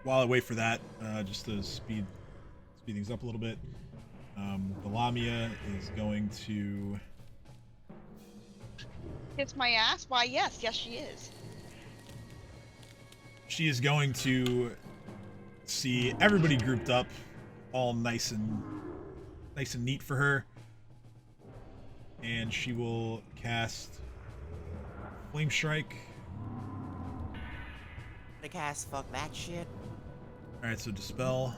While I wait for that, just to speed things up a little bit, the lamia is going to... Kiss my ass? Why, yes, she is. She is going to see everybody grouped up, all nice and neat for her, and she will cast Flame Strike. The cast fuck that shit. All right, so Dispel.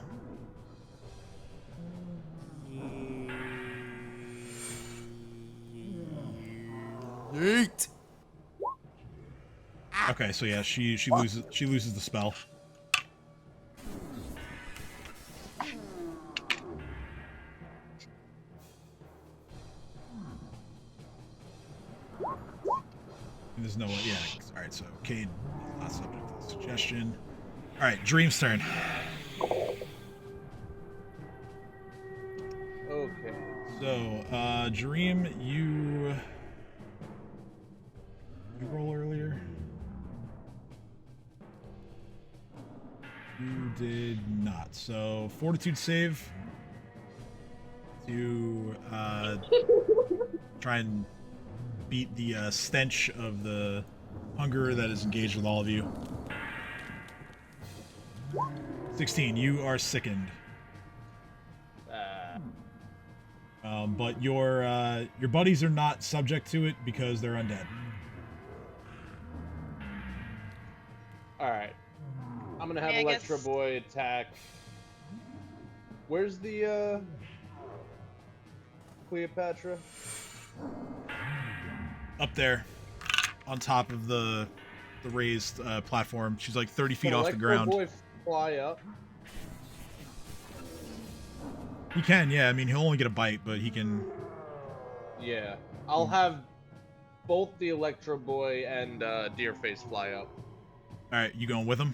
Yeet. Okay, so yeah, she loses the spell. There's no way. Yeah. All right, so Cade is not subject to the suggestion. All right, Dream's turn. Okay. So, Dream, you roll earlier. You did not. So, Fortitude save to try and beat the stench of the hunger that is engaged with all of you. 16, you are sickened. But your buddies are not subject to it because they're undead. Alright. I'm gonna have Yeah, I Electro guess- Boy attack. Where's the Cleopatra? Up there, on top of the raised platform. She's like 30 feet off the ground. Boy fly up. He can, yeah. I mean, he'll only get a bite, but he can. Yeah. I'll have both the Electro Boy and Deerface fly up. All right, you going with him?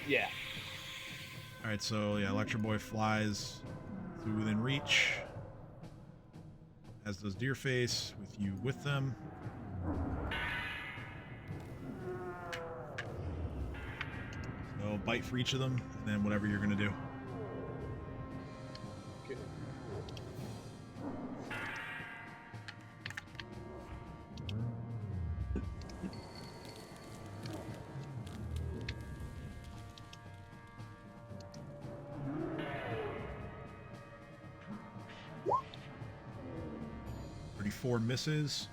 Yeah. All right, so yeah, Electro Boy flies to within reach, as does Deerface, with you with them. So bite for each of them, and then whatever you're gonna do. Okay. Four misses.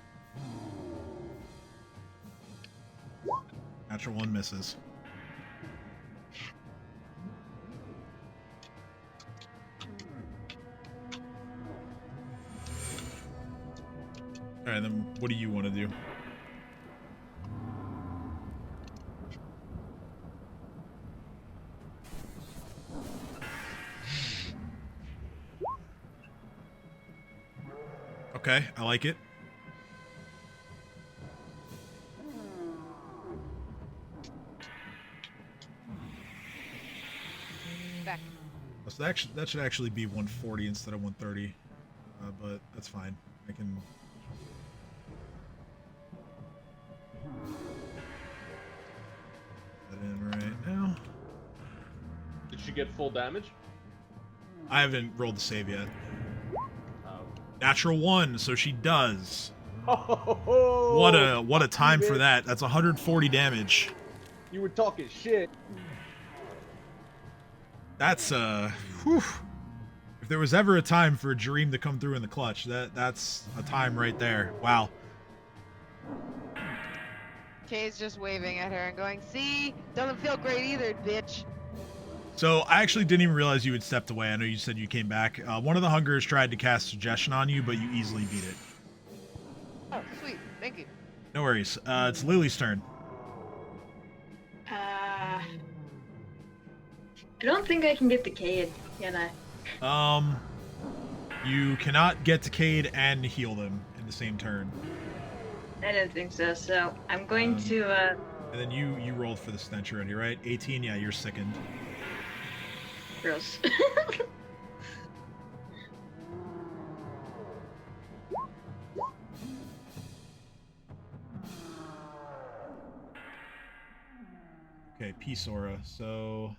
Natural one misses. All right, then what do you want to do? Okay, I like it. Back. So that should actually be 140 instead of 130, but that's fine. I can. Put that in right now. Did she get full damage? I haven't rolled the save yet. Oh. Natural one, so she does. Oh, What a time for that. That's 140 damage. You were talking shit. That's whew. If there was ever a time for a dream to come through in the clutch, that's a time right there. Wow. Kay's just waving at her and going, see? Doesn't feel great either, bitch. So I actually didn't even realize you had stepped away. I know you said you came back. One of the Hungers tried to cast Suggestion on you, but you easily beat it. Oh, sweet. Thank you. No worries. It's Lily's turn. I don't think I can get the Cade, can I? You cannot get to Cade and heal them in the same turn. I didn't think so, so I'm going to, And then you rolled for the stench already, right? 18, yeah, you're sickened. gross. Okay, Peace Aura, so...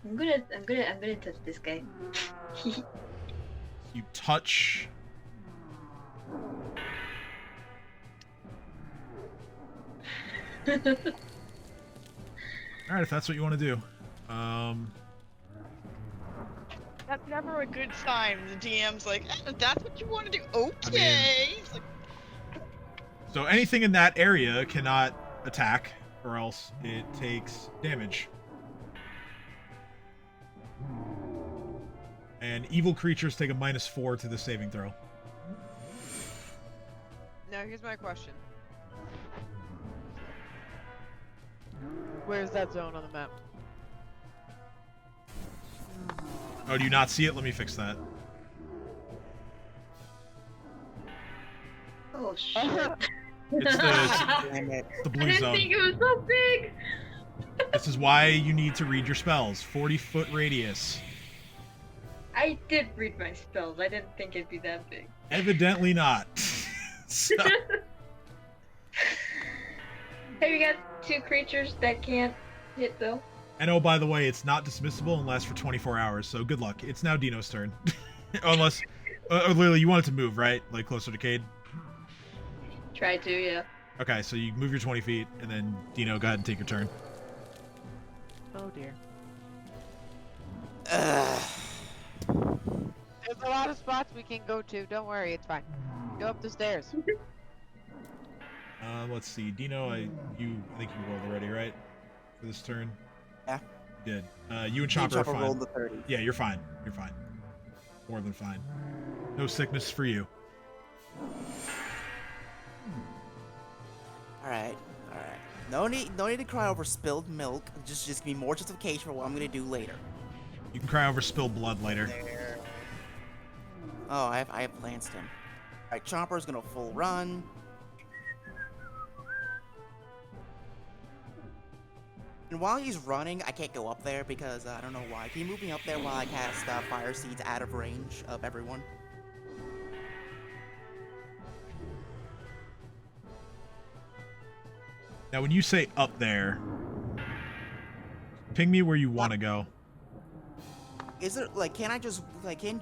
I'm gonna touch this guy. You touch... Alright, if that's what you want to do. That's never a good sign. The DM's like, if that's what you want to do, okay. It's like, So anything in that area cannot attack, or else it takes damage. And evil creatures take a -4 to the saving throw. Now, here's my question. Where's that zone on the map? Oh, do you not see it? Let me fix that. Oh shit. It's Damn it. the I blue didn't zone. think it was so big! This is why you need to read your spells. 40-foot radius. I did read my spells. I didn't think it'd be that big. Evidently not. So, Have you got 2 creatures that can't hit though? and oh, by the way, it's not dismissible and lasts for 24 hours, so good luck. It's now Dino's turn. Unless... Lily, you wanted to move, right? Like, closer to Cade? Try to, yeah. Okay, so you move your 20 feet, and then, Dino, go ahead and take your turn. Oh dear. Ugh. There's a lot of spots we can go to. Don't worry, it's fine. Go up the stairs. Let's see. Dino, I think you rolled already, right? For this turn? Yeah. You did. You and Me Chopper are Chopper fine. rolled the 30. Yeah, you're fine. You're fine. More than fine. No sickness for you. Alright, alright. No need to cry over spilled milk. Just give me more justification for what I'm gonna do later. You can cry over spilled blood later. There. Oh, I have lanced him. Alright, Chomper's gonna full run. And while he's running, I can't go up there because I don't know why. Can you move me up there while I cast Fire Seeds out of range of everyone? Now, when you say up there, ping me where you want to go. Is it like can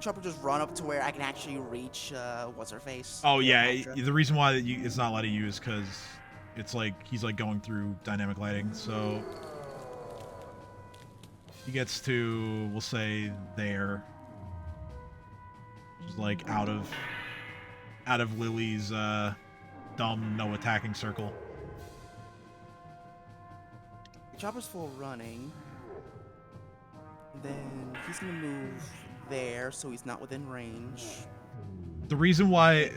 Chopper just run up to where I can actually reach what's her face? Oh yeah, Cleopatra? the reason why it's not letting you is because it's like he's like going through dynamic lighting, so he gets to, we'll say, there, which is like out of Lily's dumb no attacking circle. Chopper's full running. Then he's gonna move there, so he's not within range. The reason why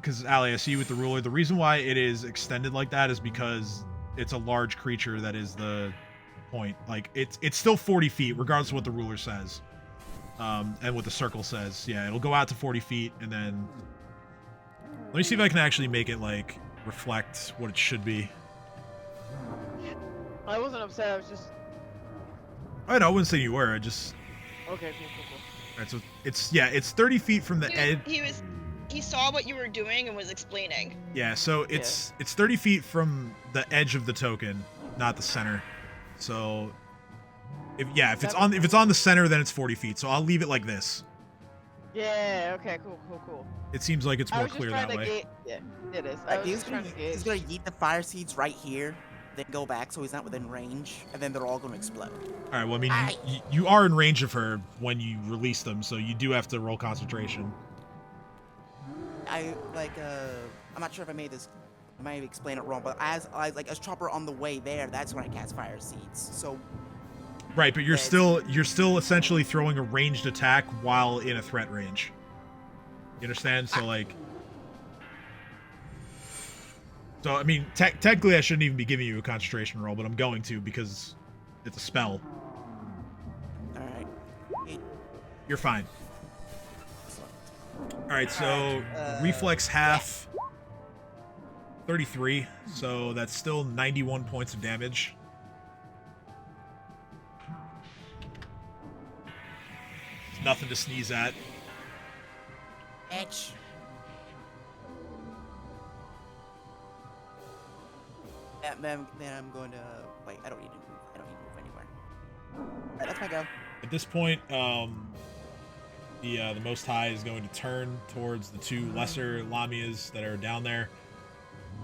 because Allie, I see you with the ruler. The reason why it is extended like that is because it's a large creature that is the point. Like it's still 40 feet, regardless of what the ruler says, and what the circle says. Yeah, it'll go out to 40 feet, and then let me see if I can actually make it like reflect what it should be. I wasn't upset, I was just... I know, I wouldn't say you were. I just. Okay, cool. Alright, so it's 30 feet from the edge. He saw what you were doing and was explaining. Yeah, so it's 30 feet from the edge of the token, not the center. So if it's on the center, then it's 40 feet. So I'll leave it like this. Yeah, okay, cool. It seems like it's more clear that way. Yeah, it is. I was He's just trying to gauge. gonna yeet the fire seeds right here, then go back so he's not within range, and then they're all gonna explode. All right. Well, I mean, you are in range of her when you release them, so you do have to roll concentration. I'm not sure if I made this I might have explained it wrong, but as Chopper on the way there, that's when I cast Fire Seeds. So Right, but you're still essentially throwing a ranged attack while in a threat range. You understand? So like, so I mean, technically I shouldn't even be giving you a concentration roll, but I'm going to because it's a spell. all right. You're fine. All right, so reflex half. 33, so that's still 91 points of damage. It's nothing to sneeze at. Etch. Then I'm going to wait. I don't need to move. I don't need to move anywhere. All right, that's my go. At this point, the Most High is going to turn towards the two lesser lamias that are down there,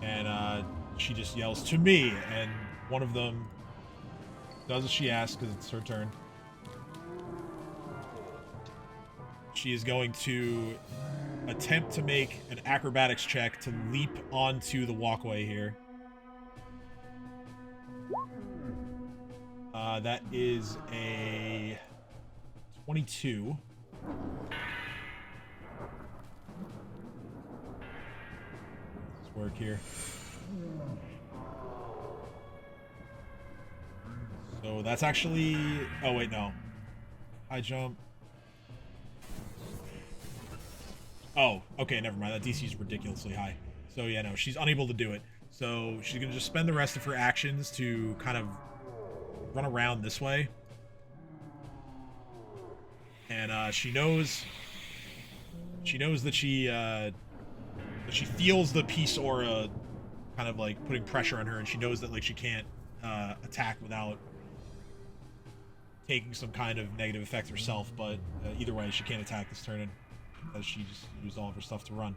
and she just yells to me, and one of them does as she asks because it's her turn. She is going to attempt to make an acrobatics check to leap onto the walkway here. That is a 22. Let's work here. So that's actually... Oh, wait, no. High jump. Oh, okay, never mind. That DC is ridiculously high. So, yeah, no, she's unable to do it. So she's going to just spend the rest of her actions to kind of run around this way. And she knows that she feels the peace aura kind of like putting pressure on her, and she knows that like she can't attack without taking some kind of negative effect herself, but either way she can't attack this turn as she just used all of her stuff to run.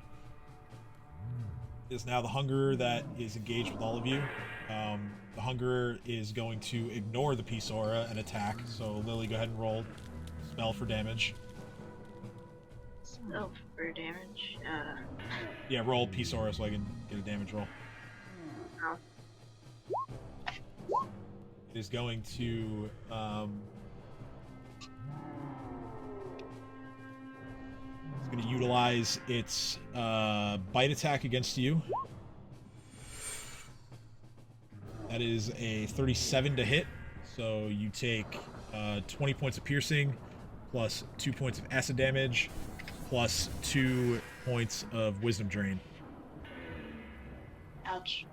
It is now the Hungerer that is engaged with all of you. The Hungerer is going to ignore the peace aura and attack, so Lily, go ahead and roll spell for damage. Spell for damage? Yeah, roll peace aura so I can get a damage roll. Oh. It is going to it's going to utilize its bite attack against you. That is a 37 to hit, so you take 20 points of piercing, plus 2 points of acid damage, plus 2 points of wisdom drain. Ouch.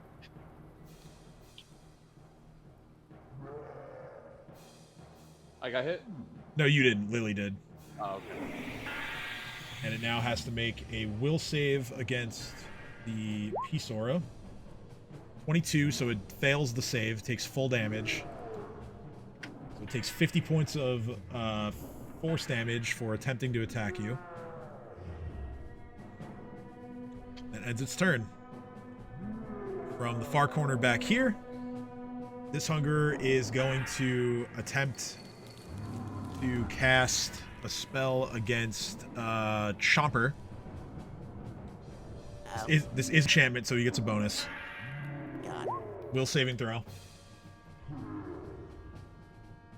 I got hit? No, you didn't. Lily did. Oh, okay. And it now has to make a will save against the Peace Aura. 22, so it fails the save, takes full damage. So it takes 50 points of force damage for attempting to attack you. That ends its turn. From the far corner back here, this Hungerer is going to attempt to cast a spell against Chomper. This is enchantment, so he gets a bonus. God. Will saving throw.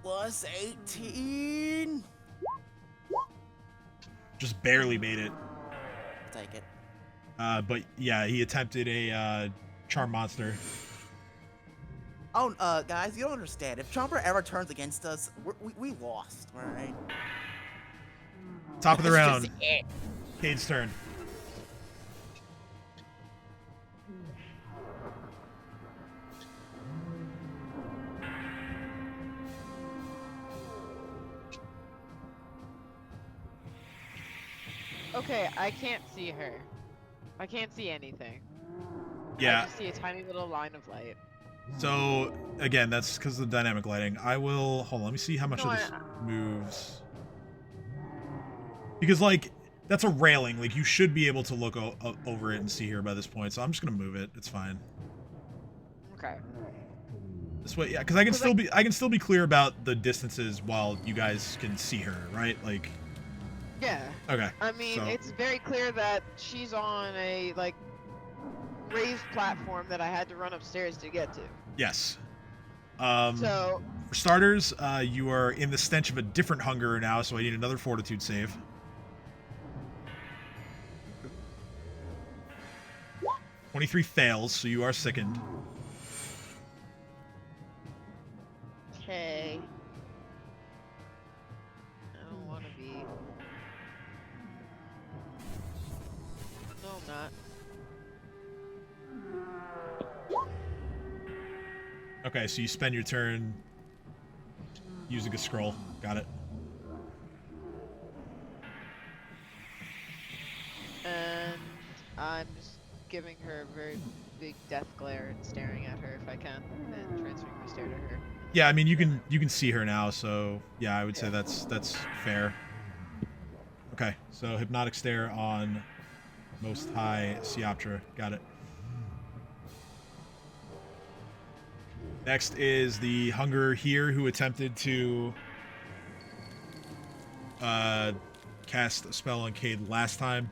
Plus 18. Just barely made it. Take it. But yeah, he attempted a charm monster. Oh, guys, you don't understand. If Chomper ever turns against us, we lost, alright? Top of the That's round. just it. Cade's turn. Okay, I can't see her. I can't see anything. Yeah. I just see a tiny little line of light. So again, that's because of the dynamic lighting. I will hold on. Let me see how much No, of this moves. Because like that's a railing. Like you should be able to look over it and see her by this point. So I'm just gonna move it. It's fine. Okay. This way, yeah. Because I can still be clear about the distances while you guys can see her, right? Like. Yeah. Okay. I mean, so. it's very clear that she's on a, like, raised platform that I had to run upstairs to get to. Yes. So For starters, you are in the stench of a different hunger now, so I need another fortitude save. (23) fails, so you are sickened. Okay. I don't want to be. No, I'm not. Okay, so you spend your turn using a scroll. Got it. And I'm just giving her a very big death glare and staring at her if I can, and transferring my stare to her. Yeah, I mean you can see her now, so yeah, I would say that's fair. Okay, so hypnotic stare on Most High Sioptra. Got it. Next is the hunger here who attempted to cast a spell on Cade last time.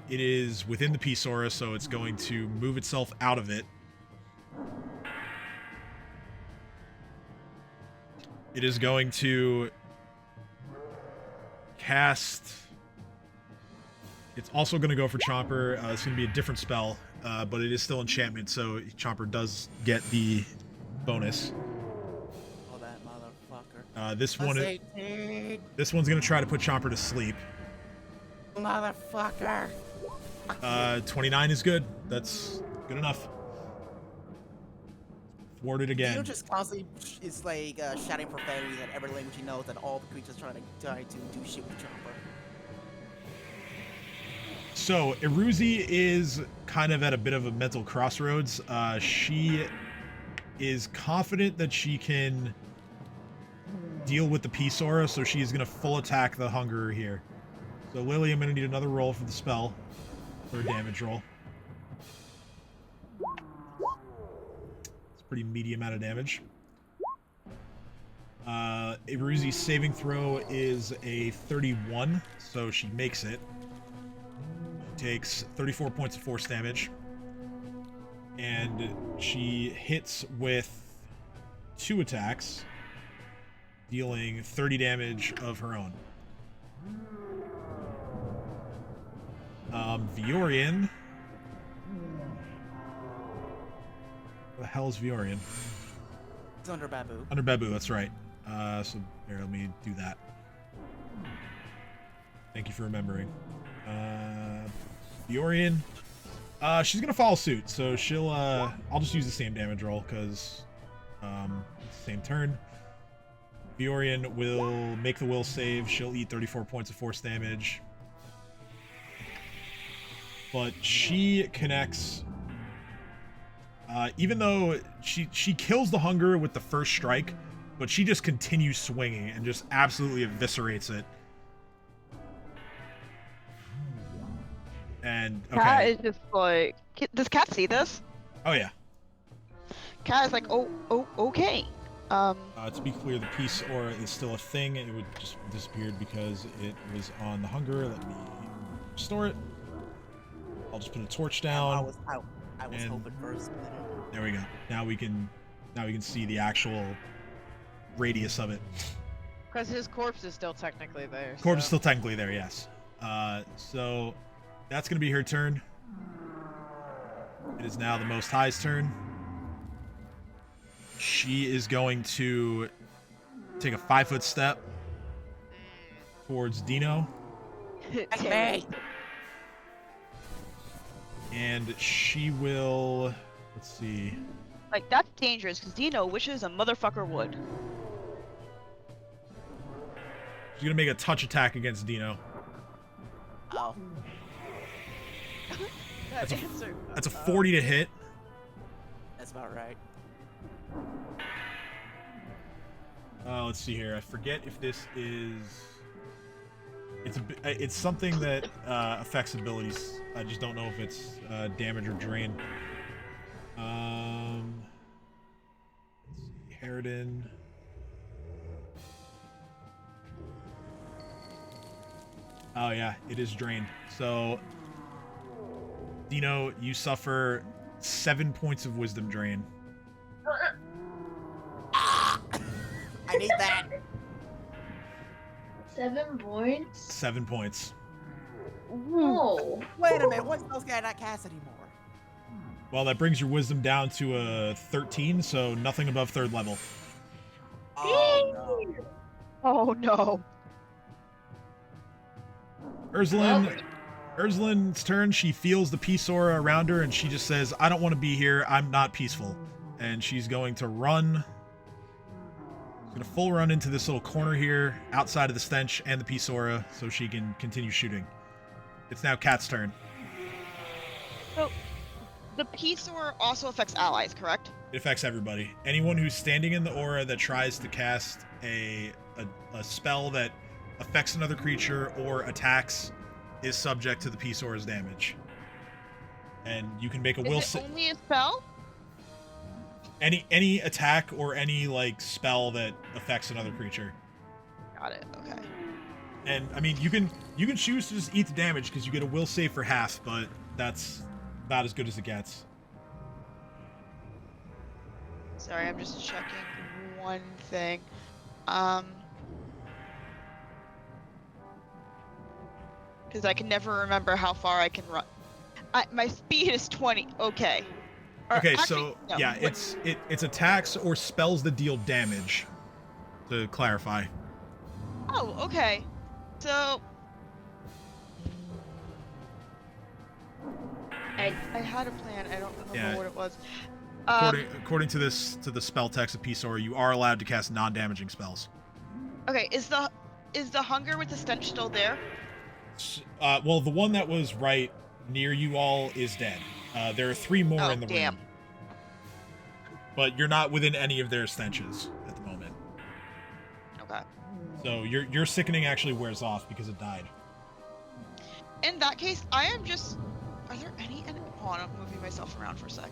It is within the Peace Aura, so it's going to move itself out of it. It is going to cast... It's also going to go for Chomper. It's going to be a different spell, but it is still enchantment, so Chomper does get the bonus. Oh, that motherfucker. This one, Take this one's going to try to put Chomper to sleep. motherfucker. 29 is good. That's good enough. Thwarted again. Dino just constantly is like shouting profanities at every language he knows, and all the creatures try to do shit with Chomper. So, Iruzi is kind of at a bit of a mental crossroads. She is confident that she can deal with the Peace Aura, so she is going to full attack the Hungerer here. So, Lilly, I'm going to need another roll for the spell, for a damage roll. It's a pretty meaty amount of damage. Iruzi's saving throw is a 31, so she makes it. Takes 34 points of force damage, and she hits with 2 attacks, dealing 30 damage of her own. Viorian. Where the hell is Viorian? It's under Babu. Under Babu, that's right. So here, let me do that. Thank you for remembering. Viorian. She's gonna follow suit, so she'll I'll just use the same damage roll because it's the same turn. Viorian will make the will save. She'll eat 34 points of force damage. But she connects, even though she kills the Hunger with the first strike, but she just continues swinging and just absolutely eviscerates it. And okay. Cat is just like, does Cat see this? Oh yeah. Cat is like, oh, okay. To be clear, the Peace Aura is still a thing. It would just disappeared because it was on the Hunger. Let me restore it. I'll just put a torch down. I was hoping first. There we go. Now we can see the actual radius of it. Because his corpse is still technically there. Corpse is still technically there, yes. So that's gonna be her turn. It is now the Most High's turn. She is going to take a 5-foot step towards Dino. Hey. And she will, let's see. Like, that's dangerous, because Dino wishes a motherfucker would. She's gonna make a touch attack against Dino. Oh. That's a 40 to hit. That's about right. Let's see here. I forget if this is. It's something that affects abilities. I just don't know if it's damage or drain. Let's see. Harridan. Oh yeah, it is drained. So Dino, you suffer 7 points of wisdom drain. I need that. 7 points? 7 points. No. Wait a minute, what spells can I not cast anymore? Well, that brings your wisdom down to a 13, so nothing above 3rd level. Oh no. Oh no. Ursulin's turn. She feels the peace aura around her, and she just says, I don't want to be here. I'm not peaceful. And she's going to run. She's going to full run into this little corner here, outside of the stench and the peace aura, so she can continue shooting. It's now Kat's turn. So, the peace aura also affects allies, correct? It affects everybody. Anyone who's standing in the aura that tries to cast a spell that affects another creature or attacks is subject to the peace aura's damage. And you can make a will Is it only a spell? any attack or any like spell that affects another creature. Got it. Okay. And I mean, you can choose to just eat the damage because you get a will save for half, but that's about as good as it gets. Sorry, I'm just checking one thing. Because I can never remember how far I can run. My speed is 20. Okay. Or Okay, actually, so no, yeah, wait. it's attacks or spells that deal damage. To clarify. Oh, okay. So I had a plan. I don't remember Yeah. what it was. According to the spell text of Peace Aura, you are allowed to cast non-damaging spells. Okay, is the hunger with the stench still there? Well, the one that was right near you all is dead. There are 3 more in the damn. room. But you're not within any of their stenches at the moment. Okay. So your sickening actually wears off because it died. In that case, I am just. Are there any? Hold on, I'm moving myself around for a sec.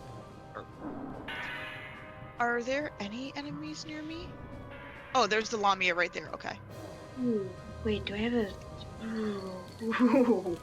Are there any enemies near me? Oh, there's the lamia right there. Okay. Ooh, wait, do I have a... Ooh.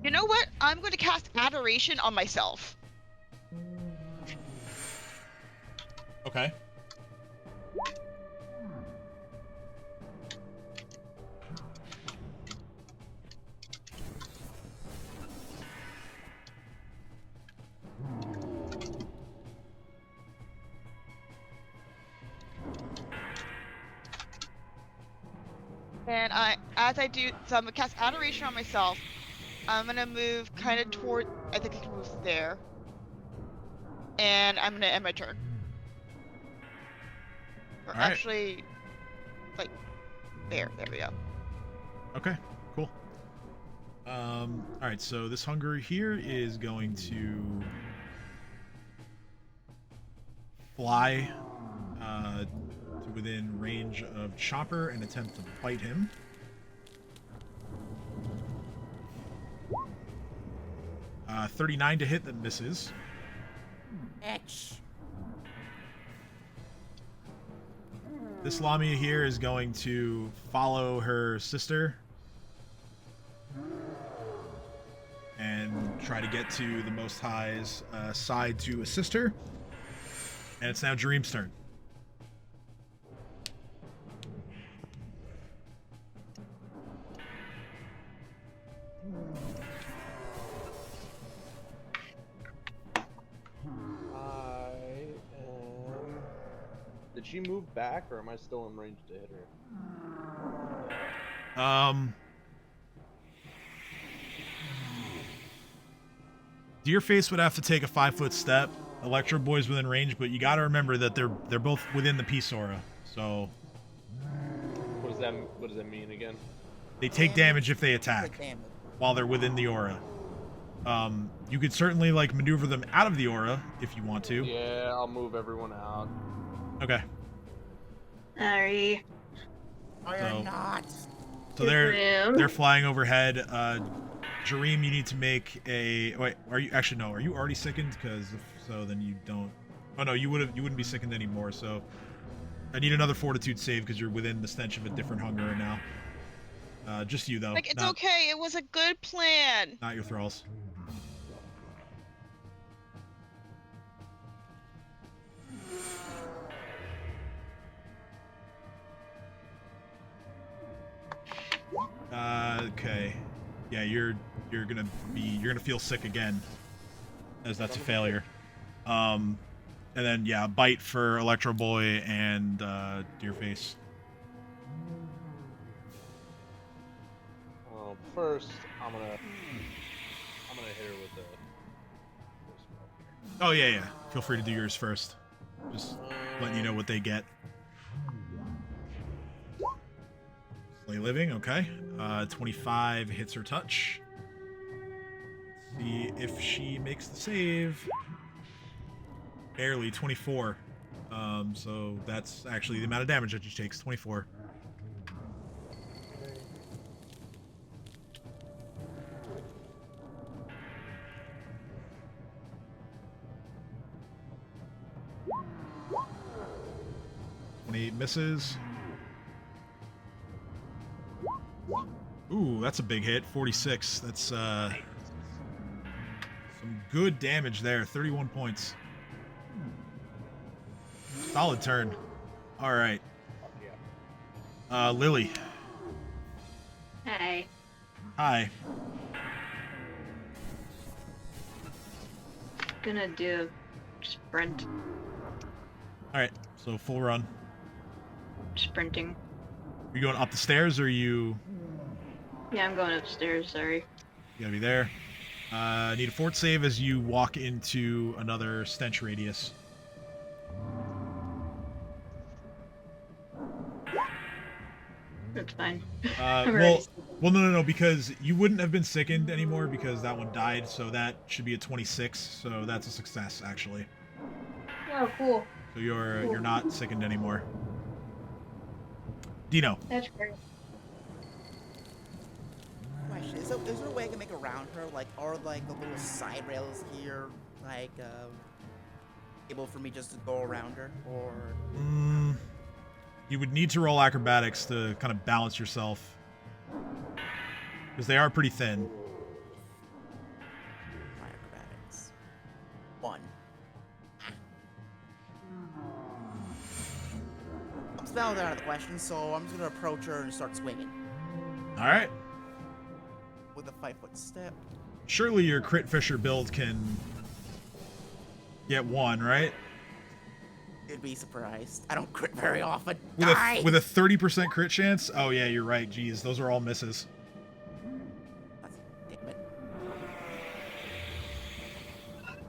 You know what? I'm going to cast Adoration on myself. Okay. And as I do, so I'm gonna cast Adoration on myself. I'm gonna move kind of toward. I think I can move there. And I'm gonna end my turn. Or Alright. actually, like, there. There we go. Okay, cool. Alright, so this hunger here is going to fly to within range of Chopper and attempt to bite him. Uh, 39 to hit, that misses. X. This Lamia here is going to follow her sister and try to get to the Most High's side to assist her. And it's now Dream's turn. Did she move back, or am I still in range to hit her? Deerface would have to take a 5-foot step. Electro Boy's within range, but you got to remember that they're both within the Peace Aura. So What does that mean again? they take damage if they attack Damage. while they're within the aura. You could certainly like maneuver them out of the aura if you want to. Yeah, I'll move everyone out. Okay. Sorry. Oh, So- you're not. So Yes, they're ma'am. flying overhead. Jareem, you need to make a. Wait, are you actually no? Are you already sickened? Because so then you don't. Oh no, you wouldn't be sickened anymore. So I need another fortitude save because you're within the stench of a different hunger now. Just you though. Like, it's not, okay. It was a good plan. Not your thralls. Okay. Yeah, you're gonna feel sick again, as that's a failure. And then yeah, bite for Electro Boy and Deerface. First, I'm gonna hit her with the. Oh yeah. Feel free to do yours first. Just letting you know what they get. Slay Living, okay. 25 hits her touch. Let's see if she makes the save. Barely, 24. So that's actually the amount of damage that she takes, 24. Misses. Ooh, that's a big hit. 46. That's some good damage there. 31 points. Solid turn. All right. Lilly. Hey. Hi. Gonna do a sprint. All right. So full run. Sprinting. Are you going up the stairs or are you... Yeah, I'm going upstairs, sorry. You gotta be there. Need a fort save as you walk into another stench radius. That's fine. Well, no, because you wouldn't have been sickened anymore because that one died, so that should be a 26, so that's a success, actually. Oh, cool. So you're not sickened anymore. Dino. That's great. Question: is there a way I can make around her, like, or like the little side rails here, like, able for me just to go around her, or? You would need to roll acrobatics to kind of balance yourself, because they are pretty thin. My acrobatics. 1. I'm spelled out of the question, so I'm just gonna approach her and start swinging. All right. With a 5-foot step. Surely your crit fisher build can get 1, right? You'd be surprised. I don't crit very often. With a 30% crit chance? Oh yeah, you're right. Jeez, those are all misses. Damn it.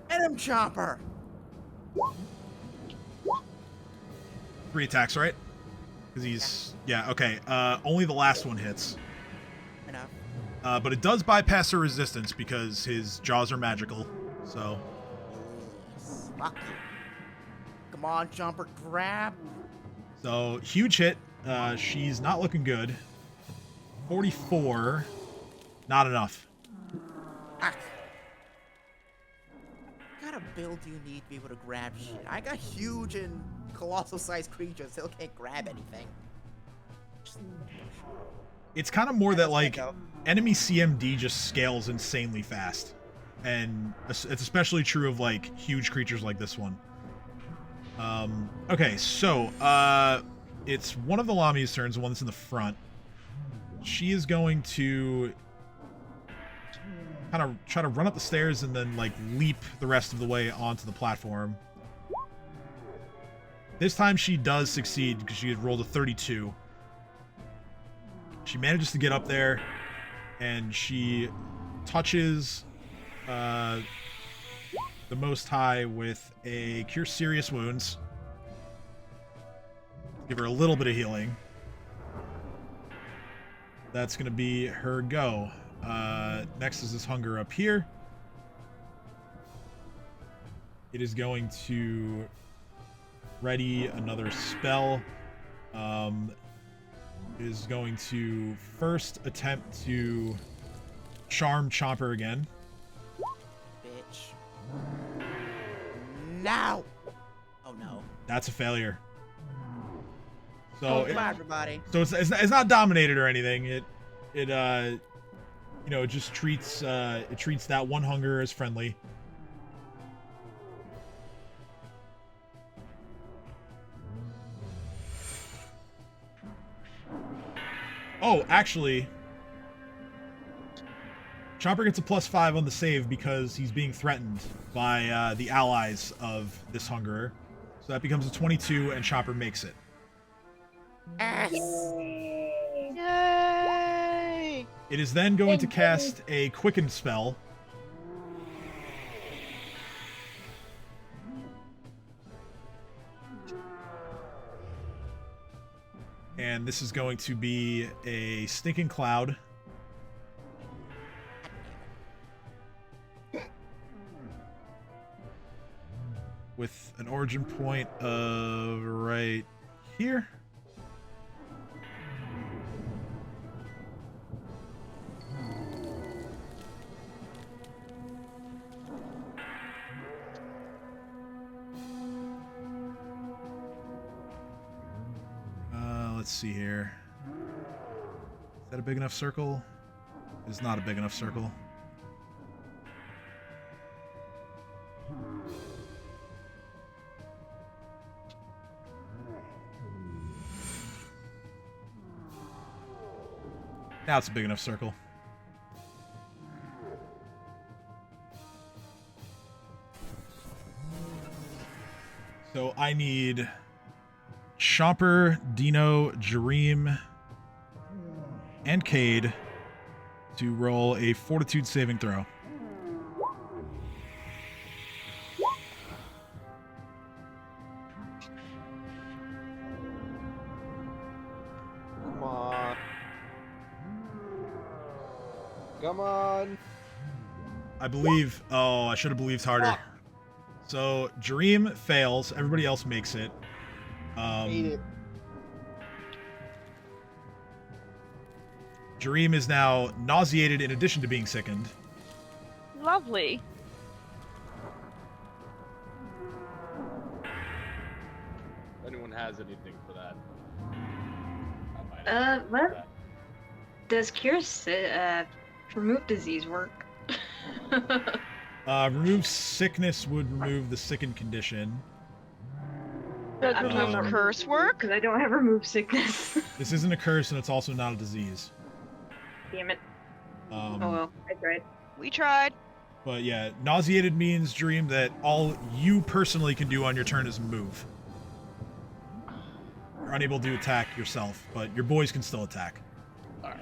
Venom Chomper! 3 attacks, right? Because he's... Yeah, okay. Only the last one hits. Enough. But it does bypass her resistance because his jaws are magical, so... Fuck you. Come on, Chomper, grab! So, huge hit. She's not looking good. 44. Not enough. Ah. What kind of build do you need to be able to grab shit? I got huge and colossal sized creatures, still can't grab anything. It's kind of more that, like, enemy CMD just scales insanely fast. And it's especially true of, like, huge creatures like this one. Okay, so, it's one of the Lamia's turns, the one that's in the front. She is going to kind of try to run up the stairs and then, like, leap the rest of the way onto the platform. This time she does succeed because she had rolled a 32. She manages to get up there, and she touches the Most High with a Cure Serious Wounds. Give her a little bit of healing. That's going to be her go. Next is this Hunger up here. It is going to ready another spell. is going to first attempt to charm Chomper again. Bitch. Now. Oh no. That's a failure. So Oh, goodbye, everybody. So it's not dominated or anything. It you know, it just treats that one hunger as friendly. Oh, actually, Chomper gets a +5 on the save because he's being threatened by the allies of this hungerer. So that becomes a 22, and Chomper makes it. Yay! It is then going to cast a quicken spell. And this is going to be a stinking cloud. With an origin point of right here. Let's see here. Is that a big enough circle? It's not a big enough circle. Now it's a big enough circle. So I need Chomper, Dino, Jareem, and Cade to roll a Fortitude saving throw. Come on. Come on. I believe... Oh, I should have believed harder. So, Jareem fails. Everybody else makes it. Eat it. Jareem is now nauseated in addition to being sickened. Lovely. If anyone has anything for that. What? Does Cures remove disease work? Remove sickness would remove the sickened condition. Does Remove curse work? Because I don't have remove sickness. This isn't a curse, and it's also not a disease. Damn it. Oh well, I tried. We tried. But yeah, nauseated means, Dream, that all you personally can do on your turn is move. You're unable to attack yourself, but your boys can still attack. Alright.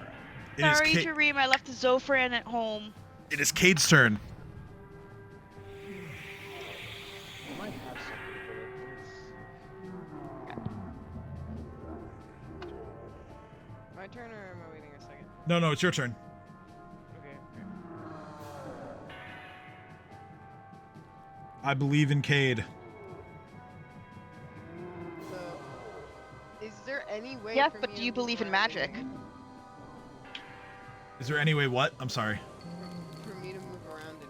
Sorry, Jareem, I left the Zofran at home. It is Cade's turn. I might have something for this. My turn, or am I waiting a second? No, it's your turn. Okay. I believe in Cade. So, is there any way? Yes, for but me do to you move believe in around magic? here? Is there any way what? I'm sorry. For me to move around in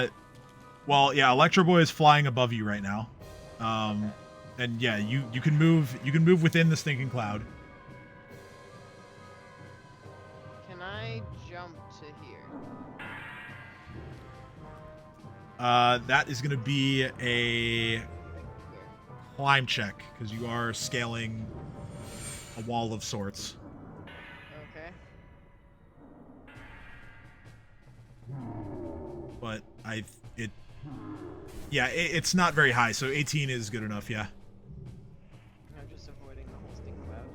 here. Well, yeah, Electro Boy is flying above you right now. And yeah, you can move within the stinking cloud. Can I jump to here? That is going to be a Where? climb check because you are scaling a wall of sorts. Okay. But it's not very high, so 18 is good enough, yeah. I'm just avoiding the whole stink cloud.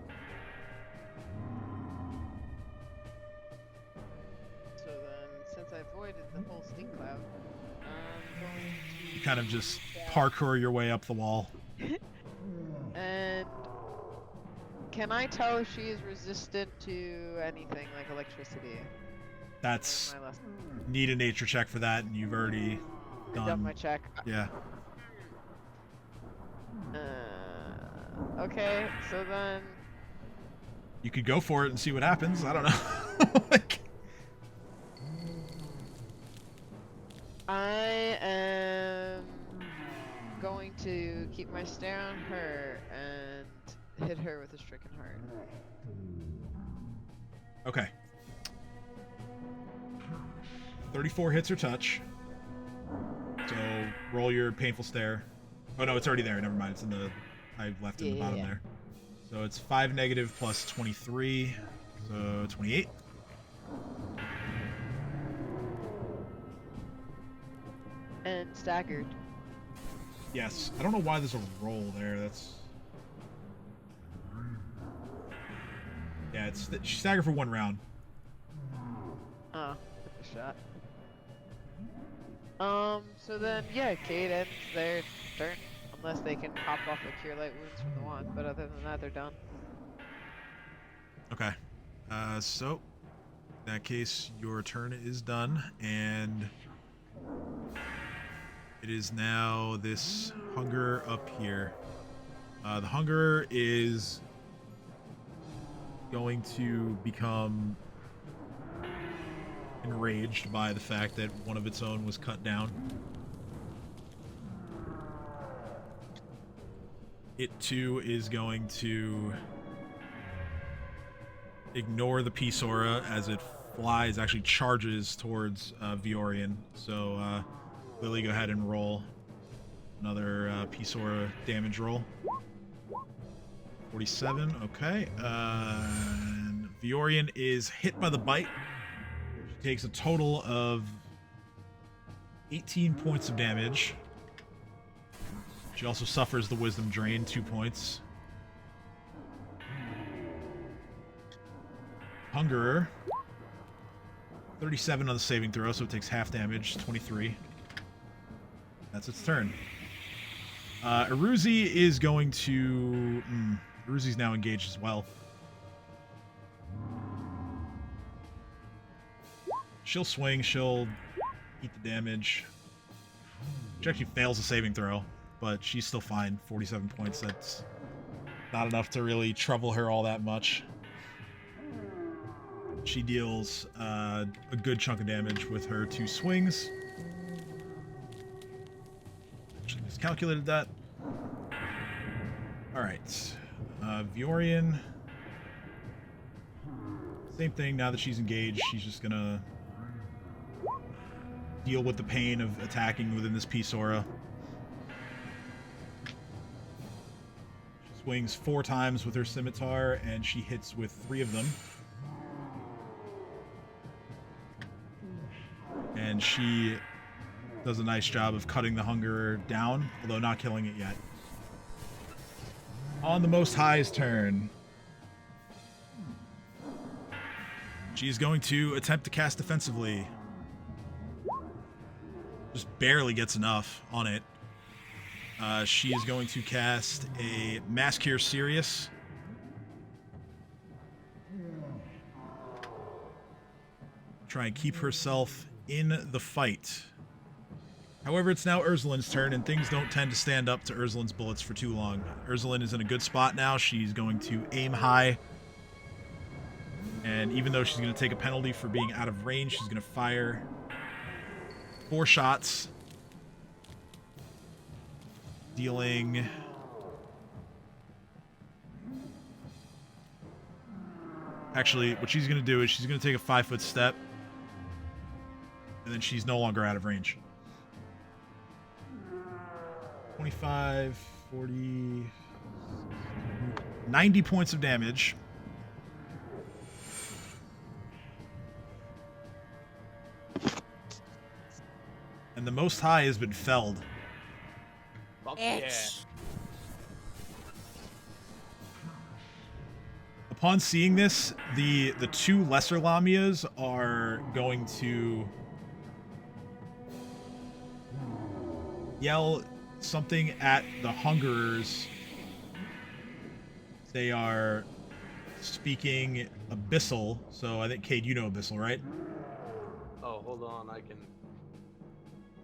So then, since I avoided the whole stink cloud, I'm going to... You kind of just parkour your way up the wall. And can I tell if she is resistant to anything like electricity? That's My last... need a nature check for that, and you've already done my check. Yeah. Okay, so then You could go for it and see what happens. I don't know. Like, I am going to keep my stare on her and hit her with a stricken heart. okay. 34 hits or touch. So roll your painful stare. Oh no, it's already there. Never mind. It's in the... I left it in the bottom there. So it's 5 negative plus 23. So 28. And staggered. Yes. I don't know why there's a roll there. That's... Yeah, it's... She staggered for 1 round. Oh, took a shot. So then, yeah, Cade ends their turn. Unless they can pop off a Cure Light Wounds from the wand, but other than that, they're done. Okay. So... In that case, your turn is done, and... It is now this Hungerer up here. The Hungerer is going to become enraged by the fact that one of its own was cut down. It too is going to ignore the Peace Aura as it flies, actually charges towards Viorian. So, Lilly, go ahead and roll another Peace Aura damage roll. 47, okay. And Viorian is hit by the bite. She takes a total of 18 points of damage. She also suffers the Wisdom Drain, 2 points. Hungerer, 37 on the saving throw, so it takes half damage, 23. That's its turn. Iruzi is going to... Iruzi's now engaged as well. She'll swing, she'll eat the damage. She actually fails a saving throw, but she's still fine. 47 points, that's not enough to really trouble her all that much. She deals a good chunk of damage with her 2 swings. Actually miscalculated that. Alright. Viorian. Same thing, now that she's engaged, she's just gonna deal with the pain of attacking within this Peace Aura. She swings 4 times with her scimitar, and she hits with 3 of them. And she does a nice job of cutting the Hungerer down, although not killing it yet. On the Most High's turn. She's going to attempt to cast defensively. Just barely gets enough on it. She is going to cast a Mass Cure Serious. Try and keep herself in the fight. However, it's now Ursulin's turn, and things don't tend to stand up to Ursulin's bullets for too long. Ursulin is in a good spot now. She's going to aim high. And even though she's going to take a penalty for being out of range, she's going to fire 4 shots. Dealing... Actually, what she's going to do is she's going to take a 5-foot step. And then she's no longer out of range. 25, 40... 90 points of damage. And the Most High has been felled. Fuck yeah. Upon seeing this, the 2 lesser lamias are going to yell something at the Hungerers. They are speaking Abyssal, so I think, Cade, you know Abyssal, right? Oh, hold on, I can...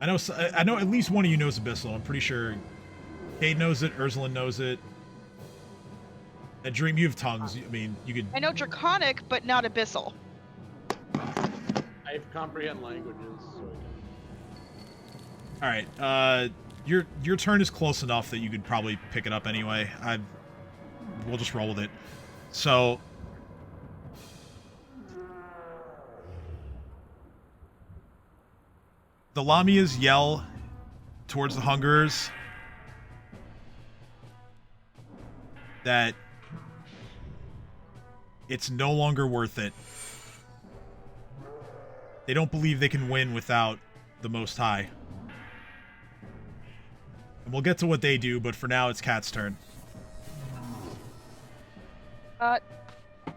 I know at least one of you knows Abyssal. I'm pretty sure Cade knows it, Ursulin knows it. That Dream, you have tongues. I mean, you could. I know draconic, but not abyssal. I have comprehend languages, so I can. All right. Your turn is close enough that you could probably pick it up anyway. We'll just roll with it. So. The Lamias yell towards the Hungerers that it's no longer worth it. They don't believe they can win without the Most High. And we'll get to what they do, but for now it's Cat's turn.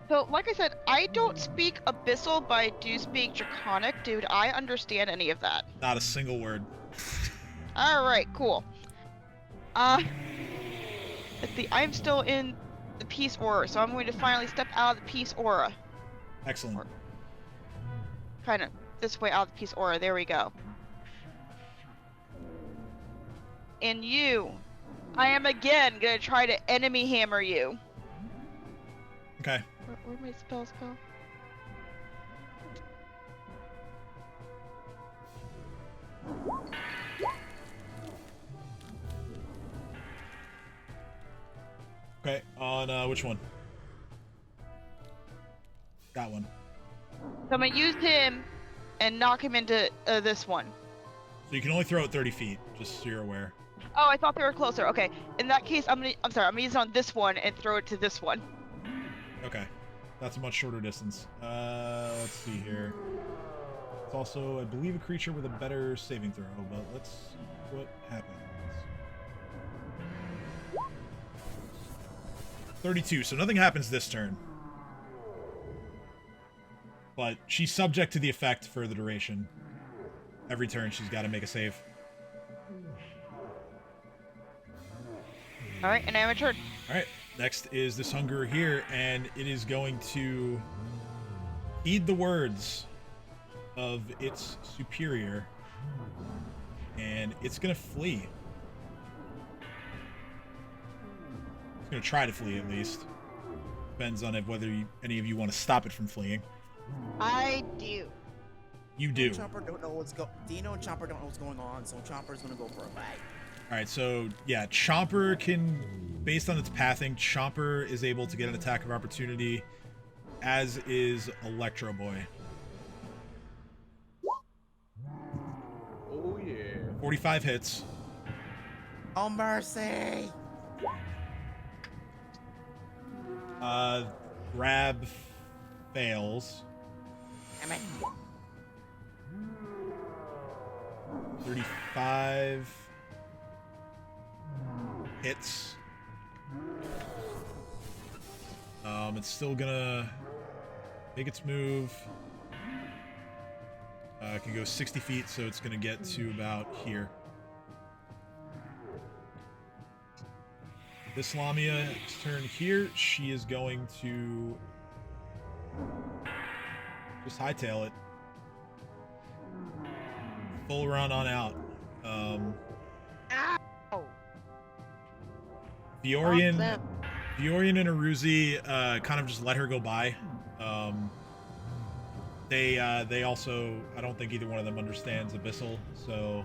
So, like I said, I don't speak Abyssal, but I do speak Draconic. Dude, I understand any of that. Not a single word. Alright, cool. Let's see, I'm still in the Peace Aura, so I'm going to finally step out of the Peace Aura. Excellent. Kind of this way out of the Peace Aura, there we go. And you, I am again gonna try to enemy hammer you. Okay. Where'd my spells go? Okay, on which one? That one. So I'm gonna use him and knock him into this one. So you can only throw it 30 feet, just so you're aware. Oh, I thought they were closer. Okay, in that case, I'm gonna use it on this one and throw it to this one. Okay. That's a much shorter distance. Let's see here. It's also, I believe, a creature with a better saving throw, but let's see what happens. 32, so nothing happens this turn. But she's subject to the effect for the duration. Every turn she's got to make a save. Alright, and I have a turn. Alright, next is this Hunger here, and it is going to heed the words of its superior, and it's going to flee. It's going to try to flee, at least. Depends on whether any of you want to stop it from fleeing. I do. You do. Chopper don't know Dino and Chopper don't know what's going on, so Chopper's gonna go for a bite. Alright, so, yeah, Chomper can, based on its pathing, Chomper is able to get an attack of opportunity, as is Electro Boy. Oh, yeah. 45 hits. Oh, mercy! Grab fails. Damn it. 35 hits. It's still gonna make its move. It can go 60 feet, so it's gonna get to about here. This Lamia's turn here, she is going to just hightail it. Full run on out. Viorian and Aruzi kind of just let her go by. They also, I don't think either one of them understands Abyssal, so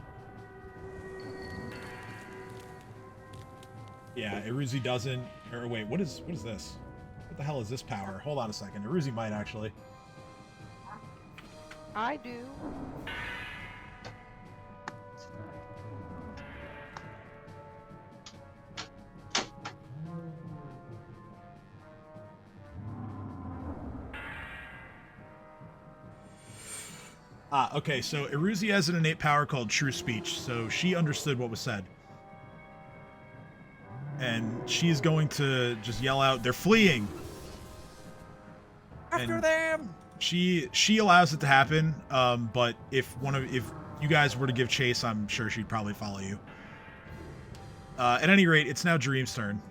yeah, Aruzi doesn't. Or wait, what is this? What the hell is this power? Hold on a second. Aruzi might actually. I do. Okay, so Aruzi has an innate power called True Speech, so she understood what was said. And she's going to just yell out, "They're fleeing!" After them! She allows it to happen, but if you guys were to give chase, I'm sure she'd probably follow you. At any rate, it's now Dream's turn.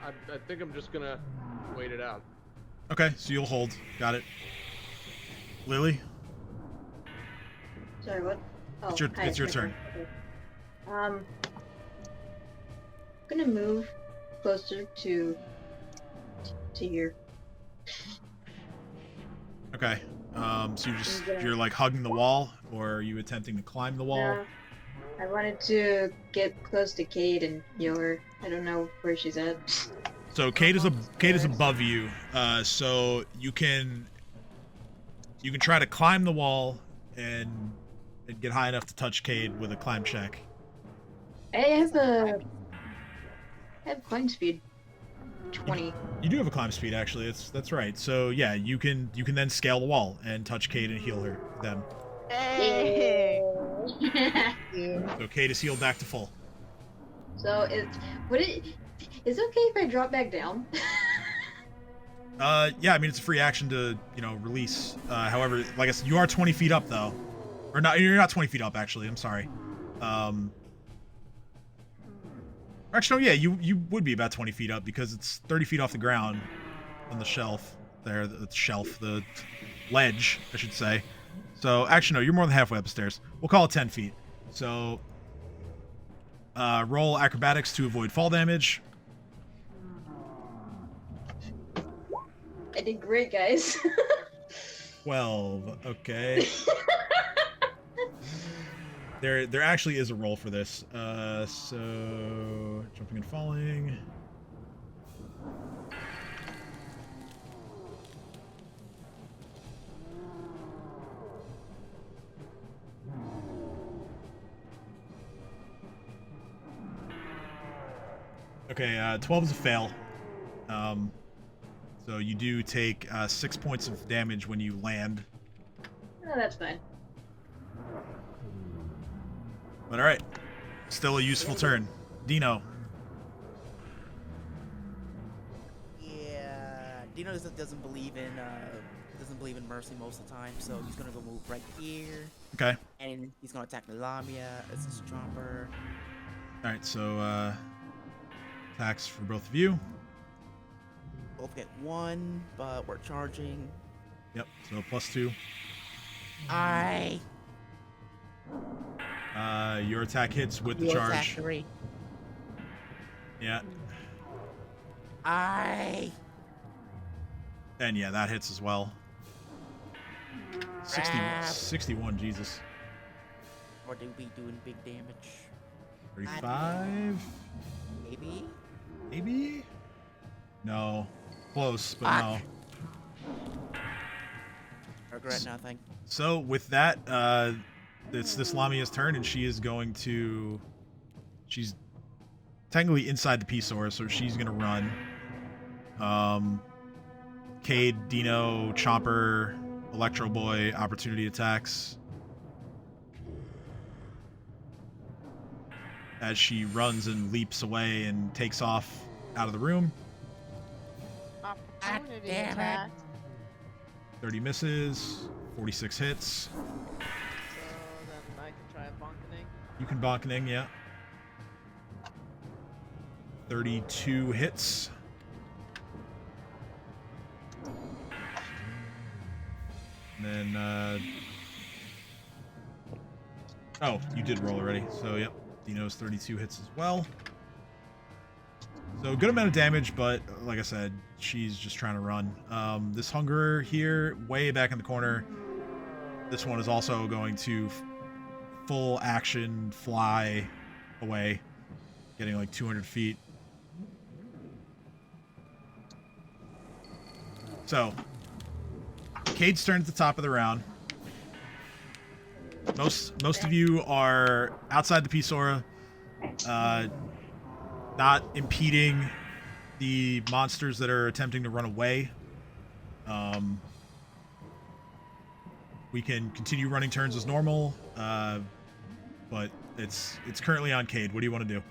I think I'm just gonna wait it out. Okay, so you'll hold. Got it. Lily, Sorry, what? Oh, it's your hi, it's your my turn. Okay. I'm gonna move closer to here. Okay. So you're like hugging the wall, or are you attempting to climb the wall? No, I wanted to get close to Cade and heal her. I don't know where she's at. So Kate is above you. So you can try to climb the wall and get high enough to touch Cade with a climb check. I have climb speed 20. You do have a climb speed, actually. That's right. So yeah, you can then scale the wall and touch Cade and heal her. Them. Hey. So Cade is healed back to full. So is it okay if I drop back down? Yeah, I mean it's a free action to release. However, like I said, you are 20 feet up though, or not? You're not 20 feet up actually. I'm sorry. Actually, no, yeah, you would be about 20 feet up because it's 30 feet off the ground on the shelf there. The ledge, I should say. So actually, no, you're more than halfway upstairs. We'll call it 10 feet. So roll acrobatics to avoid fall damage. I did great, guys. 12. Okay. There actually is a roll for this. So jumping and falling. Okay, 12 is a fail. So you do take 6 points of damage when you land. Oh, that's fine. But all right, still a useful turn. Dino. Yeah, Dino doesn't believe in mercy most of the time, so he's gonna go move right here. Okay. And he's gonna attack the lamia as a stromper. All right, so attacks for both of you. Both get 1, but we're charging. Yep. So +2. Your attack hits with the Your charge. attack 3. Yeah. And yeah, that hits as well. 61, Jesus. Or do we doing big damage? 35? Maybe? Maybe? No. Close, but no. Regret nothing. So with that, it's this Lamia's turn, and she is going to... She's technically inside the P-Saur, so she's going to run. Cade, Dino, Chomper, Electro Boy, opportunity attacks. As she runs and leaps away and takes off out of the room. Opportunity attack. 30 misses, 46 hits. So then I can try bonkening. You can bonkening, yeah. 32 hits. And then, oh, you did roll already, so yep. Dino's 32 hits as well. So good amount of damage, but like I said, she's just trying to run. This Hungerer here, way back in the corner. This one is also going to full action fly away, getting like 200 feet. So, Cade's turn at the top of the round. Most of you are outside the P-Saur, not impeding the monsters that are attempting to run away. We can continue running turns as normal, but it's currently on Cade. What do you want to do?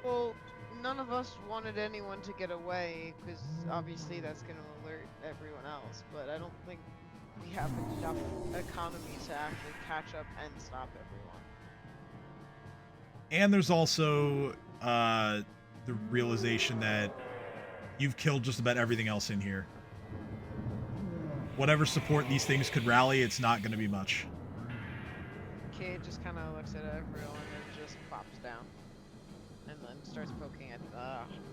Well, none of us wanted anyone to get away, because obviously that's going to alert everyone else, but I don't think we have enough economy to actually catch up and stop everyone. And there's also the realization that you've killed just about everything else in here. Whatever support these things could rally, it's not going to be much. Kate just kind of looks at everyone and just plops down. And then starts poking at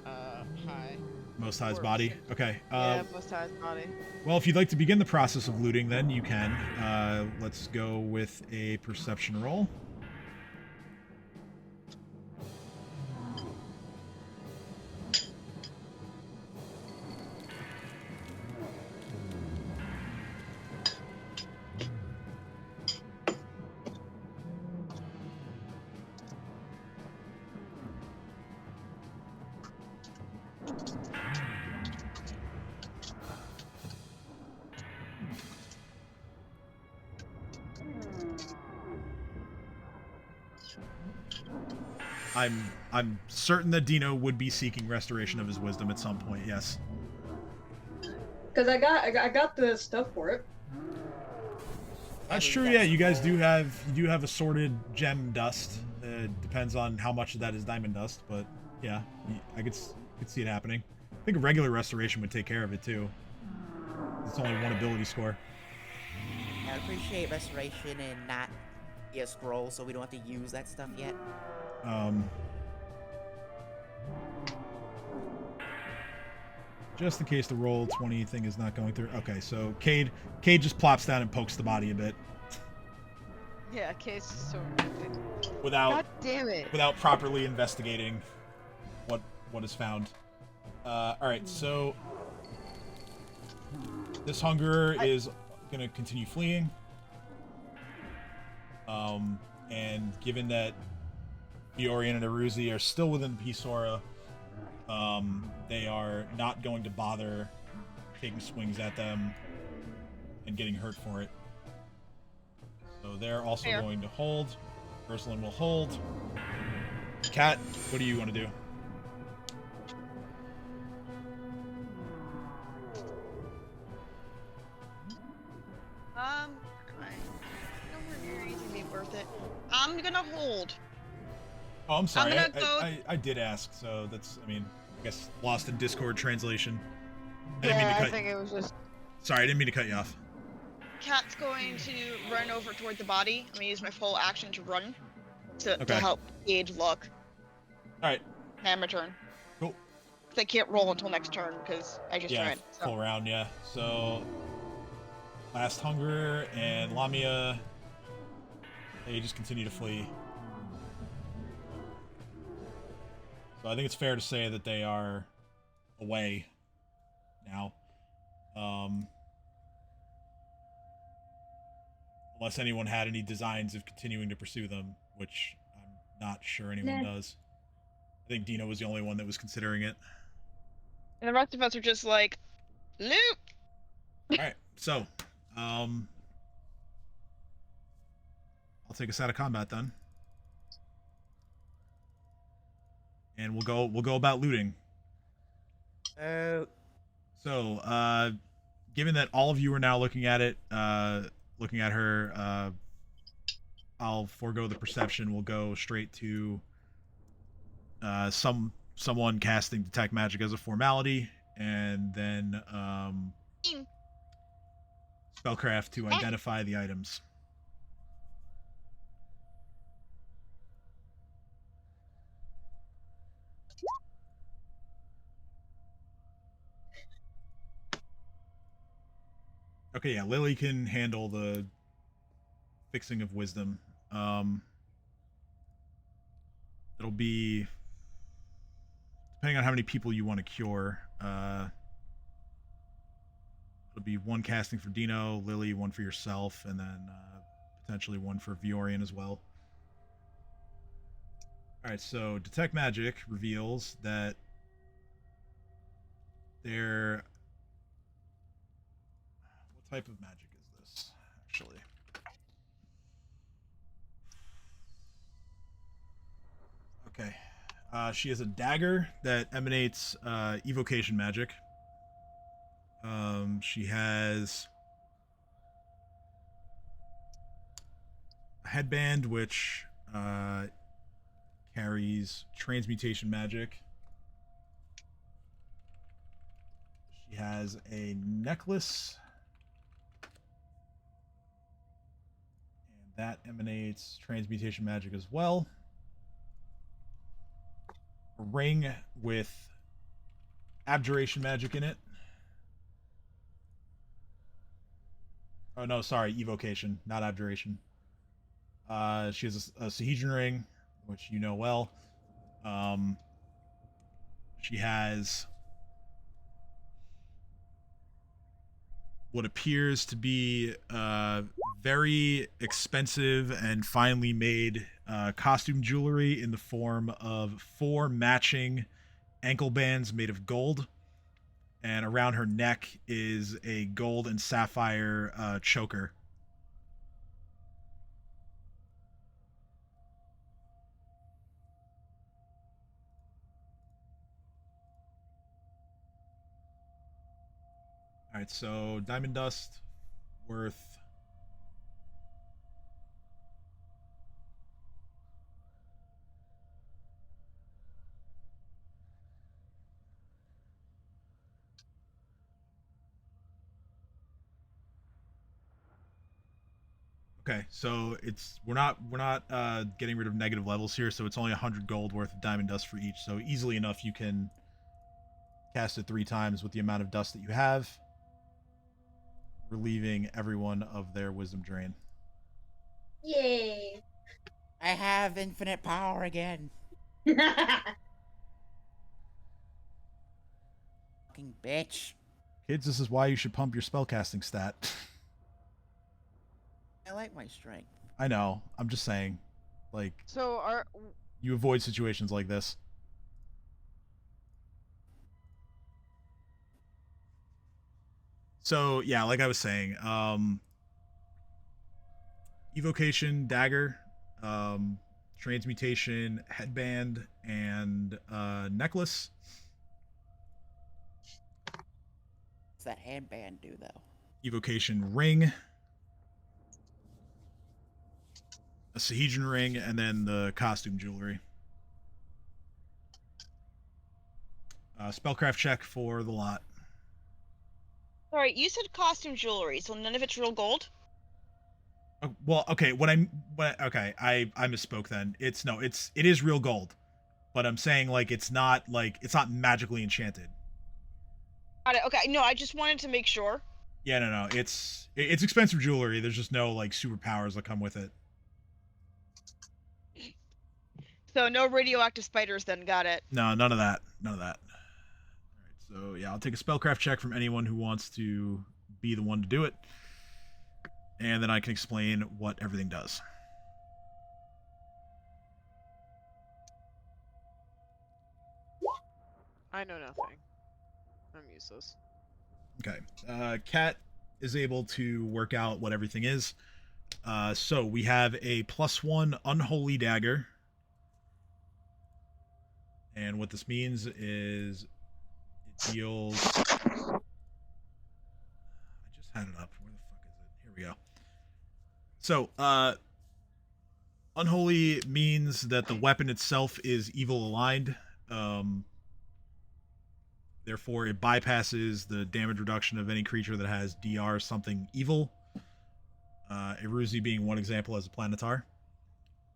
High. Most High's Corpse. body. Okay. Yeah, Most High's body. Well, if you'd like to begin the process of looting, then you can. Let's go with a perception roll. I'm certain that Dino would be seeking restoration of his wisdom at some point. Yes. Because I got the stuff for it. That's true. Yeah, you guys do have assorted gem dust. Depends on how much of that is diamond dust, but yeah, I could see it happening. I think a regular restoration would take care of it too. It's only one ability score. I appreciate restoration and not a scroll, so we don't have to use that stuff yet. Just in case the roll 20 thing is not going through. Okay, so Cade just plops down and pokes the body a bit. Yeah, Kate's so Without God damn it. Without properly investigating what is found. Alright, so this hungerer is gonna continue fleeing. And given that Fiorian and Aruzi are still within the Peace Aura, they are not going to bother taking swings at them and getting hurt for it. So they're also Fair. going to hold. Ursuline will hold. Kat, what do you want to do? Nowhere near anything be worth it. I'm gonna hold. Oh, I'm sorry. gonna go- I did ask, so that's, I guess lost in Discord translation. I think it was just. Sorry, I didn't mean to cut you off. Cat's going to run over toward the body. I'm gonna use my full action to run to Okay. help gauge luck. Alright, And my turn. cool. 'Cause I can't roll until next turn because I just Yeah, ran. So. full round, yeah. So, last Hungerer and Lamia, they just continue to flee. So I think it's fair to say that they are away now. Unless anyone had any designs of continuing to pursue them, which I'm not sure anyone does. I think Dino was the only one that was considering it. And the rest of us are just like, loot! Alright, so, I'll take us out of combat then. And we'll go about looting. So, given that all of you are now looking at it, looking at her, I'll forego the perception. We'll go straight to someone casting detect magic as a formality, and then spellcraft to identify the items. Okay, yeah, Lilly can handle the fixing of wisdom. It'll be, depending on how many people you want to cure, it'll be one casting for Dino, Lilly, one for yourself, and then potentially one for Viorian as well. Alright, so Detect Magic reveals that they're... What type of magic is this, actually? Okay. She has a dagger that emanates evocation magic. She has a headband which carries transmutation magic. She has a necklace. And that emanates transmutation magic as well. A ring with abjuration magic in it. Oh no, sorry, evocation, not abjuration. She has a Sahedron ring, which you know well. She has what appears to be very expensive and finely made costume jewelry in the form of 4 matching ankle bands made of gold. And around her neck is a gold and sapphire choker. All right, so diamond dust worth Okay, so we're not getting rid of negative levels here, so it's only 100 gold worth of diamond dust for each. So easily enough, you can cast it 3 times with the amount of dust that you have, relieving everyone of their wisdom drain. Yay. I have infinite power again. Fucking bitch. Kids, this is why you should pump your spellcasting stat. I like my strength. I know. I'm just saying, like, So you avoid situations like this. So yeah, like I was saying, evocation, dagger, transmutation, headband, and necklace. What's that handband do though? Evocation ring, a Sahedron ring, and then the costume jewelry. Spellcraft check for the lot. Sorry, you said costume jewelry, so none of it's real gold? Well, okay. I misspoke. Then it is real gold, but I'm saying like it's not magically enchanted. Got it. Okay, no, I just wanted to make sure. Yeah, no, it's expensive jewelry. There's just no like superpowers that come with it. So no radioactive spiders then, got it. No, none of that. None of that. All right, so yeah, I'll take a spellcraft check from anyone who wants to be the one to do it, and then I can explain what everything does. I know nothing. I'm useless. Okay. Kat is able to work out what everything is. So we have a +1 unholy dagger. And what this means is it deals... I just had it up. Where the fuck is it? Here we go. So, unholy means that the weapon itself is evil aligned. Therefore, it bypasses the damage reduction of any creature that has DR something evil. Iruzi being one example as a planetar.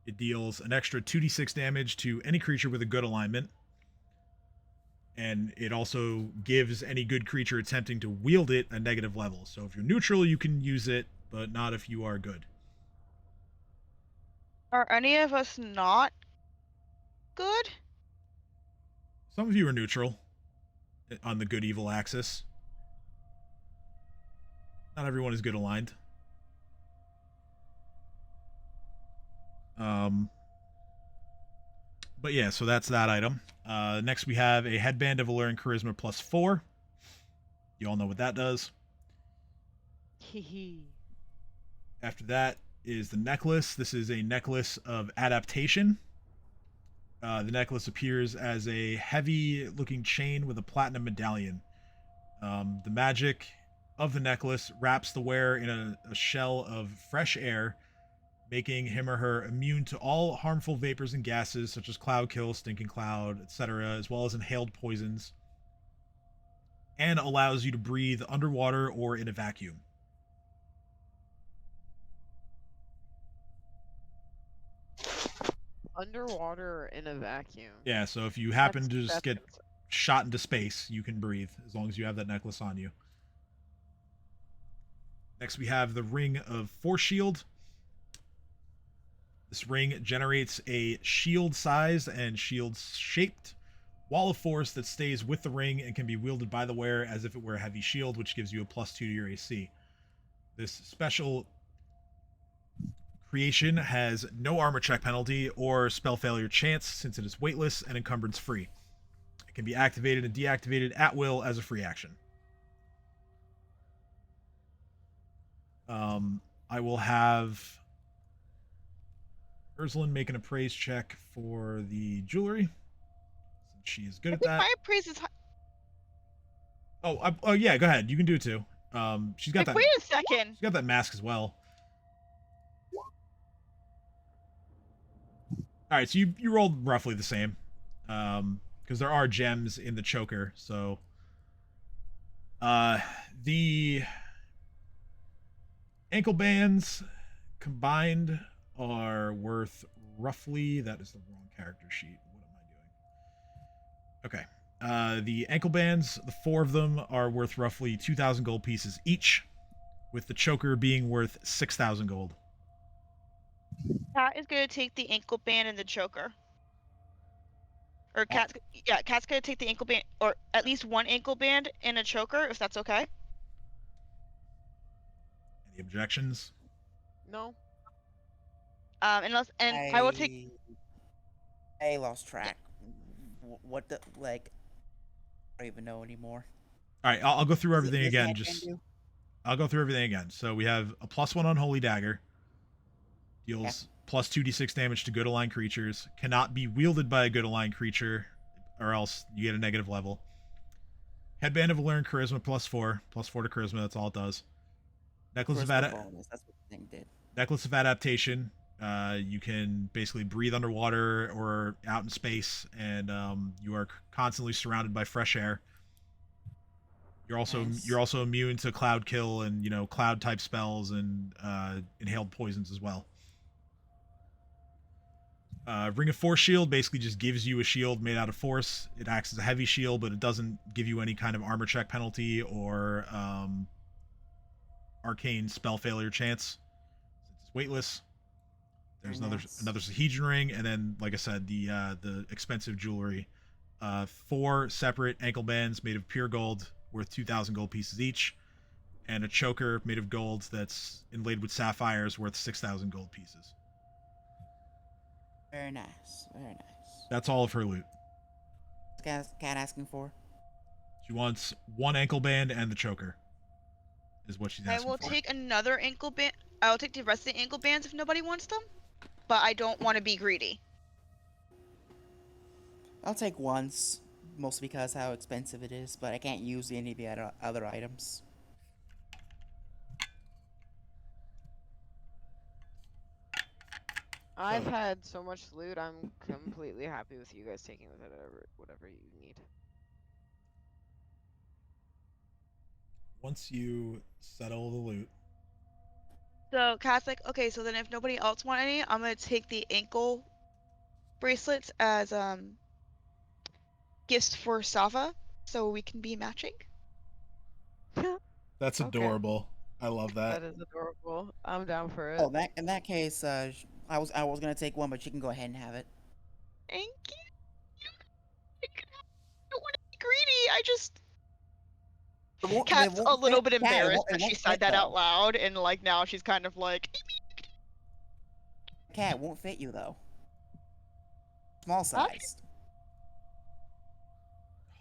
It deals an extra 2d6 damage to any creature with a good alignment. And it also gives any good creature attempting to wield it a negative level. So if you're neutral, you can use it, but not if you are good. Are any of us not good? Some of you are neutral on the good evil axis. Not everyone is good aligned. But yeah, so that's that item. Next we have a headband of Alluring Charisma +4. You all know what that does. After that is the necklace. This is a necklace of adaptation. The necklace appears as a heavy-looking chain with a platinum medallion. The magic of the necklace wraps the wearer in a shell of fresh air, making him or her immune to all harmful vapors and gases such as cloud kill, stinking cloud, etc., as well as inhaled poisons. and allows you to breathe underwater or in a vacuum. Underwater or in a vacuum. Yeah, so if you happen That's- to just that's get concern- shot into space, you can breathe as long as you have that necklace on you. Next, we have the Ring of Force Shield. This ring generates a shield-sized and shield-shaped wall of force that stays with the ring and can be wielded by the wearer as if it were a heavy shield, which gives you a +2 to your AC. This special creation has no armor check penalty or spell failure chance since it is weightless and encumbrance free. It can be activated and deactivated at will as a free action. I will have Ursuline make an appraise check for the jewelry, since she is good I at think that. my appraise is. Oh yeah, go ahead. You can do it too. She's got Like, that. wait a second. She's got that mask as well. All right, so you rolled roughly the same, because there are gems in the choker. So, the ankle bands combined are worth roughly. That is the wrong character sheet. What am I doing? Okay. The ankle bands, the 4 of them are worth roughly 2,000 gold pieces each, with the choker being worth 6,000 gold. Cat is gonna take the ankle band and the choker. Or Cat's gonna take the ankle band, or at least one ankle band and a choker, if that's okay. Any objections? No. Unless I will take. I lost track. What the like? I don't even know anymore. All right, I'll go through everything Does again. that Just do? I'll go through everything again. So we have a +1 on Holy Dagger. Deals +2d6 damage to good aligned creatures. Cannot be wielded by a good aligned creature, or else you get a negative level. Headband of Allure Charisma +4. +4 to Charisma, that's all it does. Necklace of Bonus, that's what the thing did. Necklace of Adaptation. You can basically breathe underwater or out in space, and you are constantly surrounded by fresh air. You're also immune to cloud kill and cloud type spells and inhaled poisons as well. Ring of Force Shield basically just gives you a shield made out of force. It acts as a heavy shield, but it doesn't give you any kind of armor check penalty or arcane spell failure chance. It's weightless. There's another Sahedron ring, and then, like I said, the expensive jewelry. 4 separate ankle bands made of pure gold, worth 2,000 gold pieces each, and a choker made of gold that's inlaid with sapphires, worth 6,000 gold pieces. Very nice. Very nice. That's all of her loot. What's Cat asking for? She wants 1 ankle band and the choker, is what she's asking I will for. take another ankle band. I will take the rest of the ankle bands if nobody wants them. But I don't want to be greedy. I'll take once, mostly because how expensive it is, but I can't use any of the other items. I've had so much loot, I'm completely happy with you guys taking whatever you need. Once you settle the loot, So Cat's like, okay, so then if nobody else want any, I'm gonna take the ankle bracelets as gifts for Sava, so we can be matching. that's Okay. adorable. I love that. That is adorable. I'm down for it. Oh, in that case, I was gonna take one, but you can go ahead and have it. Thank you. I don't want to be greedy. I just. Cat's a little bit embarrassed that she said that out loud, and like now she's kind of like. Cat won't fit you though. Small sized.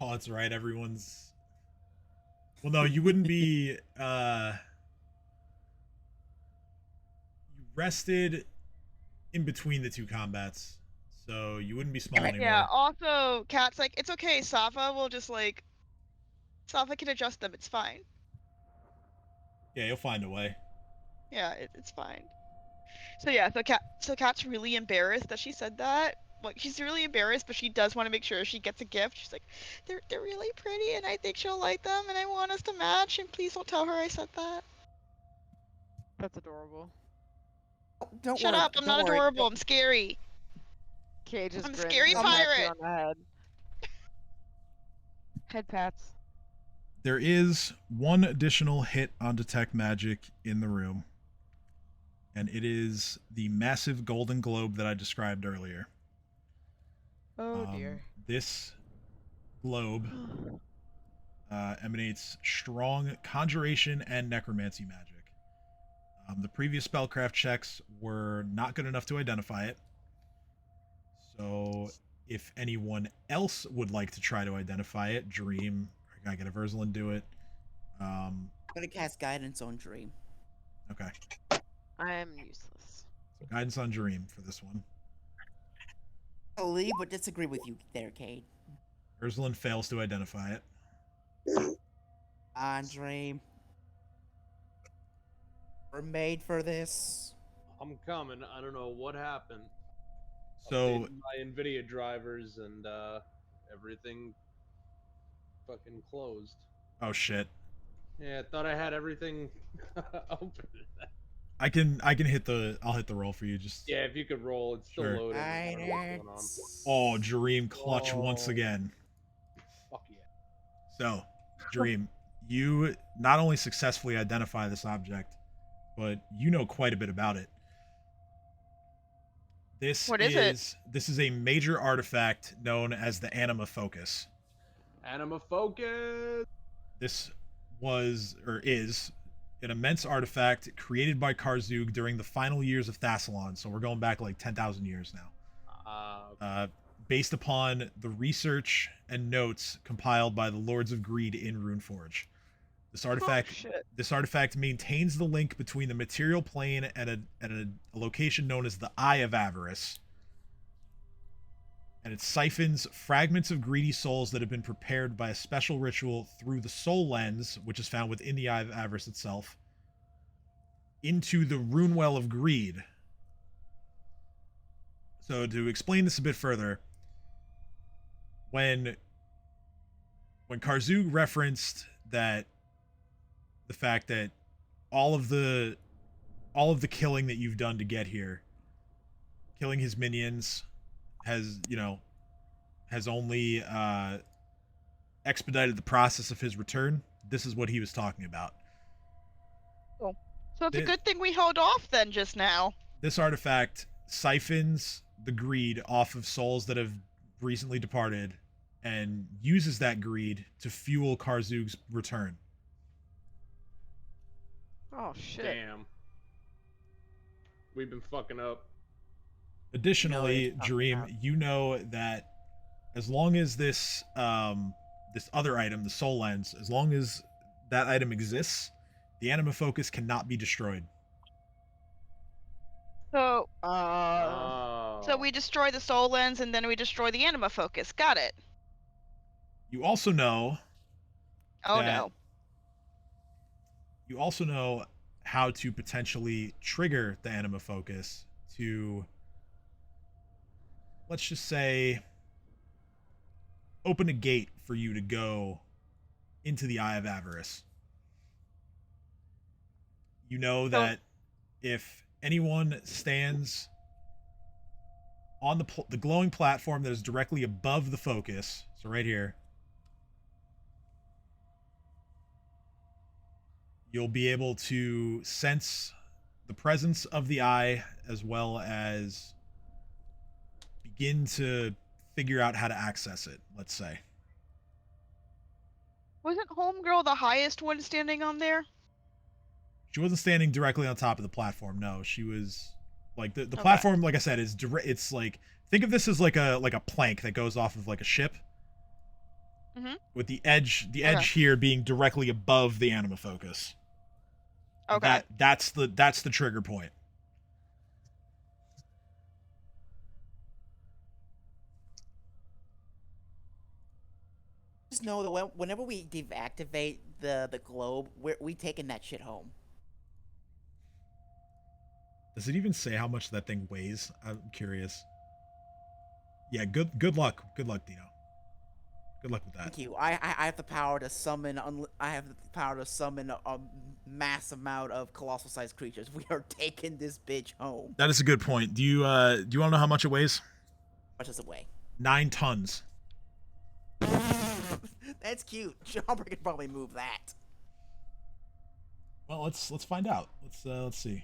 Oh, that's right. Everyone's. Well, no, you wouldn't be. You rested in between the 2 combats, so you wouldn't be small anymore. Yeah. Also, Cat's like, it's okay. Sava will just like. Sava can adjust them. It's fine. Yeah, you'll find a way. Yeah, it's fine. So yeah, so Cat's really embarrassed that she said that, like she's really embarrassed, but she does want to make sure she gets a gift. She's like, they're really pretty, and I think she'll like them, and I want us to match. And please don't tell her I said that. That's adorable. Don't Shut worry. up! I'm Don't not worry. adorable. I'm scary. Kay just I'm a grins scary and pats you pirate. on the head. Head pats. There is one additional hit on detect magic in the room, and it is the massive golden globe that I described earlier. Oh dear. This globe emanates strong conjuration and necromancy magic. The previous spellcraft checks were not good enough to identify it. So if anyone else would like to try to identify it, Dream, I gotta get a Verzalin do it. I'm gonna cast guidance on Dream. Okay. I am useless. So guidance on Dream for this one. Lilly, but disagree with you there, Cade. Verzalin fails to identify it. On Dream. We're made for this. I'm coming. I don't know what happened. So Updated my NVIDIA drivers and everything fucking closed. oh shit. Yeah, I thought I had everything open. I'll hit the roll for you. Just Yeah, if you could roll, it's still Sure. loading. I don't know what's going on. Oh, Dream clutch once Oh. again. Fuck yeah. So, Dream, you not only successfully identify this object, but you know quite a bit about it. What is it? This is a major artifact known as the Anima Focus. Anima focus. This was or is an immense artifact created by Karzoug during the final years of Thassalon. So we're going back like 10,000 years now. Based upon the research and notes compiled by the Lords of Greed in Runeforge. This artifact maintains the link between the material plane and a location known as the Eye of Avarice. And it siphons fragments of greedy souls that have been prepared by a special ritual through the soul lens, which is found within the Eye of Avarice itself, into the rune well of greed. So to explain this a bit further, when Karzoug referenced that the fact that all of the killing that you've done to get here, killing his minions, has only expedited the process of his return. This is what he was talking about. So it's a good thing we held off then just now. This artifact siphons the greed off of souls that have recently departed and uses that greed to fuel Karzoug's return. Oh shit. Damn. We've been fucking up. Additionally, Dream, you know that as long as this other item, the soul lens, as long as that item exists, the anima focus cannot be destroyed. So Oh. so we destroy the soul lens and then we destroy the anima focus. Got it. You also know No. You also know how to potentially trigger the anima focus to, let's just say, open a gate for you to go into the Eye of Avarice. You know that if anyone stands on the glowing platform that is directly above the focus, so right here, you'll be able to sense the presence of the eye as well as begin to figure out how to access it, let's say. Wasn't Homegirl the highest one standing on there? She wasn't standing directly on top of the platform. No, she was like the platform, like I said, is it's like, think of this as like a plank that goes off of like a ship. Mm-hmm. With the edge here being directly above the anima focus. Okay. That's the trigger point. Just know that whenever we deactivate the globe, we taking that shit home. Does it even say how much that thing weighs? I'm curious. Yeah, good luck. Good luck, Dino. Good luck with that. Thank you. I have the power to summon. I have the power to summon a mass amount of colossal-sized creatures. We are taking this bitch home. That is a good point. Do you want to know how much it weighs? Much as it weigh? 9 tons. That's cute. Chomper could probably move that. Well, let's find out. Let's see.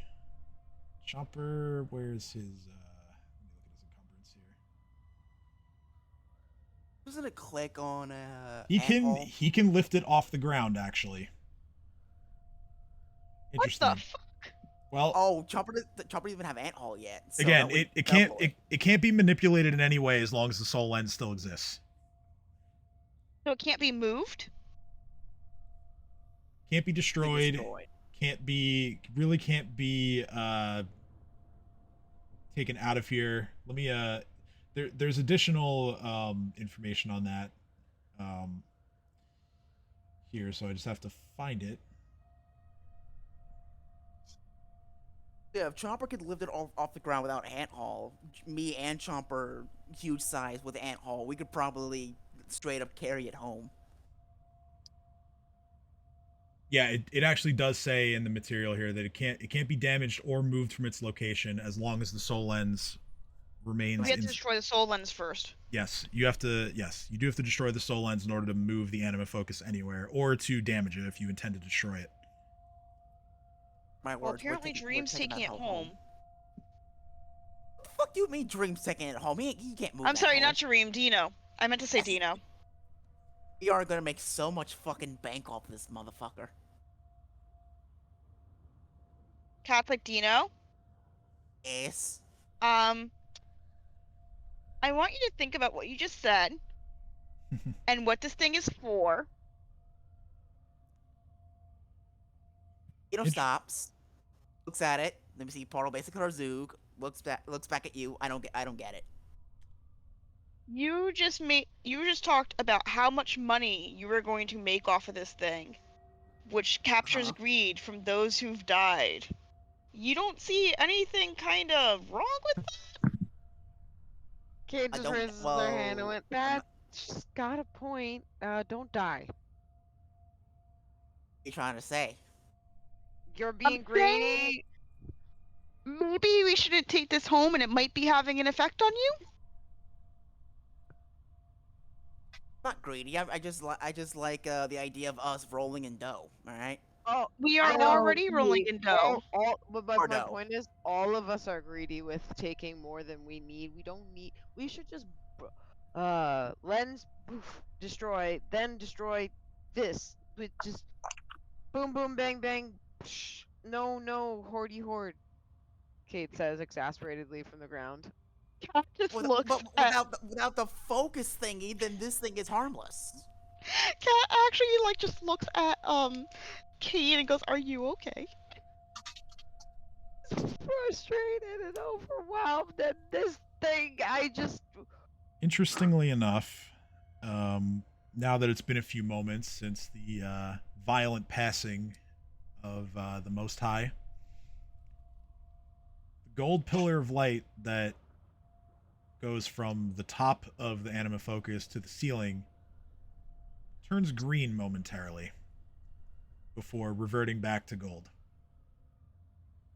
Chomper, where's his? Let me look at his encumbrance here. Doesn't it click on He can lift it off the ground actually. Interesting. What the fuck? Well, Oh, Chomper doesn't even have ant hall yet. So again, that would it can't double it can't be manipulated in any way as long as the soul lens still exists. So it can't be moved? Can't be be destroyed. Can't be taken out of here. Let me there's additional information on that here, so I just have to find it. Yeah, if Chomper could lift it off the ground without ant hall, me and Chomper, huge size with ant hall, we could probably straight up carry it home. Yeah, it actually does say in the material here that it can't be damaged or moved from its location as long as the soul lens remains. We have to destroy the soul lens first. Yes, you do have to destroy the soul lens in order to move the anima focus anywhere or to damage it if you intend to destroy it. My Well, words. apparently Dream's taking it home. What the fuck do you mean Dream's taking it home? He can't move. I'm that sorry, home. not Dream, Dino. I meant to say Dino. We are gonna make so much fucking bank off this motherfucker. Catholic Dino. Yes. I want you to think about what you just said and what this thing is for. Stops, looks at it. Let me see. Portal basic Karzoug looks back at you. I don't get it. You just talked about how much money you were going to make off of this thing, which captures greed from those who've died. You don't see anything kind of wrong with that? Kate just raises their hand and went, "That's got a point. Don't die." What are you trying to say? You're being greedy. Maybe we shouldn't take this home and it might be having an effect on you? Not greedy. I just like the idea of us rolling in dough. All right. Oh, we are already rolling in dough. But my point is, all of us are greedy with taking more than we need. We don't need. We should just lens, poof, destroy, then destroy this. We just boom, boom, bang, bang. Psh, no, hoardy hoard. Kate says exasperatedly from the ground. Cat just looks without the focus thingy, then this thing is harmless. Cat actually just looks at Kate and goes, "Are you okay?" Frustrated and overwhelmed at this thing. Interestingly enough, now that it's been a few moments since the violent passing of the Most High, the gold pillar of light that goes from the top of the anima focus to the ceiling turns green momentarily before reverting back to gold.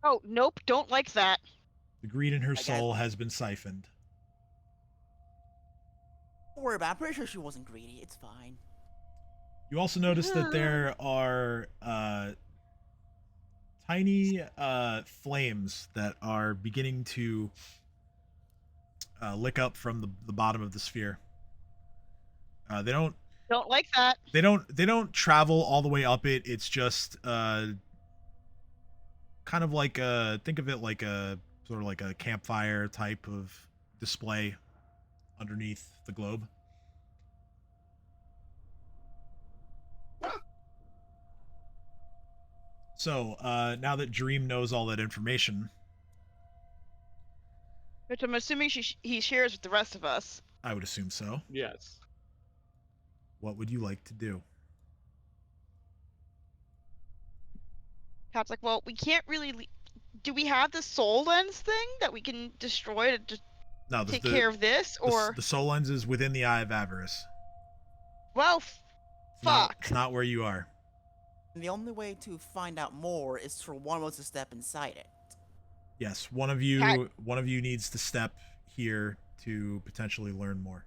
Oh, nope, don't like that. The greed in her soul has been siphoned. Don't worry about it. I'm pretty sure she wasn't greedy. It's fine. You also notice that there are tiny flames that are beginning to lick up from the bottom of the sphere. They don't like that. They don't travel all the way up it. It's just kind of like think of it like a sort of like a campfire type of display underneath the globe. So now that Dream knows all that information, which I'm assuming he shares with the rest of us. I would assume so. Yes. What would you like to do? Cat's like, well, we can't really. Do we have the soul lens thing that we can destroy to just No, take care of this, or the soul lens is within the Eye of Avarice. well, fuck. It's not where you are. And the only way to find out more is for one of us to step inside it. Yes, one of you needs to step here to potentially learn more.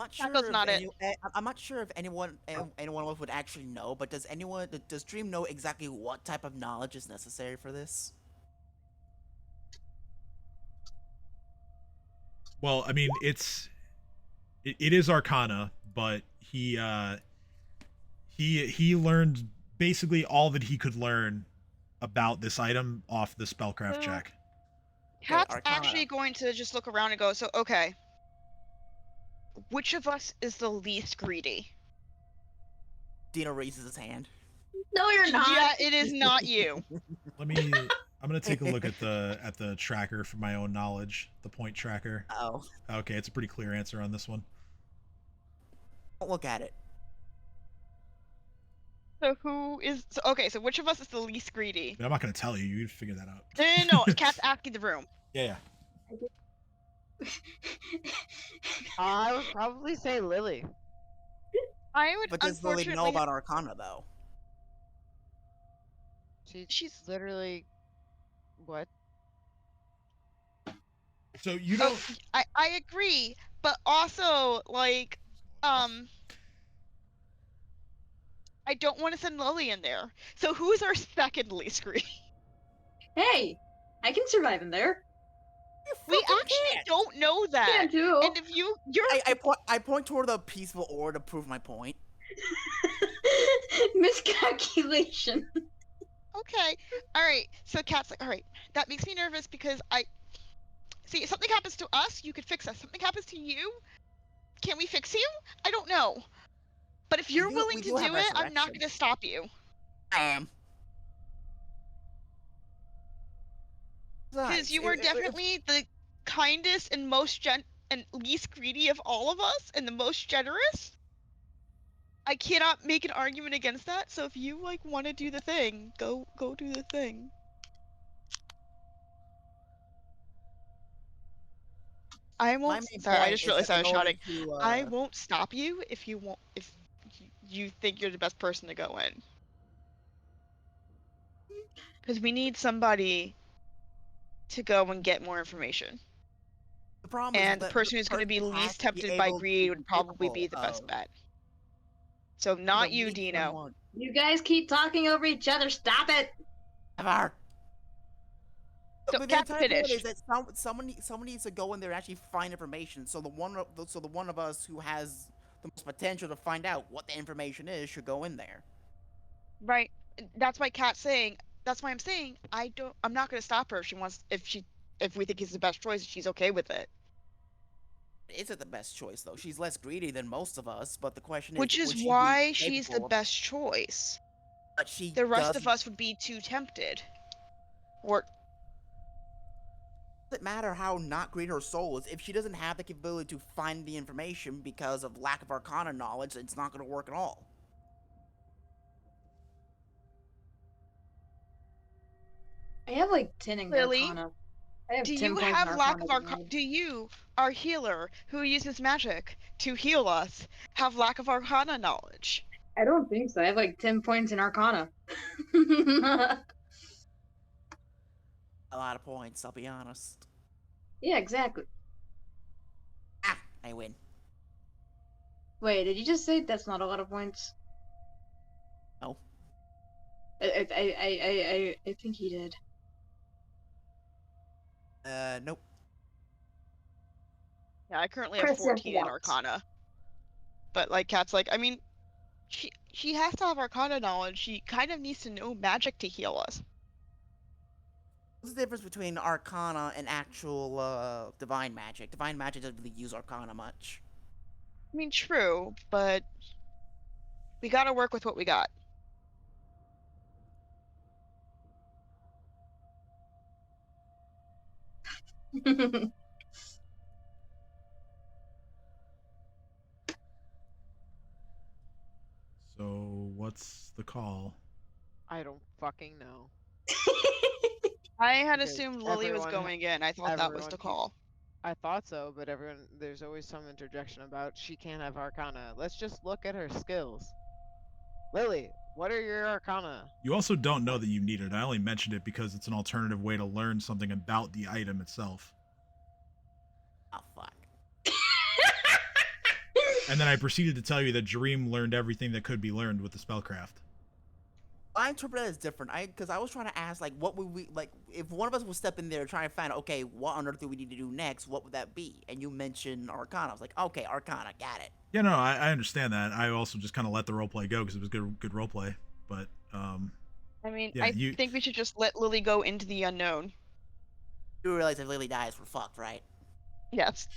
I'm not sure if anyone else would actually know, but does Dream know exactly what type of knowledge is necessary for this? Well, I mean, it is Arcana, but he learned basically all that he could learn about this item off the spellcraft check. Cat's Arcana. actually going to just look around and go, so, okay. Which of us is the least greedy? Dino raises his hand. No, you're not. Yeah, it is not you. I'm gonna take a look at the tracker for my own knowledge, the point tracker. Oh. Okay, it's a pretty clear answer on this one. Don't look at it. So who is... So, okay, so which of us is the least greedy? I'm not gonna tell you. You figure that out. No. Cat's asking the room. Yeah. I would probably say Lily. I would But does Lily unfortunately... know about Arcana, though? She's literally... What? So you don't... I agree, but also, like, I don't want to send Lily in there. So who's our second least greedy? Hey, I can survive in there. We actually don't know that. Can't do. And if you're I point toward the peaceful ore to prove my point. Miscalculation. okay, all right. So Cat's like, all right, that makes me nervous because see if something happens to us, you could fix us. Something happens to you, can we fix you? I don't know. But if you're willing to do it, I'm not going to stop you. I am. Because you are definitely the kindest and most and least greedy of all of us, and the most generous. I cannot make an argument against that. So if you want to do the thing, go do the thing. I won't. Sorry, I just realized I was shouting. I won't stop you if you won't. If you think you're the best person to go in. Because we need somebody to go and get more information. The problem and the person who's going to be least tempted by greed would probably be the best bet. So not you, Dino. You guys keep talking over each other. Stop it. Ever. So Cat's finished. Is that someone needs to go in there and actually find information. So the one of us who has the most potential to find out what the information is should go in there. Right. That's why Cat's saying. That's why I'm saying I'm not going to stop her if we think it's the best choice. She's okay with it. Is it the best choice though? She's less greedy than most of us, but the question is, which is why she's the best choice. But the rest of us would be too tempted. Or doesn't matter how not greedy her soul is. If she doesn't have the capability to find the information because of lack of Arcana knowledge, it's not going to work at all. I have like 10 in Lily, Arcana. I have do 10 you points have in lack of Arcana? Do you, our healer, who uses magic to heal us, have lack of Arcana knowledge? I don't think so. I have like 10 points in Arcana. A lot of points, I'll be honest. Yeah, exactly. Ah, I win. Wait, did you just say that's not a lot of points? No. I think he did. Nope. Yeah, I currently have 14 in Arcana. But like Cat's like, I mean, she has to have Arcana knowledge. She kind of needs to know magic to heal us. What's the difference between Arcana and actual divine magic? Divine magic doesn't really use Arcana much. I mean, true, but we gotta work with what we got. So, what's the call? I don't fucking know. I had Because assumed Lily was everyone- going in. I thought that was the call. I thought so, but there's always some interjection about she can't have Arcana. Let's just look at her skills. Lily, what are your Arcana? You also don't know that you need it. I only mentioned it because it's an alternative way to learn something about the item itself. Oh fuck. And then I proceeded to tell you that Dream learned everything that could be learned with the spellcraft. I interpret it as different. Because I was trying to ask, like, what would we like if one of us would step in there trying to find, okay, what on earth do we need to do next? What would that be? And you mentioned Arcana. I was like, okay, Arcana, got it. Yeah, no, I understand that. I also just kind of let the roleplay go because it was good roleplay. But I mean, yeah, I think we should just let Lily go into the unknown. You realize if Lily dies, we're fucked, right? Yes.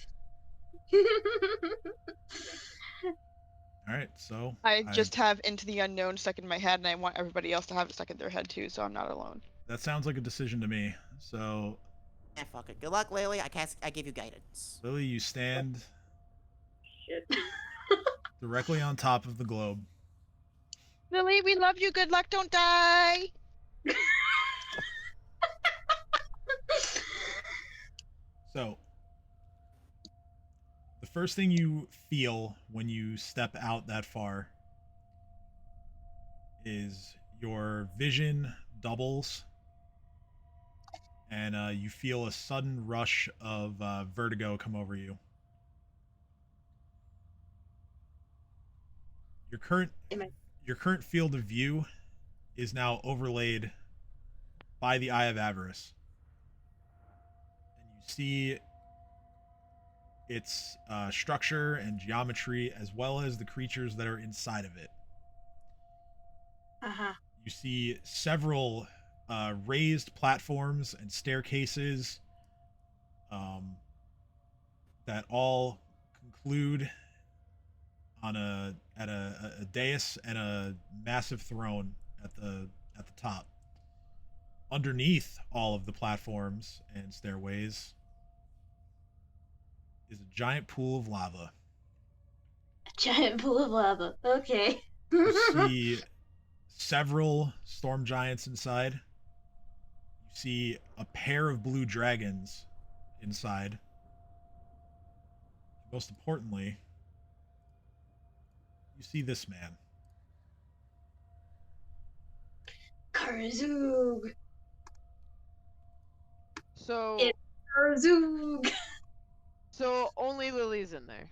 All right, so I just have into the unknown stuck in my head, and I want everybody else to have it stuck in their head too, so I'm not alone. that sounds like a decision to me. So Yeah, fuck it. Good luck, Lily. I give you guidance. Lily, you stand Shit. directly on top of the globe. Lily, we love you. Good luck. Don't die. So the first thing you feel when you step out that far is your vision doubles, and you feel a sudden rush of vertigo come over you. Your current field of view is now overlaid by the Eye of Avarice, and you see its structure and geometry, as well as the creatures that are inside of it. Uh-huh. You see several raised platforms and staircases that all conclude on a dais and a massive throne at the top. Underneath all of the platforms and stairways is a giant pool of lava. Giant pool of lava. Okay. You see several storm giants inside. You see a pair of blue dragons inside. Most importantly, you see this man. Karzoug. So, It's Karzoug. so only Lily's in there.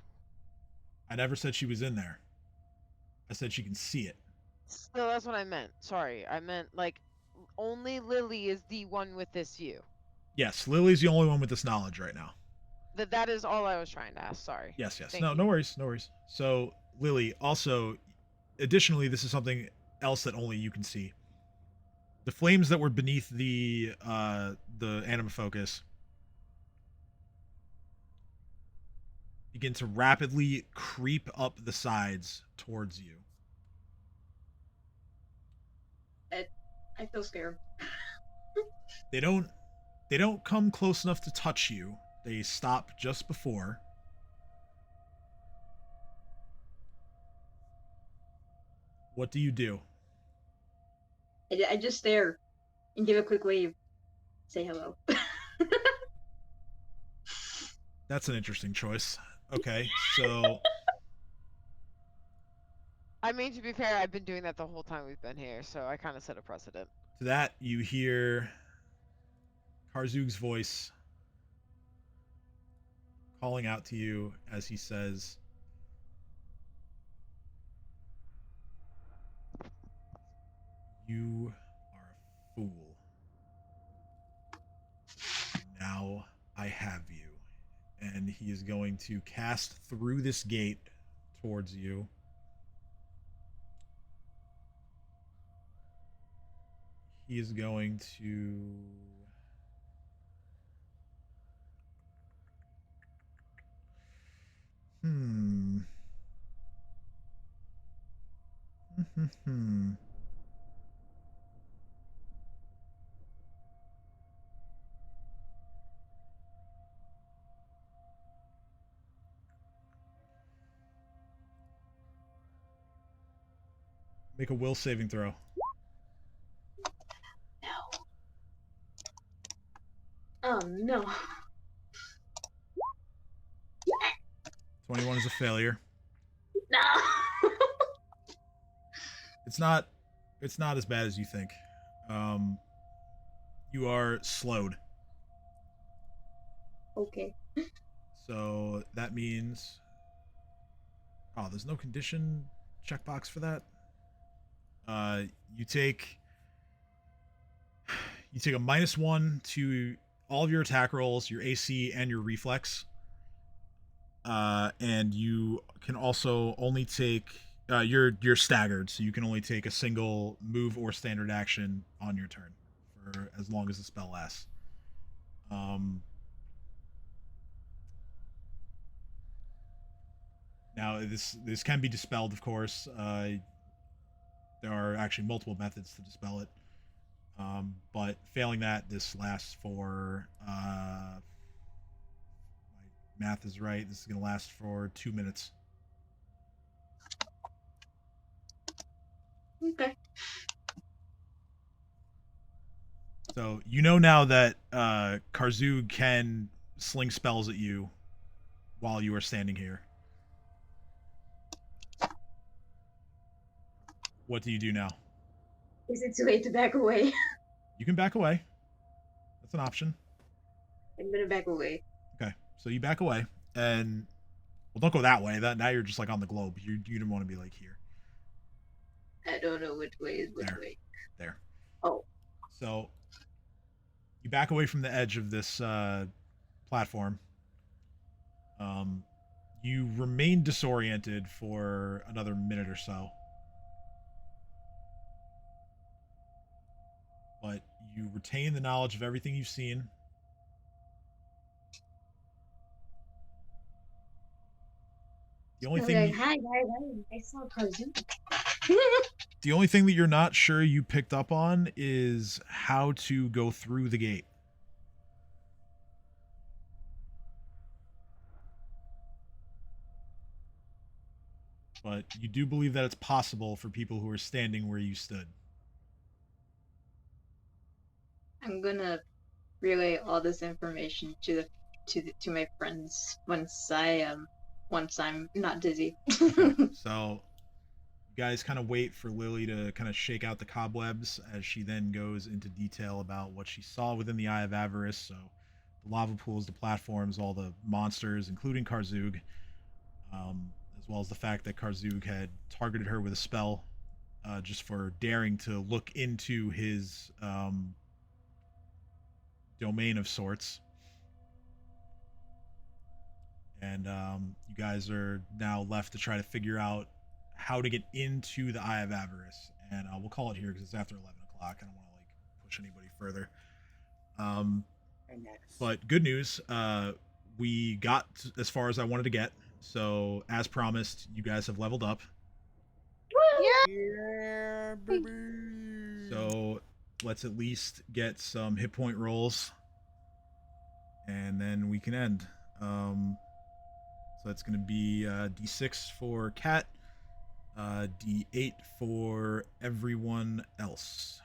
I never said she was in there. I said she can see it. No, that's what I meant. Sorry, I meant like only Lily is the one with this view. Yes, Lily's the only one with this knowledge right now. That is all I was trying to ask. Sorry. Yes. Thank No, you. no worries. So, Lily, also, additionally, this is something else that only you can see. The flames that were beneath the anima focus begin to rapidly creep up the sides towards you. I feel scared. They don't come close enough to touch you. They stop just before. What do you do? I just stare and give a quick wave. Say hello. That's an interesting choice. Okay, so I mean, to be fair, I've been doing that the whole time we've been here, so I kind of set a precedent. to that you hear Karzoug's voice calling out to you as he says, "You are a fool. Now I have you." And he is going to cast through this gate towards you. He is going to make a will saving throw. No. Oh no. 21 is a failure. No. It's not as bad as you think. You are slowed. Okay. So that means there's no condition checkbox for that. You take a -1 to all of your attack rolls, your AC, and your reflex. And you can also only take you're staggered, so you can only take a single move or standard action on your turn for as long as the spell lasts. Now this can be dispelled, of course. There are actually multiple methods to dispel it. But failing that, this lasts for my math is right. This is going to last for 2 minutes. Okay. So you know now that Karzoug can sling spells at you while you are standing here. What do you do now? Is it too late to back away? You can back away. That's an option. I'm gonna back away. Okay, so you back away, and well, don't go that way. That now you're just like on the globe. You didn't want to be like here. I don't know which way is which There. way. There. Oh. So you back away from the edge of this platform. You remain disoriented for another minute or so. But you retain the knowledge of everything you've seen. The only thing Hi guys, I saw Karzoug. the only thing that you're not sure you picked up on is how to go through the gate. But you do believe that it's possible for people who are standing where you stood. I'm gonna relay all this information to my friends once I'm not dizzy. So you guys kind of wait for Lilly to kind of shake out the cobwebs as she then goes into detail about what she saw within the Eye of Avarice. So the lava pools, the platforms, all the monsters, including Karzoug, as well as the fact that Karzoug had targeted her with a spell just for daring to look into his domain of sorts. And you guys are now left to try to figure out how to get into the Eye of Avarice. And we'll call it here because it's after 11 o'clock. I don't want to push anybody further. But good news, we got as far as I wanted to get. So as promised, you guys have leveled up. Yeah, baby. So let's at least get some hit point rolls, and then we can end. So that's going to be D6 for Cat, D8 for everyone else.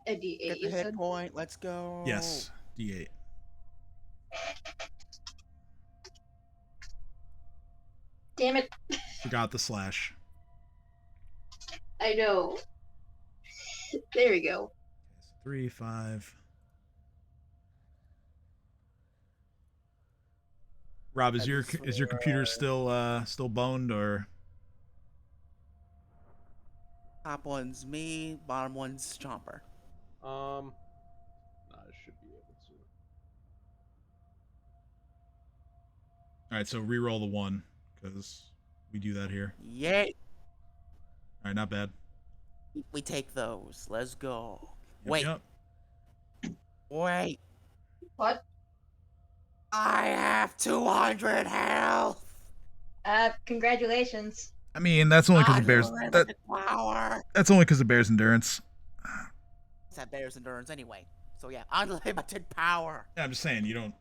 A D8. Get the hit point. Let's go. Yes, D8. Damn it! Forgot the slash. I know. There we go. Okay, so 3, 5. Rob, is your computer still boned or? Top one's me. Bottom one's Chomper. I should be able to. All right, so re-roll the 1 because we do that here. Yay! All right, not bad. We take those. Let's go. Yep, Wait. yep. Wait. What? I have 200 health. Congratulations. I mean, that's only because of Bears. Unlimited power. That's only because of Bears endurance. It's that Bears endurance anyway. So yeah, unlimited power. Yeah, I'm just saying you don't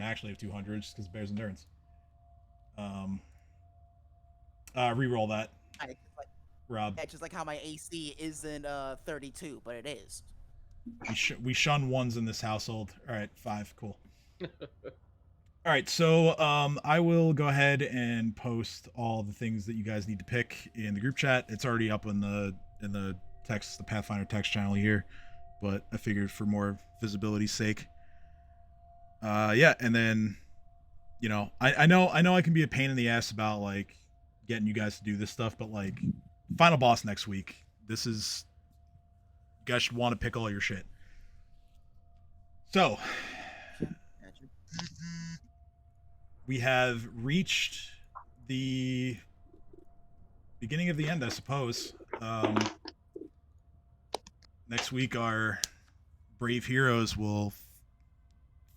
actually have 200 just because Bears endurance. Re-roll that, Rob. Yeah, just like how my AC isn't 32, but it is. We shun ones in this household. All right, 5, cool. All right, so I will go ahead and post all the things that you guys need to pick in the group chat. It's already up in the text, the Pathfinder text channel here, but I figured for more visibility's sake. Yeah, and then, you know, I know I can be a pain in the ass about like getting you guys to do this stuff, but like, final boss next week. This is, you guys should want to pick all your shit. So, Gotcha. we have reached the beginning of the end, I suppose. Next week, our brave heroes will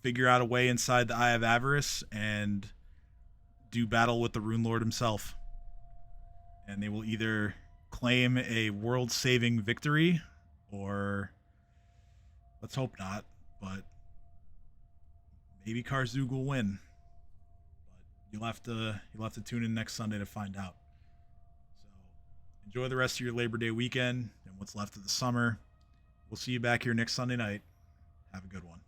figure out a way inside the Eye of Avarice and do battle with the Runelord himself. And they will either claim a world-saving victory, or let's hope not, but maybe Karzoug will win. But you'll have to tune in next Sunday to find out. So enjoy the rest of your Labor Day weekend and what's left of the summer. We'll see you back here next Sunday night. Have a good one.